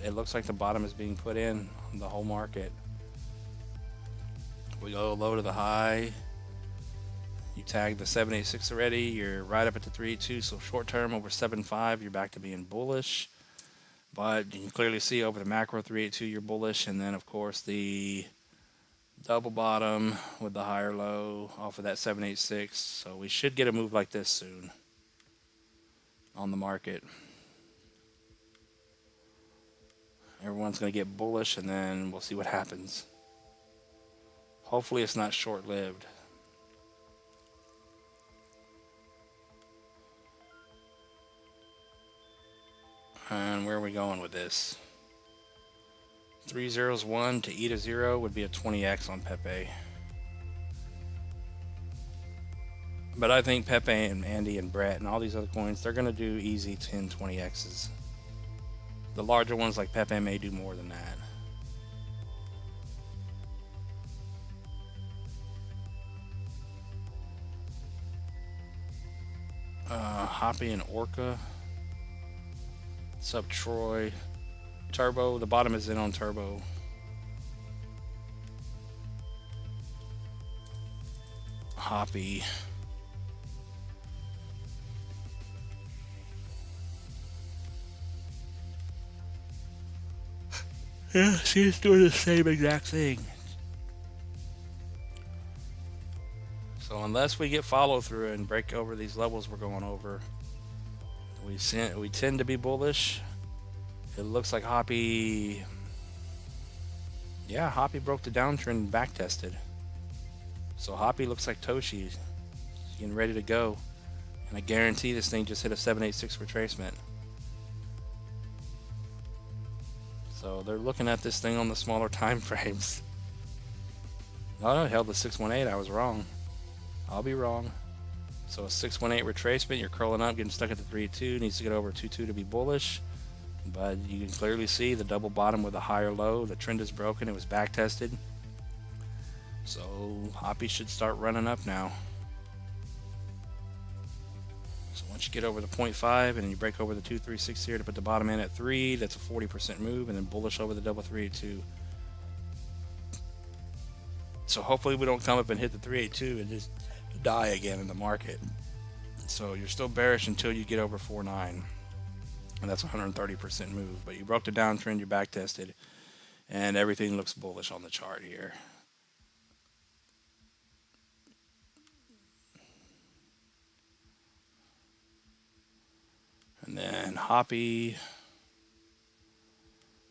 it looks like the bottom is being put in on the whole market. We go low to the high. You tag the 786 already. You're right up at the 382. So short term over 7.5, you're back to being bullish. But you can clearly see over the macro 382, you're bullish. And then, of course, the double bottom with the higher low off of that 786. So we should get a move like this soon on the market. Everyone's going to get bullish, and then we'll see what happens. Hopefully it's not short-lived. And where are we going with this? 3 zeros 1 to eat a 0 would be a 20x on Pepe. But I think Pepe and Andy and Brett and all these other coins, they're going to do easy 10, 20x's. The larger ones like Pepe may do more than that. Hoppy and Orca. Sub Troy. Turbo. The bottom is in on Turbo. Hoppy. Yeah, she's doing the same exact thing. So unless we get follow through and break over these levels we're going over, we tend to be bullish. It looks like Hoppy, yeah, Hoppy broke the downtrend and back tested. So Hoppy looks like Toshi getting ready to go, and I guarantee this thing just hit a 786 retracement. So they're looking at this thing on the smaller time frames. Oh no, it held the 618. I was wrong. I'll be wrong. So a 618 retracement, you're curling up, getting stuck at the 3.2, needs to get over 2.2 to be bullish. But you can clearly see the double bottom with a higher low. The trend is broken. It was back tested. So Hoppy should start running up now. So once you get over the 0.5 and you break over the 236 here to put the bottom in at 3, that's a 40% move, and then bullish over the double 382. So hopefully we don't come up and hit the 382 and just die again in the market. So you're still bearish until you get over 4.9, and that's a 130% move. But you broke the downtrend, you're back tested, and everything looks bullish on the chart here. And then Hoppy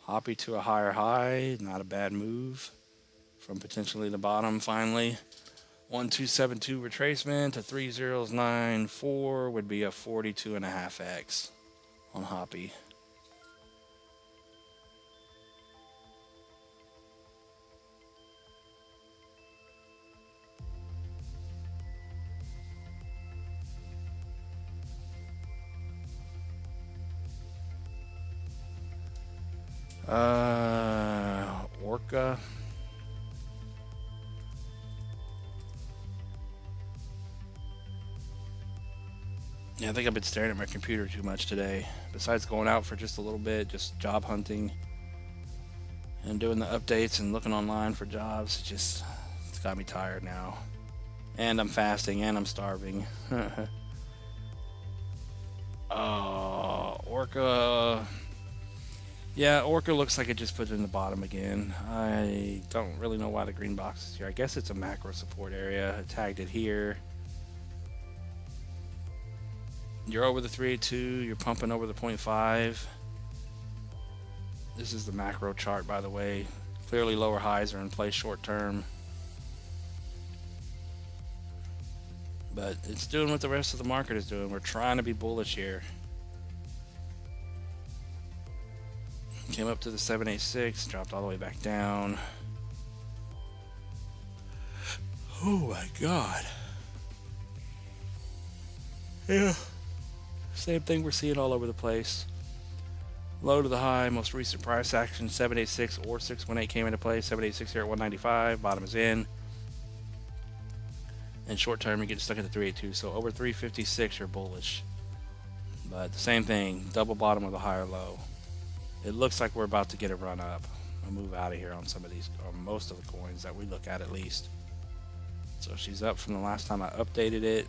to a higher high, not a bad move from potentially the bottom finally. 1272 retracement to 3094 would be a 42.5x on Hoppy. Orca. Yeah, I think I've been staring at my computer too much today. Besides going out for just a little bit, just job hunting and doing the updates and looking online for jobs, it's got me tired now. And I'm fasting and I'm starving. Orca. Yeah, Orca looks like it just put it in the bottom again. I don't really know why the green box is here. I guess it's a macro support area. I tagged it here. You're over the 382. You're pumping over the 0.5. This is the macro chart, by the way. Clearly lower highs are in place short term. But it's doing what the rest of the market is doing. We're trying to be bullish here. Came up to the 786, dropped all the way back down. Oh my god. Yeah. Same thing we're seeing all over the place. Low to the high, most recent price action, 786 or 618 came into play. 786 here at 195, bottom is in. And short term, you're getting stuck at the 382. So over 356, you're bullish. But the same thing, double bottom with a higher low. It looks like we're about to get a run up. I'll move out of here on some of these, or most of the coins that we look at least. So she's up from the last time I updated it.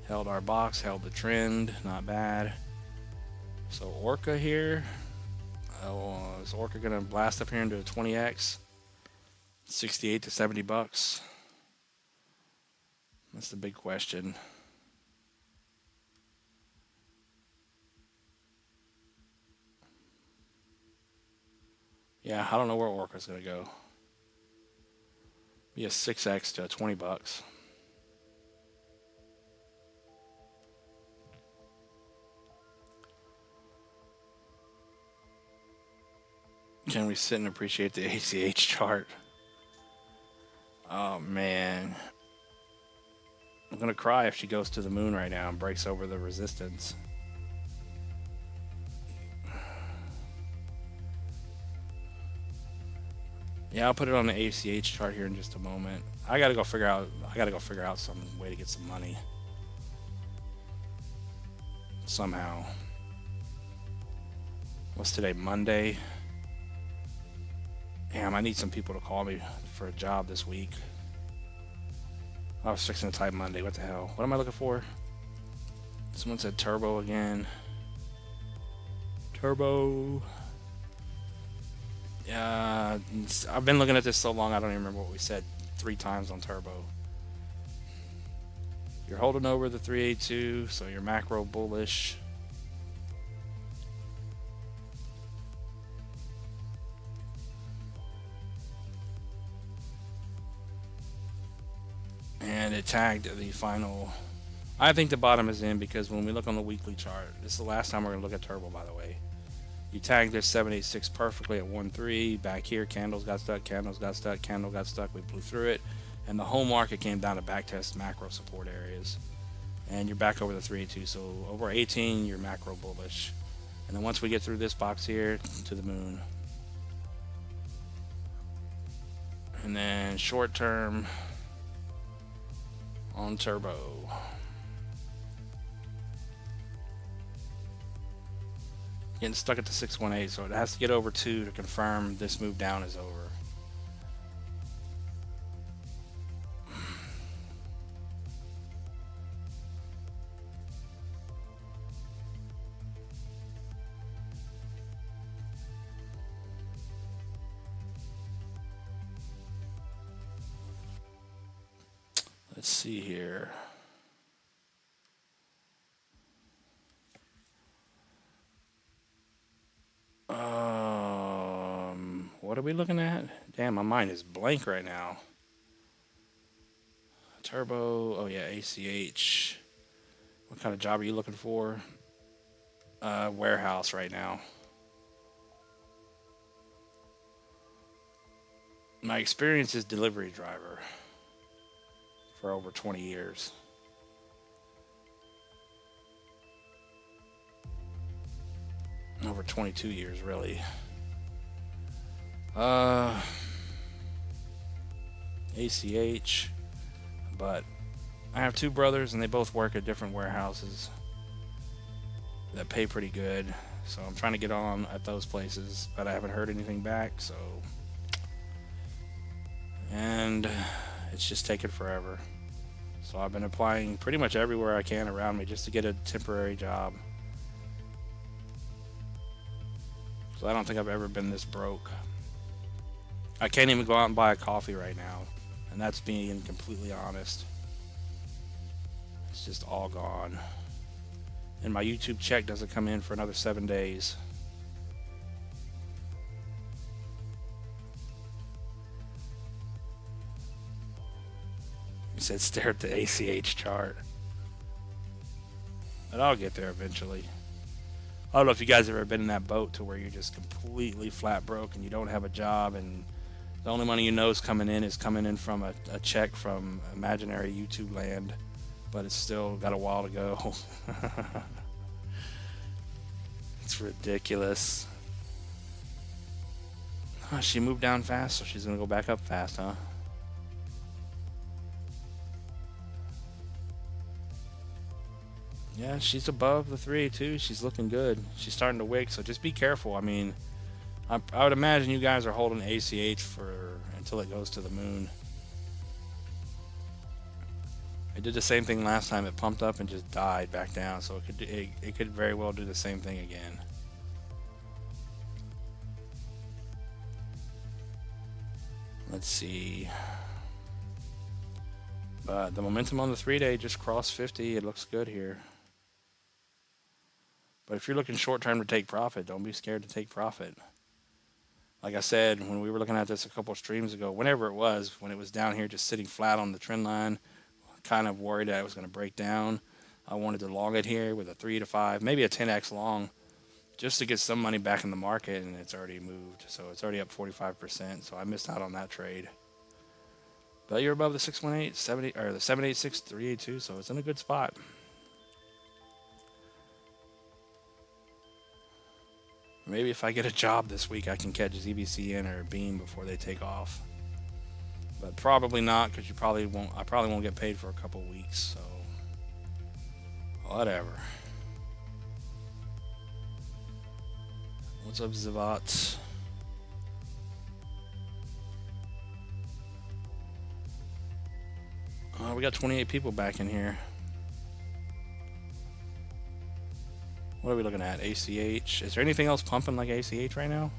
Held our box, held the trend, not bad. So Orca here. Oh, is Orca gonna blast up here into a 20x? 68 to 70 bucks. That's the big question. Yeah, I don't know where Orca's gonna go. Be a 6x to 20 bucks. Can we sit and appreciate the ACH chart? Oh man. I'm gonna cry if she goes to the moon right now and breaks over the resistance. Yeah, I'll put it on the ACH chart here in just a moment. I gotta go figure out some way to get some money. Somehow. What's today? Monday? Damn, I need some people to call me for a job this week. I was fixing to type Monday. What the hell? What am I looking for? Someone said turbo again. Turbo. Yeah, I've been looking at this so long I don't even remember what we said 3 times on turbo. You're holding over the 382, so you're macro bullish. And it tagged the final. I think the bottom is in because when we look on the weekly chart, this is the last time we're going to look at turbo, by the way. You tagged this 786 perfectly at 1.3. Back here, candles got stuck, candles got stuck, candle got stuck. We blew through it. And the whole market came down to backtest macro support areas. And you're back over the 382. So over 18, you're macro bullish. And then once we get through this box here, to the moon. And then short term on turbo. Getting stuck at the 618, so it has to get over 2 to confirm this move down is over. Let's see here. What are we looking at? Damn, my mind is blank right now. Turbo, oh yeah, ACH. What kind of job are you looking for? Warehouse right now. My experience is delivery driver for over 20 years. Over 22 years, really. ACH, but I have 2 brothers and they both work at different warehouses that pay pretty good, so I'm trying to get on at those places, but I haven't heard anything back, so, and it's just taking forever. So I've been applying pretty much everywhere I can around me just to get a temporary job. So I don't think I've ever been this broke. I can't even go out and buy a coffee right now, and that's being completely honest. It's just all gone. And my YouTube check doesn't come in for another 7 days. He said stare at the ACH chart. But I'll get there eventually. I don't know if you guys have ever been in that boat to where you're just completely flat broke and you don't have a job and the only money you know is coming in from a check from imaginary YouTube land, but it's still got a while to go. It's ridiculous. Oh, she moved down fast, so she's gonna go back up fast, huh? Yeah, she's above the 382. She's looking good. She's starting to wick, so just be careful. I mean, I would imagine you guys are holding ACH for until it goes to the moon. It did the same thing last time. It pumped up and just died back down, so it could very well do the same thing again. Let's see. But the momentum on the 3-day just crossed 50. It looks good here. But if you're looking short term to take profit, don't be scared to take profit. Like I said, when we were looking at this a couple of streams ago, whenever it was, when it was down here just sitting flat on the trend line, kind of worried that it was going to break down. I wanted to long it here with a 3 to 5, maybe a 10x long, just to get some money back in the market, and it's already moved. So it's already up 45%, so I missed out on that trade. But you're above the 618, 70, or the 786, 382, so it's in a good spot. Maybe if I get a job this week, I can catch ZBCN or Beam before they take off. But probably not, because I probably won't get paid for a couple weeks, so whatever. What's up, Zavat? We got 28 people back in here. What are we looking at? ACH. Is there anything else pumping like ACH right now?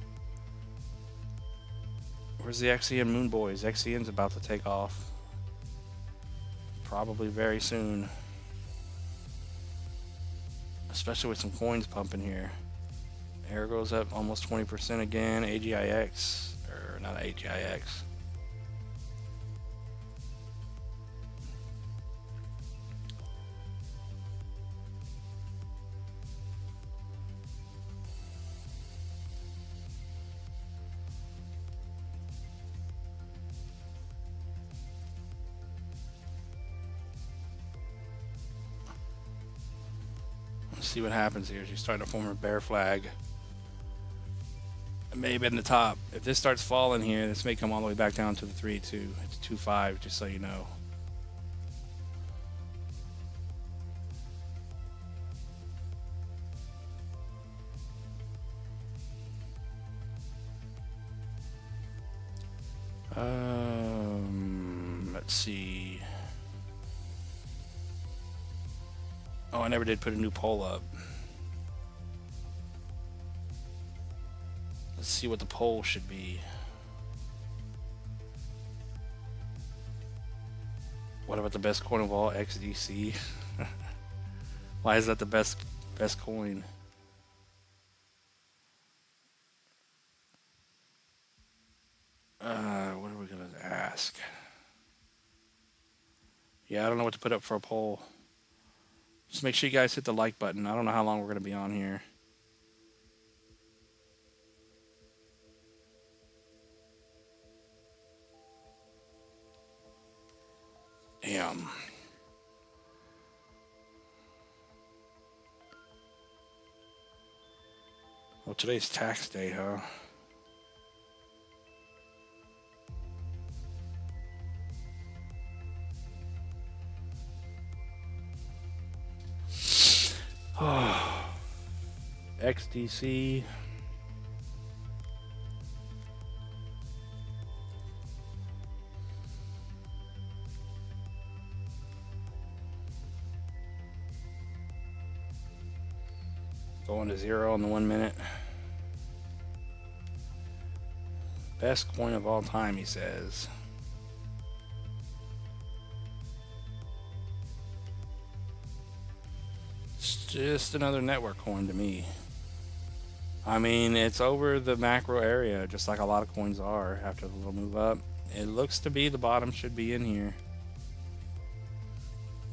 Where's the XEN Moon Boys? XEN's about to take off. Probably very soon. Especially with some coins pumping here. Air goes up almost 20% again. AGIX. Or not AGIX. See what happens here. She's starting to form a bear flag. Maybe in the top. If this starts falling here, this may come all the way back down to the 3-2. It's 2-5, just so you know. Let's see. Oh, I never did put a new poll up. Let's see what the poll should be. What about the best coin of all, XDC? Why is that the best coin? What are we gonna ask? Yeah, I don't know what to put up for a poll. Just make sure you guys hit the like button. I don't know how long we're going to be on here. Damn. Well, today's tax day, huh? XDC. Going to 0 in the 1 minute. Best coin of all time, he says. Just another network coin to me. I mean, it's over the macro area, just like a lot of coins are after the little move up. It looks to be the bottom should be in here.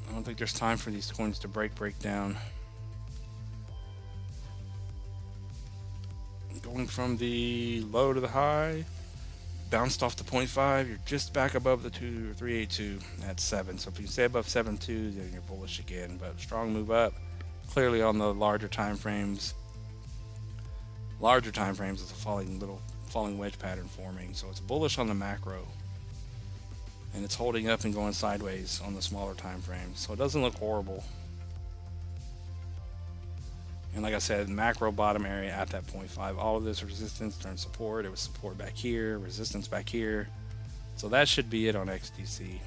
I don't think there's time for these coins to break down. Going from the low to the high, bounced off the 0.5, you're just back above the 382 at 7. So if you stay above 7.2, then you're bullish again. But strong move up. Clearly on the larger time frames is a falling wedge pattern forming, so it's bullish on the macro, and it's holding up and going sideways on the smaller time frames, so it doesn't look horrible. And like I said, macro bottom area at that 0.5. All of this resistance turned support. It was support back here, resistance back here. So that should be it on XDC.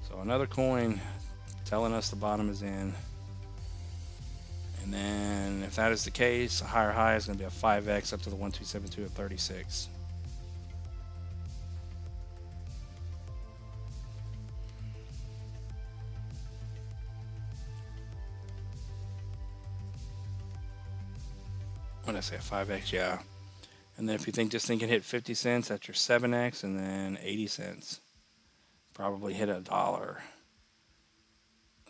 So another coin telling us the bottom is in. And then if that is the case, a higher high is going to be a 5x up to the 1272 at 36. What did I say, a 5x? Yeah. And then if you think this thing can hit 50 cents, that's your 7x, and then 80 cents. Probably hit $1.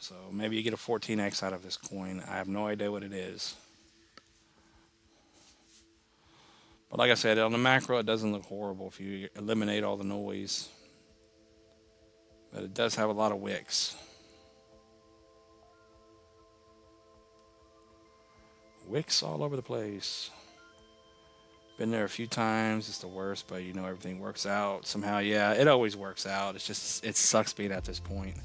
So maybe you get a 14x out of this coin. I have no idea what it is. But like I said, on the macro, it doesn't look horrible if you eliminate all the noise. But it does have a lot of wicks. Wicks all over the place. Been there a few times. It's the worst, but you know everything works out somehow. Yeah, it always works out. It's just, it sucks being at this point.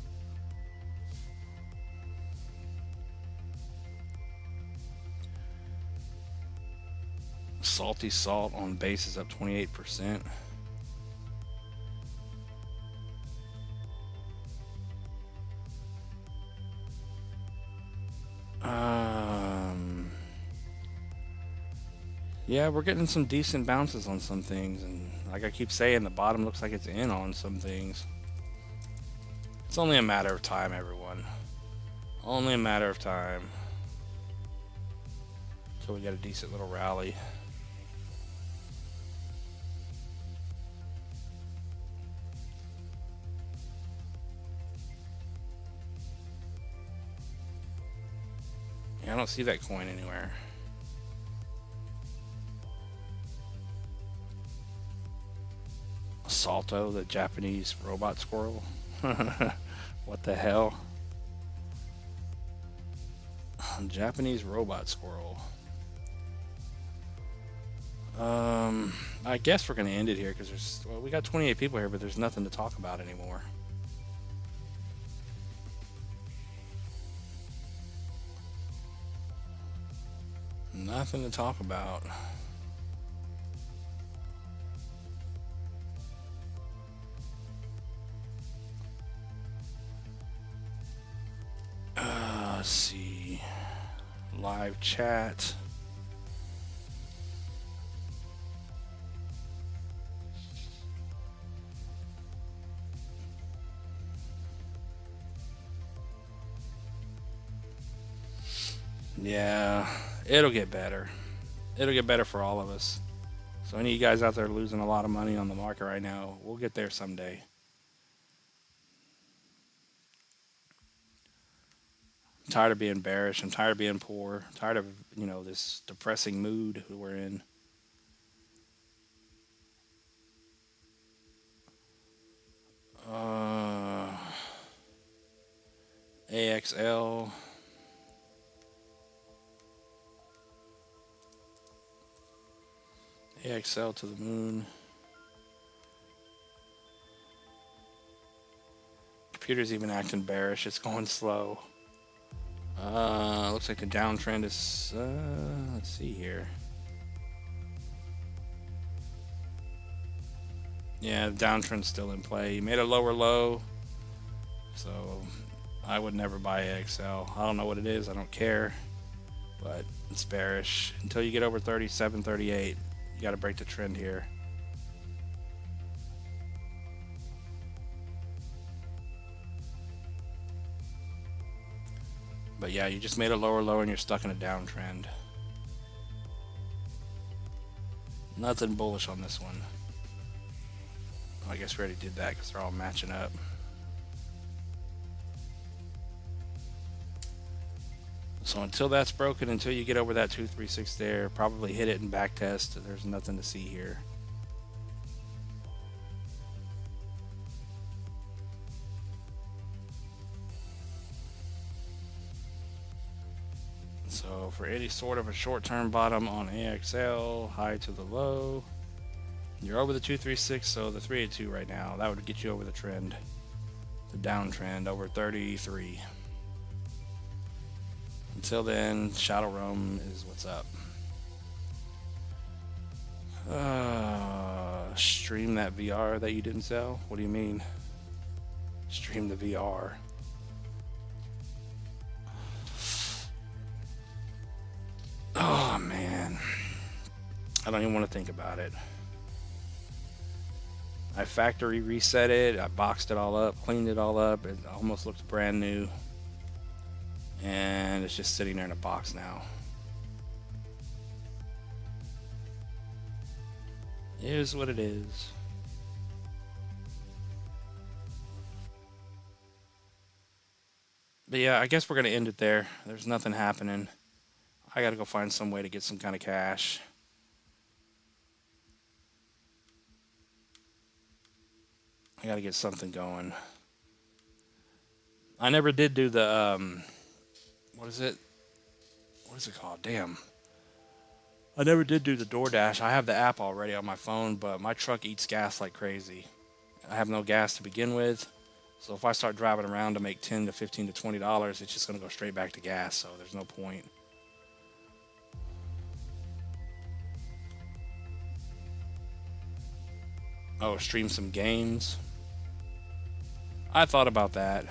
Salty salt on base is up 28%. Yeah, we're getting some decent bounces on some things, and like I keep saying, the bottom looks like it's in on some things. It's only a matter of time, everyone. Only a matter of time. So we get a decent little rally. Yeah, I don't see that coin anywhere. Salto, the Japanese robot squirrel. What the hell? Japanese robot squirrel. I guess we're gonna end it here because there's, well, we got 28 people here, but there's nothing to talk about anymore. Nothing to talk about. Let's see. Live chat. Yeah, it'll get better. It'll get better for all of us. So any of you guys out there losing a lot of money on the market right now, we'll get there someday. I'm tired of being bearish. I'm tired of being poor. I'm tired of, you know, this depressing mood we're in. AXL. AXL to the moon. Computer's even acting bearish. It's going slow. Looks like the downtrend is, let's see here. Yeah, the downtrend's still in play. You made a lower low, so I would never buy AXL. I don't know what it is. I don't care, but it's bearish. Until you get over 37, 38, you got to break the trend here. But yeah, you just made a lower low and you're stuck in a downtrend. Nothing bullish on this one. I guess we already did that because they're all matching up. So until that's broken, until you get over that 236 there, probably hit it and back test. There's nothing to see here. So for any sort of a short-term bottom on AXL, high to the low, you're over the 236, so the 382 right now, that would get you over the trend, the downtrend over 33. Until then, Shadow Realm is what's up. Stream that VR that you didn't sell? What do you mean? Stream the VR. Oh man, I don't even want to think about it. I factory reset it, I boxed it all up, cleaned it all up, it almost looks brand new. And it's just sitting there in a box now. It is what it is. But yeah, I guess we're going to end it there. There's nothing happening. I got to go find some way to get some kind of cash. I got to get something going. I never did do the, what is it? What is it called? Damn. I never did do the DoorDash. I have the app already on my phone, but my truck eats gas like crazy. I have no gas to begin with. So if I start driving around to make $10 to $15 to $20, it's just going to go straight back to gas. So there's no point. Oh, stream some games. I thought about that.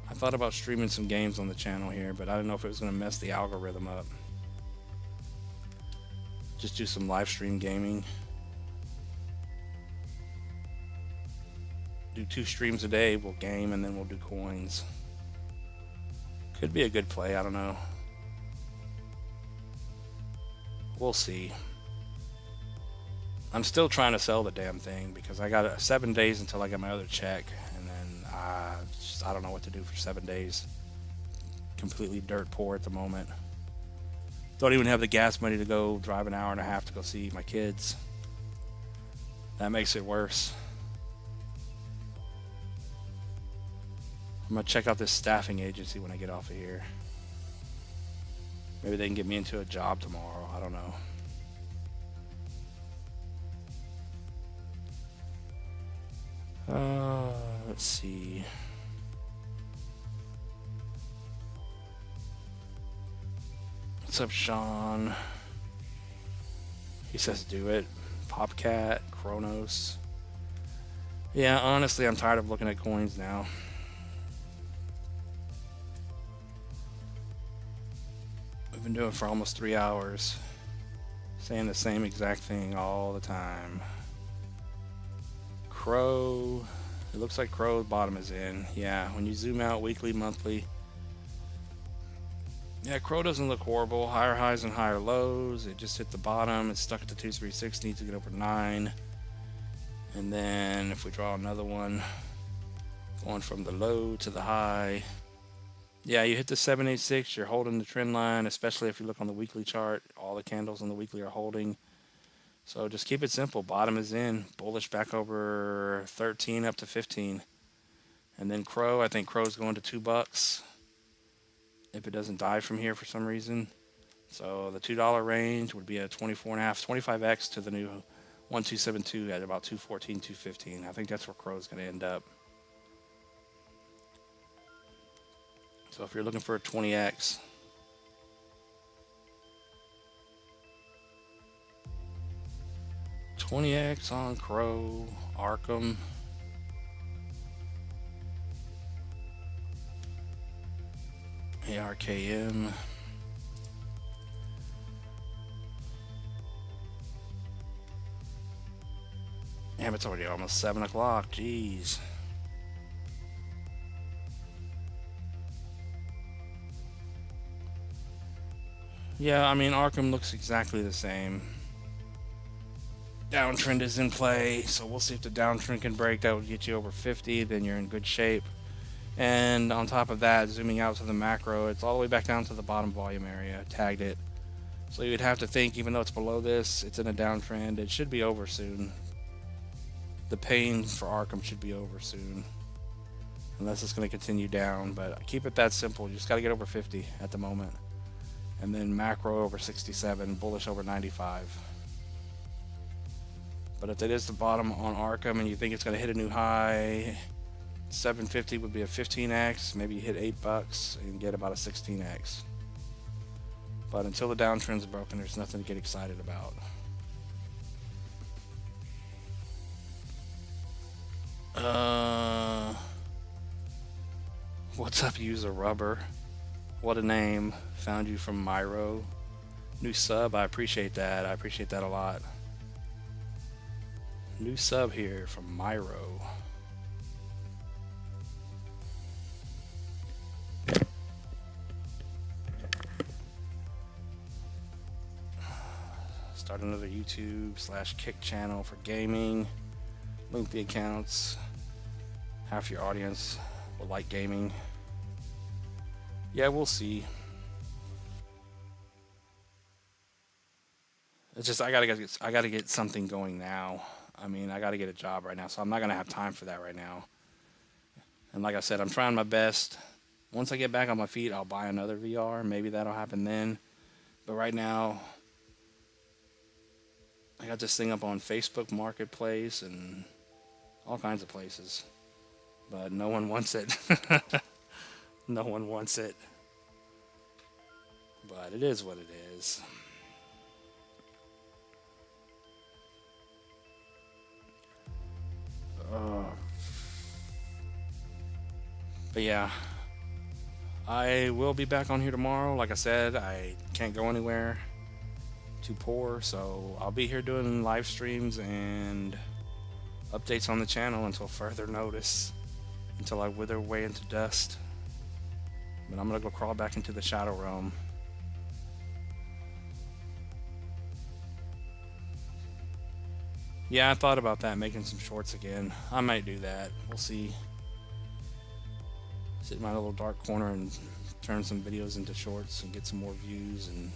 I thought about streaming some games on the channel here, but I didn't know if it was going to mess the algorithm up. Just do some live stream gaming. Do 2 streams a day, we'll game, and then we'll do coins. Could be a good play, I don't know. We'll see. I'm still trying to sell the damn thing because I got 7 days until I get my other check, and then I don't know what to do for 7 days. Completely dirt poor at the moment. Don't even have the gas money to go drive an hour and a half to go see my kids. That makes it worse. I'm gonna check out this staffing agency when I get off of here. Maybe they can get me into a job tomorrow. I don't know. Let's see. What's up, Sean? He says do it. Popcat, Kronos. Yeah, honestly, I'm tired of looking at coins now. We've been doing it for almost 3 hours. Saying the same exact thing all the time. Crow. It looks like Crow bottom is in. Yeah, when you zoom out weekly, monthly. Yeah, Crow doesn't look horrible. Higher highs and higher lows. It just hit the bottom. It's stuck at the 236. Needs to get over 9. And then if we draw another one, going from the low to the high. Yeah, you hit the 786. You're holding the trend line, especially if you look on the weekly chart. All the candles on the weekly are holding. So just keep it simple. Bottom is in. Bullish back over 13 up to 15. And then Crow, I think Crow's going to $2 if it doesn't die from here for some reason. So the $2 range would be a 24.5, 25x to the new 1272 at about 214, 215. I think that's where Crow's going to end up. So if you're looking for a 20x, on Crow, Arkham. ARKM. Damn, it's already almost 7 o'clock. Jeez. Yeah, I mean, Arkham looks exactly the same. Downtrend is in play, so we'll see if the downtrend can break. That would get you over 50, then you're in good shape. And on top of that, zooming out to the macro, it's all the way back down to the bottom volume area. Tagged it. So you'd have to think, even though it's below this, it's in a downtrend. It should be over soon. The pain for Arkham should be over soon. Unless it's going to continue down. But keep it that simple. You just got to get over 50 at the moment. And then macro over 67, bullish over 95. But if it is the bottom on Arkham and you think it's going to hit a new high, 750 would be a 15x. Maybe you hit $8 and get about a 16x. But until the downtrend's broken, there's nothing to get excited about. What's up, user rubber? What a name. Found you from Myro. New sub, I appreciate that. I appreciate that a lot. New sub here from Myro. Start another YouTube/Kick channel for gaming. Link the accounts. Half your audience will like gaming. Yeah, we'll see. It's just I gotta get something going now. I mean, I gotta get a job right now, so I'm not gonna have time for that right now. And like I said, I'm trying my best. Once I get back on my feet, I'll buy another VR. Maybe that'll happen then. But right now, I got this thing up on Facebook Marketplace and all kinds of places. But no one wants it. No one wants it. But it is what it is. But yeah, I will be back on here tomorrow. Like I said, I can't go anywhere. Too poor, so I'll be here doing live streams and updates on the channel until further notice, until I wither away into dust. But I'm gonna go crawl back into the shadow realm. Yeah, I thought about that, making some shorts again. I might do that. We'll see. Sit in my little dark corner and turn some videos into shorts and get some more views and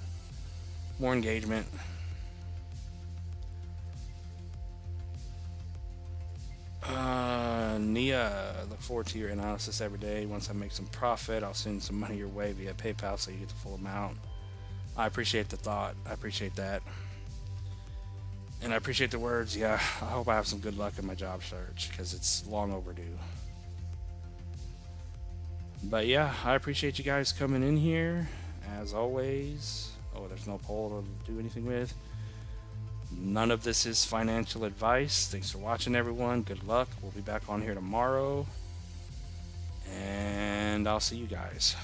more engagement. Nia, look forward to your analysis every day. Once I make some profit, I'll send some money your way via PayPal so you get the full amount. I appreciate the thought. I appreciate that. And I appreciate the words. Yeah, I hope I have some good luck in my job search because it's long overdue. But yeah, I appreciate you guys coming in here as always. Oh, there's no poll to do anything with. None of this is financial advice. Thanks for watching, everyone. Good luck. We'll be back on here tomorrow. And I'll see you guys.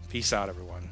Peace out, everyone.